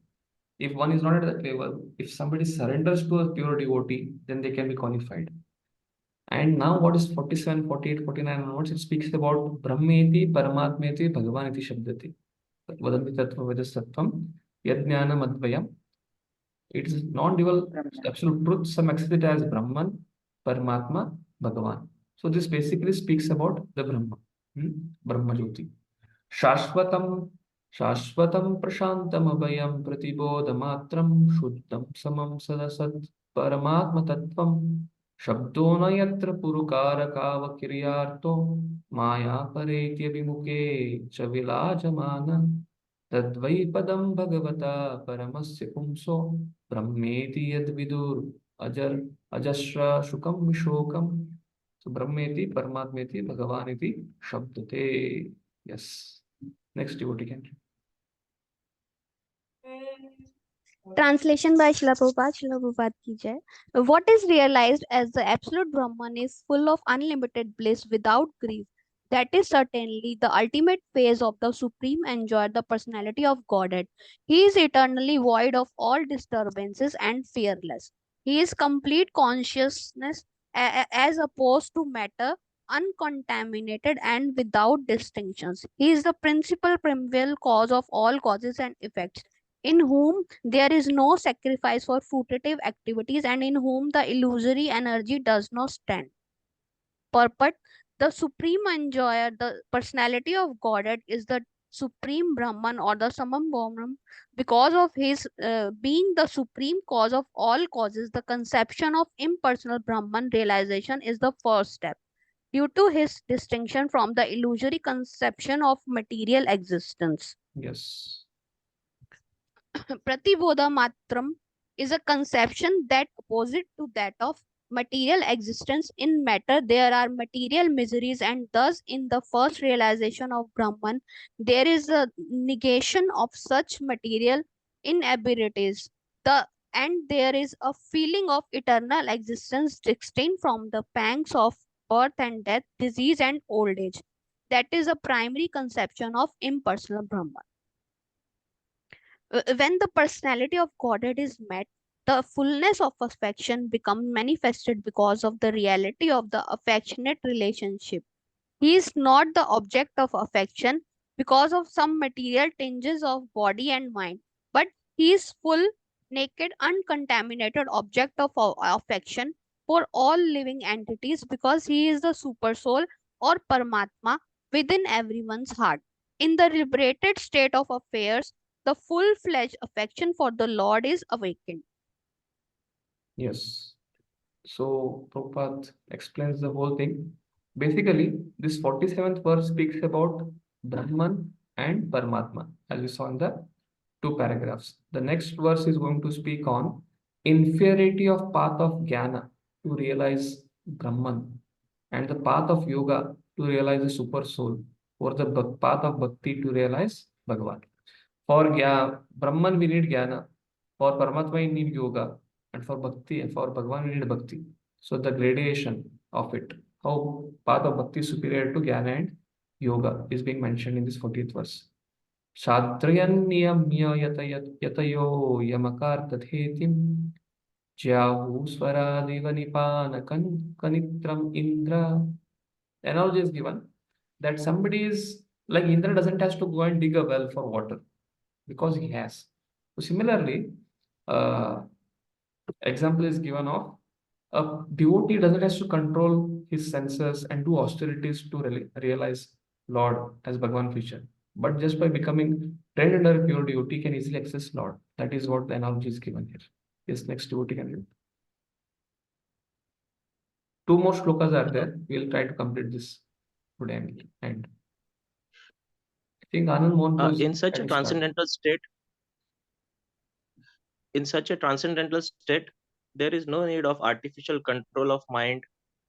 If one is not at that level, if somebody surrenders to a pure devotee, then they can be qualified. And now what is 47, 48, 49 onwards, it speaks about Brahmeti, Paramatmeti, Bhagavaniti Shabdati. Vadanti Tattva Vedasattvam, Yajnanam Advayam. It is non-dual absolute truth. Some accept it as Brahman, Paramatma, Bhagavan. So this basically speaks about the Brahma, Brahma Jyoti. Shashvatam Prashantam Abhayam Pratibodhamatram Shuddham Samam Sadasat Paramatma Tattvam Shabdona Yatra Purukarakava Kiryarto Maya Paretya Vimuke Chavilajamana Tadvai Padam Bhagavata Paramasya Pumso Brahmeti Yadvidur Ajasra Shukam Vishokam. So Brahmeti, Paramatmeti, Bhagavaniti, Shabdate. Yes. Next devotee can. Translation by Srila Prabhupada. Srila Prabhupada ki jai. What is realized as the absolute Brahman is full of unlimited bliss without grief. That is certainly the ultimate phase of the supreme enjoyer, the personality of Godhead. He is eternally void of all disturbances and fearless. He is complete consciousness as opposed to matter, uncontaminated and without distinctions. He is the principal primeval cause of all causes and effects, in whom there is no sacrifice for fruitive activities and in whom the illusory energy does not stand. Purport: the supreme enjoyer, the personality of Godhead, is the supreme Brahman or the Samam Brahman. Because of his being the supreme cause of all causes, the conception of impersonal Brahman realization is the first step. Due to his distinction from the illusory conception of material existence. Yes. Pratibodha Matram is a conception that opposite to that of material existence. In matter there are material miseries, and thus in the first realization of Brahman there is a negation of such material inabilities. And there is a feeling of eternal existence distinct from the pangs of birth and death, disease and old age. That is a primary conception of impersonal Brahman. When the personality of Godhead is met, the fullness of affection becomes manifested because of the reality of the affectionate relationship. He is not the object of affection because of some material tinges of body and mind, but he is full, naked, uncontaminated object of affection for all living entities because he is the super soul or Paramatma within everyone's heart. In the liberated state of affairs, the full-fledged affection for the Lord is awakened. Yes. So Prabhupada explains the whole thing. Basically, this 47th verse speaks about Brahman and Paramatma, as we saw in the two paragraphs. The next verse is going to speak on inferiority of path of Jnana to realize Brahman and the path of Yoga to realize the super soul, or the path of Bhakti to realize Bhagavan. For Brahman we need Jnana, for Paramatma we need Yoga, and for Bhakti and for Bhagavan we need Bhakti. So the gradation of it, how path of Bhakti is superior to Jnana and Yoga, is being mentioned in this 40th verse. Shadrayan yatayo yamakar tathetim Jyahu Swaradiva Nipana Kanitram Indra. The analogy is given that somebody is like Indra doesn't have to go and dig a well for water because he has. So similarly, example is given of a devotee doesn't have to control his senses and do austerities to realize Lord as Bhagavan feature. But just by becoming trained under a pure devotee can easily access Lord. That is what the analogy is given here. Yes, next devotee can read. Two more shlokas are there. We'll try to complete this today and I think Anand Mohan is in such a getting started. transcendental state, there is no need of artificial control of mind,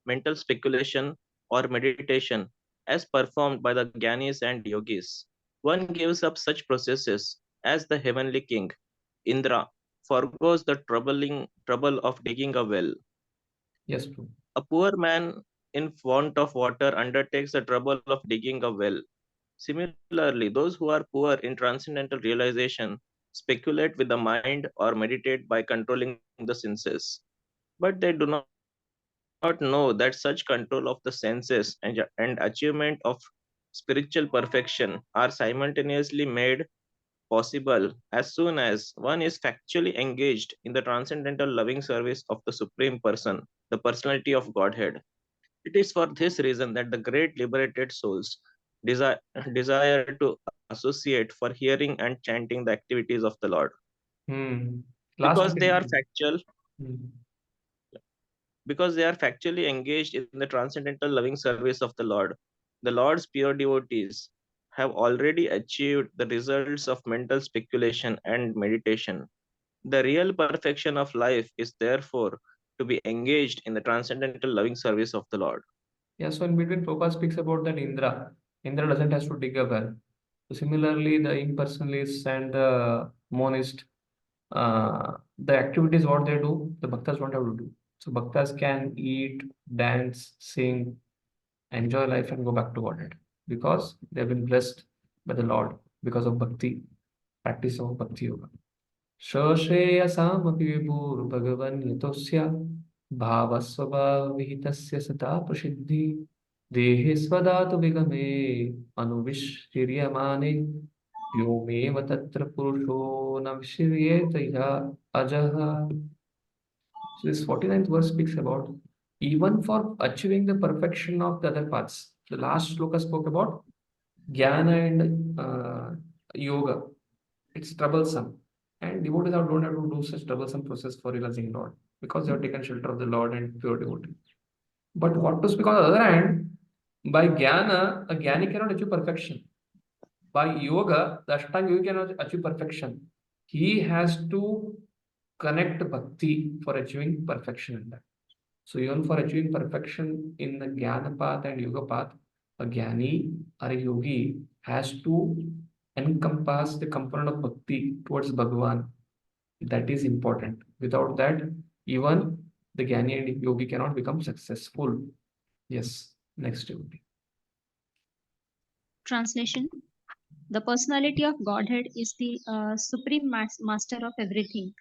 mental speculation, or meditation as performed by the Gyanis and Yogis. One gives up such processes as the heavenly king, Indra, forgoes the trouble of digging a well. Yes, true. A poor man in want of water undertakes the trouble of digging a well. Similarly, those who are poor in transcendental realization speculate with the mind or meditate by controlling the senses. But they do not know that such control of the senses and achievement of spiritual perfection are simultaneously made possible as soon as one is factually engaged in the transcendental loving service of the Supreme Person, the personality of Godhead. It is for this reason that the great liberated souls desire to associate for hearing and chanting the activities of the Lord. Because they are factual, because they are factually engaged in the transcendental loving service of the Lord. The Lord's pure devotees have already achieved the results of mental speculation and meditation. The real perfection of life is therefore to be engaged in the transcendental loving service of the Lord. Yeah, so in between, Prabhupada speaks about that Indra. Indra doesn't have to dig a well. So similarly, the impersonalists and the monist, the activities what they do, the bhaktas don't have to do. So bhaktas can eat, dance, sing, enjoy life, and go back to Godhead because they've been blessed by the Lord because of bhakti, practice of bhakti yoga. Shashreyasamaphi vibhur bhagavan yatosya bhavasvabhavihitasya sata prasiddhi देहे स्वधातु विगमे अनुविश्चिर्यमाने व्योमेव तत्र पुरुषो न विशिर्येत यः अजः. So this 49th verse speaks about even for achieving the perfection of the other paths. The last sloka spoke about jnana and yoga. It's troublesome. And devotees don't have to do such troublesome process for realizing Lord because they have taken shelter of the Lord and pure devotee. But what to speak on the other hand, by jnana, a jnani cannot achieve perfection. By yoga, the Ashtanga yogi cannot achieve perfection. He has to connect bhakti for achieving perfection in that. So even for achieving perfection in the jnana path and yoga path, a jnani or a yogi has to encompass the component of bhakti towards Bhagavan. That is important. Without that, even the jnani and yogi cannot become successful. Yes, next devotee. Translation. The personality of Godhead is the supreme master of everything.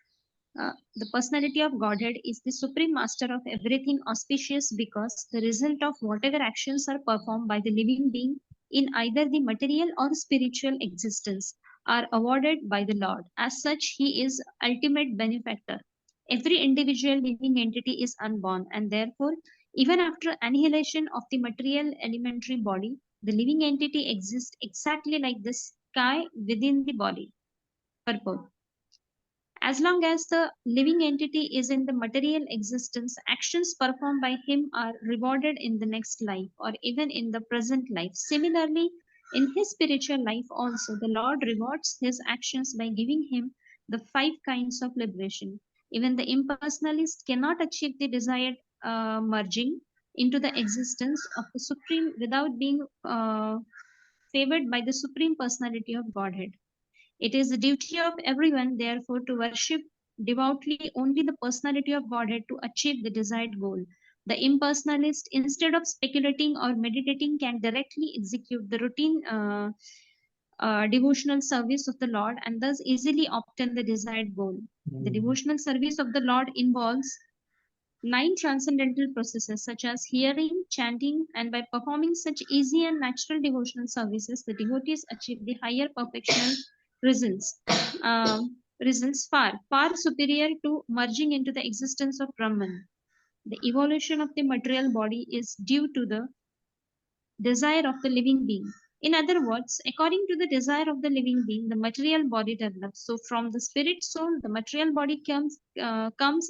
The personality of Godhead is the supreme master of everything auspicious because the result of whatever actions are performed by the living being in either the material or spiritual existence are awarded by the Lord. As such, he is ultimate benefactor. Every individual living entity is unborn, and therefore, even after annihilation of the material elementary body, the living entity exists exactly like the sky within the body. Purport. As long as the living entity is in the material existence, actions performed by him are rewarded in the next life or even in the present life. Similarly, in his spiritual life also, the Lord rewards his actions by giving him the 5 kinds of liberation. Even the impersonalist cannot achieve the desired merging into the existence of the Supreme without being favored by the Supreme Personality of Godhead. It is the duty of everyone, therefore, to worship devoutly only the personality of Godhead to achieve the desired goal. The impersonalist, instead of speculating or meditating, can directly execute the routine devotional service of the Lord and thus easily obtain the desired goal. The devotional service of the Lord involves 9 transcendental processes such as hearing, chanting, and by performing such easy and natural devotional services, the devotees achieve the higher perfectional results. Results far superior to merging into the existence of Brahman. The evolution of the material body is due to the desire of the living being. In other words, according to the desire of the living being, the material body develops. So, from the spirit soul, the material body comes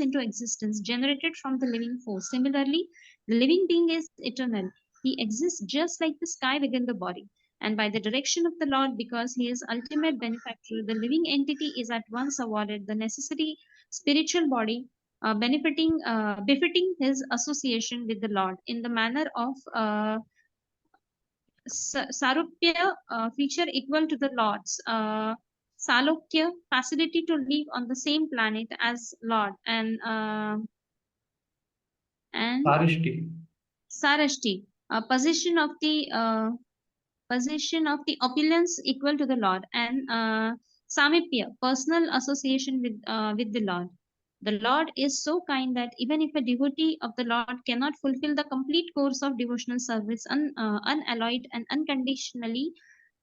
into existence, generated from the living force. Similarly, the living being is eternal. He exists just like the sky within the body. And by the direction of the Lord, because he is ultimate benefactor, the living entity is at once awarded the necessary spiritual body, befitting his association with the Lord in the manner of Sarupya, feature equal to the Lord's. Salokya, facility to live on the same planet as Lord, and Sarishti. Sarashti, position of the opulence equal to the Lord, and Samipya, personal association with the Lord. The Lord is so kind that even if a devotee of the Lord cannot fulfill the complete course of devotional service unalloyed and unconditionally,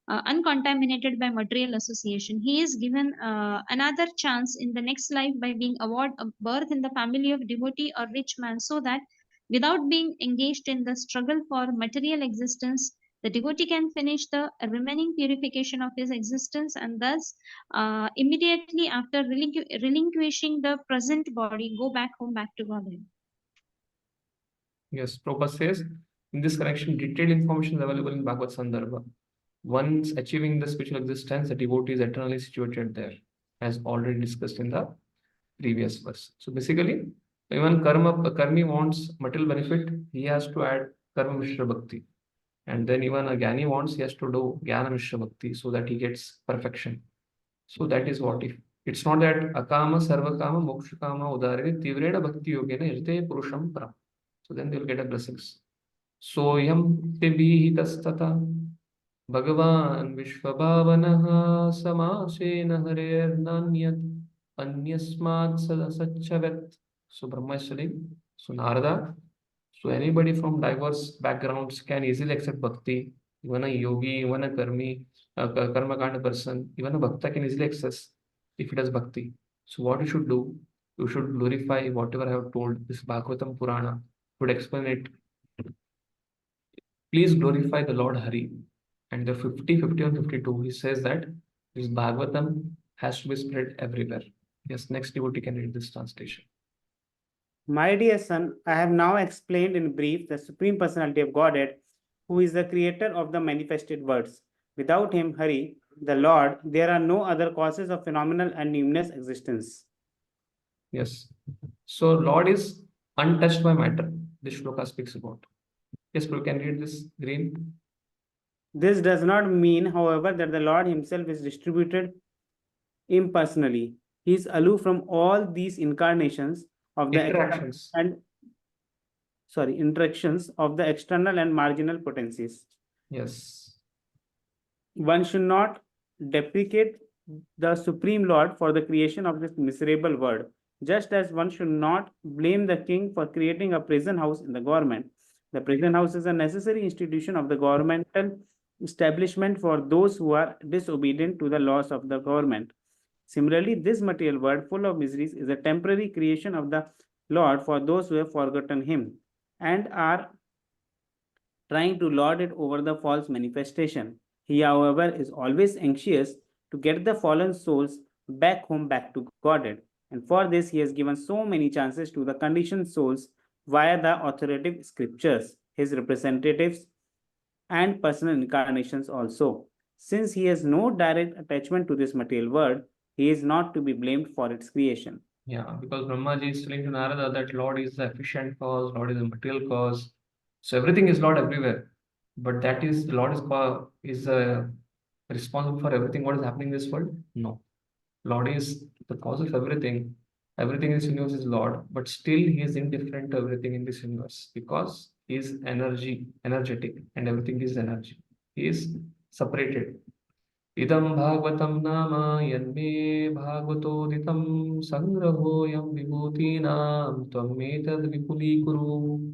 uncontaminated by material association, he is given another chance in the next life by being awarded a birth in the family of devotee or rich man, so that without being engaged in the struggle for material existence, the devotee can finish the remaining purification of his existence and thus immediately after relinquishing the present body, go back home, back to Godhead. Yes, Prabhupada says, in this connection, detailed information is available in Bhagavad Sandarbha. Once achieving the spiritual existence, the devotee is eternally situated there, as already discussed in the previous verse. So basically, even karmi wants material benefit, he has to add karma mishra bhakti. And then even a jnani wants, he has to do jnana mishra bhakti so that he gets perfection. So that is what if. It's not that akama, sarvakama, mokshakama, udarene, tivrena bhakti yogena irte purusham param. So then they will get a blessings. Soyam tebihitastata Bhagavan Vishwabhavanah Samasena Harirnanyat Anyasmat Sadasacchavet. So Brahma is telling, so Narada, So anybody from diverse backgrounds can easily accept bhakti. Even a yogi, even a karma kind of person, even a bhakta can easily access if he does bhakti. So what you should do, you should glorify whatever I have told. This Bhagavatam Purana would explain it. Please glorify the Lord Hari. And the 50, 51, 52, he says that this Bhagavatam has to be spread everywhere. Yes, next devotee can read this translation. My dear son, I have now explained in brief the Supreme Personality of Godhead, who is the creator of the manifested words. Without him, Hari, the Lord, there are no other causes of phenomenal and numinous existence. Yes. So Lord is untouched by matter. This shloka speaks about. Yes, Prabhu, can you read this green? This does not mean, however, that the Lord himself is distributed impersonally. He is aloof from all these incarnations of the Interactions. interactions of the external and marginal potencies. Yes. One should not deprecate the Supreme Lord for the creation of this miserable world, just as one should not blame the king for creating a prison house in the government. The prison house is a necessary institution of the governmental establishment for those who are disobedient to the laws of the government. Similarly, this material world full of miseries is a temporary creation of the Lord for those who have forgotten him and are trying to lord it over the false manifestation. He, however, is always anxious to get the fallen souls back home, back to Godhead. And for this, he has given so many chances to the conditioned souls via the authoritative scriptures, his representatives, and personal incarnations also. Since he has no direct attachment to this material world, he is not to be blamed for its creation. Yeah, because Brahmaji is telling to Narada that Lord is the efficient cause, Lord is the material cause. So everything is Lord everywhere. But that is, the Lord is responsible for everything what is happening in this world? No. Lord is the cause of everything. Everything in this universe is Lord, but still he is indifferent to everything in this universe because he is energetic, and everything is energy. He is separated. Idam bhagavatam nama yanme bhagavatoditam sangrahoyam vibhutinam tvam vipuli kuru.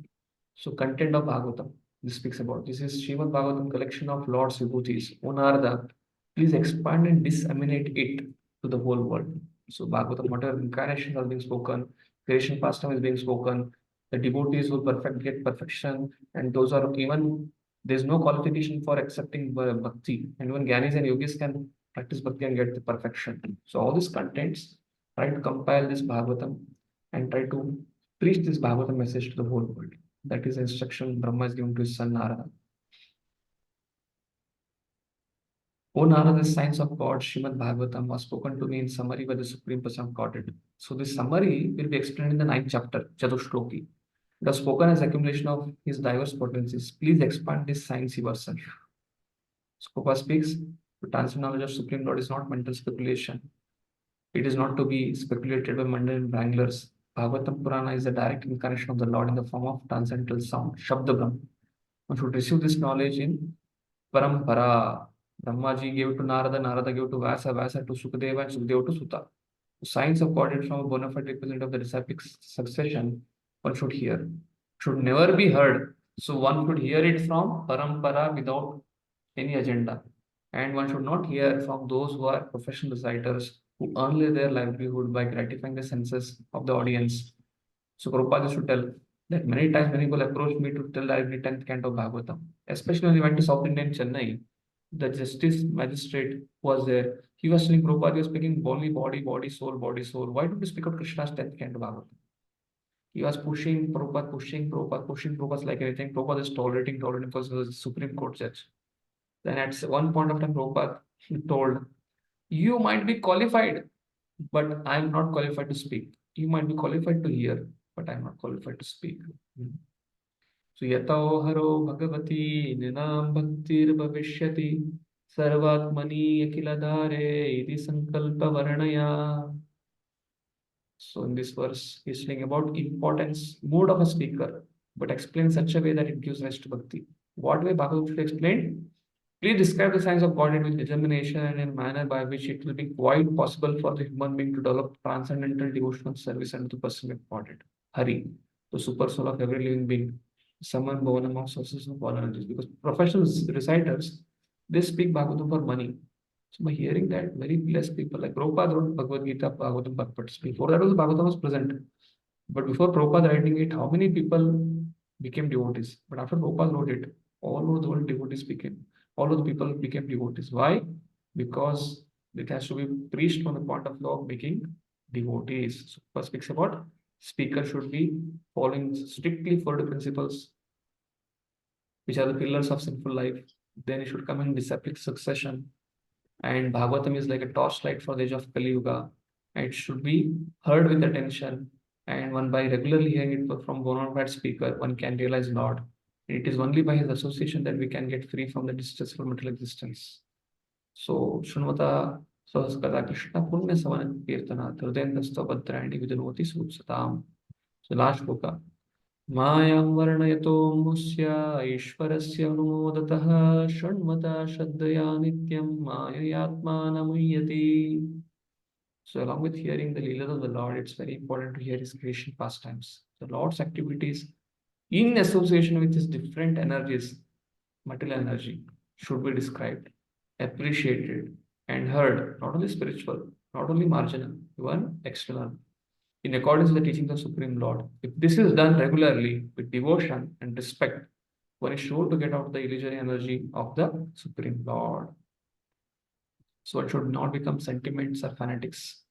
So content of Bhagavatam, this speaks about. This is Srimad Bhagavatam collection of Lord's vibhutis. O Narada, please expand and disseminate it to the whole world. So Bhagavatam, whatever incarnations are being spoken, creation pastime is being spoken, the devotees will get perfection, and those are even, there's no qualification for accepting bhakti, and even Gyanis and Yogis can practice bhakti and get the perfection. So all these contents, try to compile this Bhagavatam and try to preach this Bhagavatam message to the whole world. That is the instruction Brahma is given to his son Narada. O Narada, the science of God, Srimad Bhagavatam, was spoken to me in summary by the Supreme Person of Godhead. So this summary will be explained in the 9th chapter, Chatushloki. It was spoken as accumulation of his diverse potencies. Please expand this science yourself. Skopa speaks, the transcendental knowledge of Supreme Lord is not mental speculation. It is not to be speculated by mundane wranglers. Bhagavatam Purana is a direct incarnation of the Lord in the form of transcendental sound, Shabda Brahma. One should receive this knowledge in Parampara. Brahmaji gave to Narada, Narada gave to Vyasa, Vyasa to Sukadeva, and Sukadeva to Sutta. The science of God from a bona fide representative of the disciplic succession, one should hear. Should never be heard. So one should hear it from Parampara without any agenda. And one should not hear from those who are professional reciters who earn their livelihood by gratifying the senses of the audience. So Prabhupada should tell that many times many people approach me to tell I read 10th canto of Bhagavatam. Especially when we went to South India in Chennai, the justice magistrate was there. He was telling Prabhupada, he was speaking only body, soul, body, soul. Why don't you speak of Krishna's 10th canto Bhagavatam? He was pushing Prabhupada, pushing Prabhupada like anything. Prabhupada is tolerating because he was a Supreme Court judge. Then at one point of time, Prabhupada told, you might be qualified, but I am not qualified to speak. You might be qualified to hear, but I am not qualified to speak. So yatao haro bhagavati ninam bhaktir bhavishyati sarvatmani akiladare iti sankalpa varnaya. So in this verse, he's saying about importance, mood of a speaker, but explain such a way that it gives rise to bhakti. What way Bhagavad should explain? Please describe the science of Godhead with determination and in a manner by which it will be quite possible for the human being to develop transcendental devotional service unto the person of Godhead. Hari, the super soul of every living being. summon born among sources of all energies. Because professional reciters, they speak Bhagavatam for money. So by hearing that, very less people, like Prabhupada wrote Bhagavad Gita, Bhagavatam purports. Before that, also Bhagavatam was present. But before Prabhupada writing it, how many people became devotees? But after Prabhupada wrote it, all over the world devotees became, all of the people became devotees. Why? Because it has to be preached from the point of view of making devotees. So first speaks about speaker should be following strictly 4 principles, which are the pillars of sinful life. Then it should come in disciplic succession. And Bhagavatam is like a torchlight for the age of Kali Yuga. And it should be heard with attention. And one by regularly hearing it from bona fide speaker, one can realize Lord. It is only by his association that we can get free from the distressful material existence. So, Shunvata Sahaskata Krishna Punya Savana Kirtana Hrudendasta Bhadrayani Vidyanoti Sutsatam. So, last boka. Mayam Varnayato Musya Ishwarasya Anumodataha Shanmata Shaddaya Nityam Mayayatmana Muyati. So, along with hearing the Leelas of the Lord, it's very important to hear his creation pastimes. The Lord's activities in association with his different energies, material energy, should be described, appreciated, and heard, not only spiritual, not only marginal, even external, in accordance with the teachings of Supreme Lord. If this is done regularly with devotion and respect, one is sure to get out the illusory energy of the Supreme Lord. So it should not become sentiments or fanatics.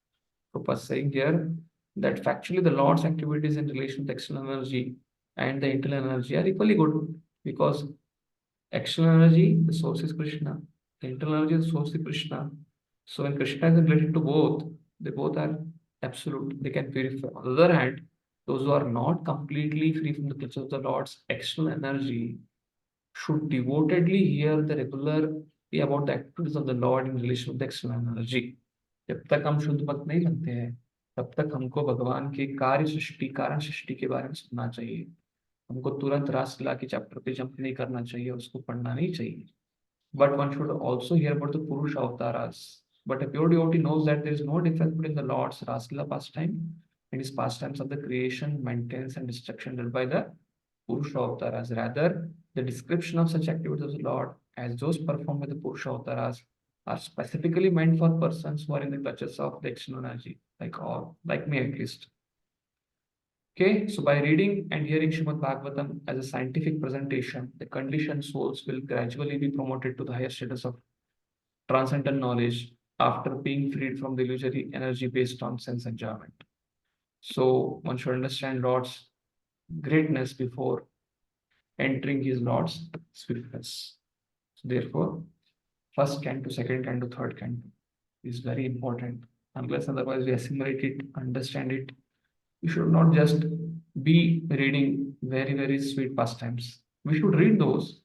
Prabhupada saying here that factually the Lord's activities in relation to external energy and the internal energy are equally good, because external energy, the source is Krishna. The internal energy, the source is Krishna. So when Krishna is related to both, they both are absolute. They can purify. On the other hand, those who are not completely free from the clutches of the Lord's external energy should devotedly hear the regularly about the activities of the Lord in relation to the external energy. जब तक हम शुद्ध भक्त नहीं बनते हैं, तब तक हमको भगवान के कार्य सृष्टि, कारण सृष्टि के बारे में सुनना चाहिए. हमको तुरंत रासलीला के चैप्टर पे जंप नहीं करना चाहिए, उसको पढ़ना नहीं चाहिए. But one should also hear about the Purusha Avtaras. But a pure devotee knows that there is no difference between the Lord's rasalila pastime and his pastimes of the creation, maintenance, and destruction led by the Purusha Avtaras. Rather, the description of such activities of the Lord as those performed by the Purusha Avtaras are specifically meant for persons who are in the clutches of the external energy, like me at least. Okay, so by reading and hearing Srimad Bhagavatam as a scientific presentation, the conditioned souls will gradually be promoted to the higher status of transcendental knowledge after being freed from the illusory energy based on sense enjoyment. So one should understand Lord's greatness before entering his Lord's sweetness. So therefore, first canto, second canto, third canto is very important. Unless otherwise we assimilate it, understand it, we should not just be reading very, very sweet pastimes. We should read those,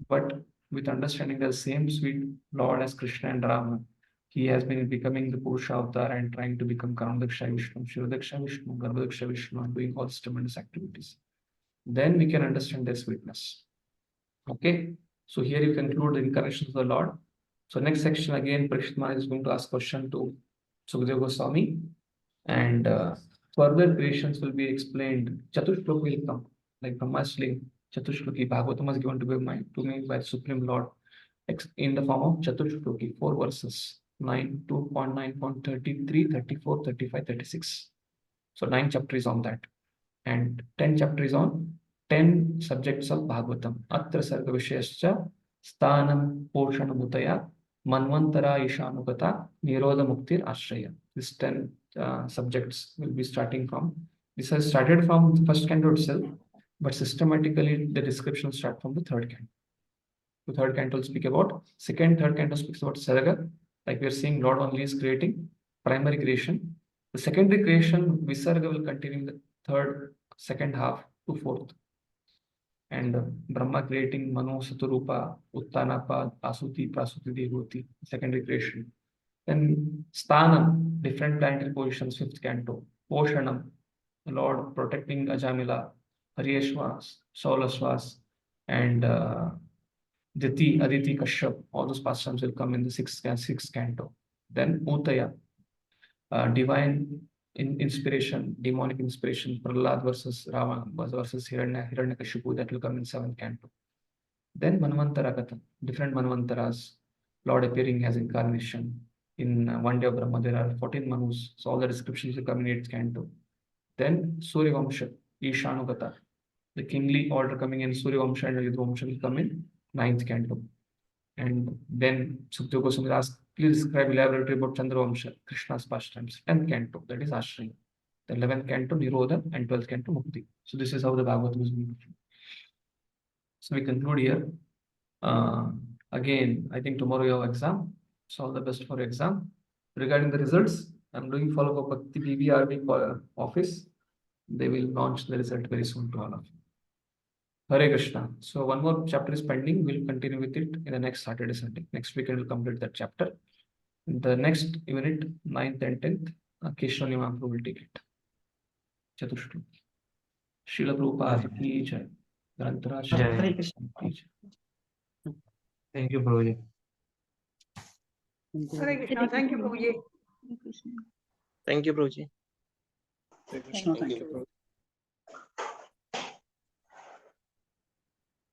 but with understanding the same sweet Lord as Krishna and Rama, he has been becoming the Purusha avatar and trying to become Karmadaksha Vishnu, Shivadaksha Vishnu, Garbhadaksha Vishnu, and doing all these tremendous activities. Then we can understand their sweetness. Okay, so here you conclude the incarnations of the Lord. So next section again, Parikshit Maharaj is going to ask question to Sukadeva Goswami, and further creations will be explained. Chatushloki will come, like Brahmasli, Chatushloki, Bhagavatam was given to me by the Supreme Lord in the form of Chatushloki, 4 verses, 9, 2.9.33, 34, 35, 36. So 9 chapters on that, and 10 chapters on 10 subjects of Bhagavatam. Atra sarga vishayascha sthanam poshanam utaya manvantara ishanugata nirodha muktir ashraya. This 10 subjects will be starting from. This has started from the first canto itself, but systematically the description will start from the third canto. The third canto will speak about, third canto speaks about sarga, like we are seeing Lord only is creating primary creation. The secondary creation, Visarga, will continue in the second half to 4th. And Brahma creating Mano, Saturupa, Uttanapa, Asuti, Prasuti, Devoti, secondary creation. Then Sthanam, different planetary positions, 5th canto. Poshanam, the Lord protecting Ajamila, Haryeshwas, Saulaswas, and Diti, Aditi, Kashyap, all those pastimes will come in the 6th canto. Then Utaya, divine inspiration, demonic inspiration, Prahlad versus Rava versus Hiranyakashipu, that will come in 7th canto. Then Manvantara Katha, different Manvantaras, Lord appearing as incarnation. In one day of Brahma, there are 14 Manus, so all the descriptions will come in 8th canto. Then Surya Vamsha, Ishanu Katha, the kingly order coming in Surya Vamsha and Yudhu Vamsha will come in 9th canto. And then Sukadeva Goswami asks, please describe elaborately about Chandra Vamsha, Krishna's pastimes, 10th canto, that is Ashraya. The 11th canto, Nirodha, and 12th canto, Mukti. So this is how the Bhagavatam is going. So we conclude here. Again, I think tomorrow you have exam. So all the best for exam. Regarding the results, I'm doing follow-up Bhakti BBRB office. They will launch the result very soon to all of you. Hare Krishna. So one more chapter is pending. We'll continue with it in the next Saturday, Sunday. Next weekend we'll complete that chapter. The next unit, 9th and 10th, Keshavani Mahaprabhu will take it. Chatushloki. Srila Prabhupada ki jai. Grantaraj Jai. ki jai. Thank you, Prabhuji. Hare Krishna. Thank you, Prabhuji. Thank you, Prabhuji. Krishna, thank you.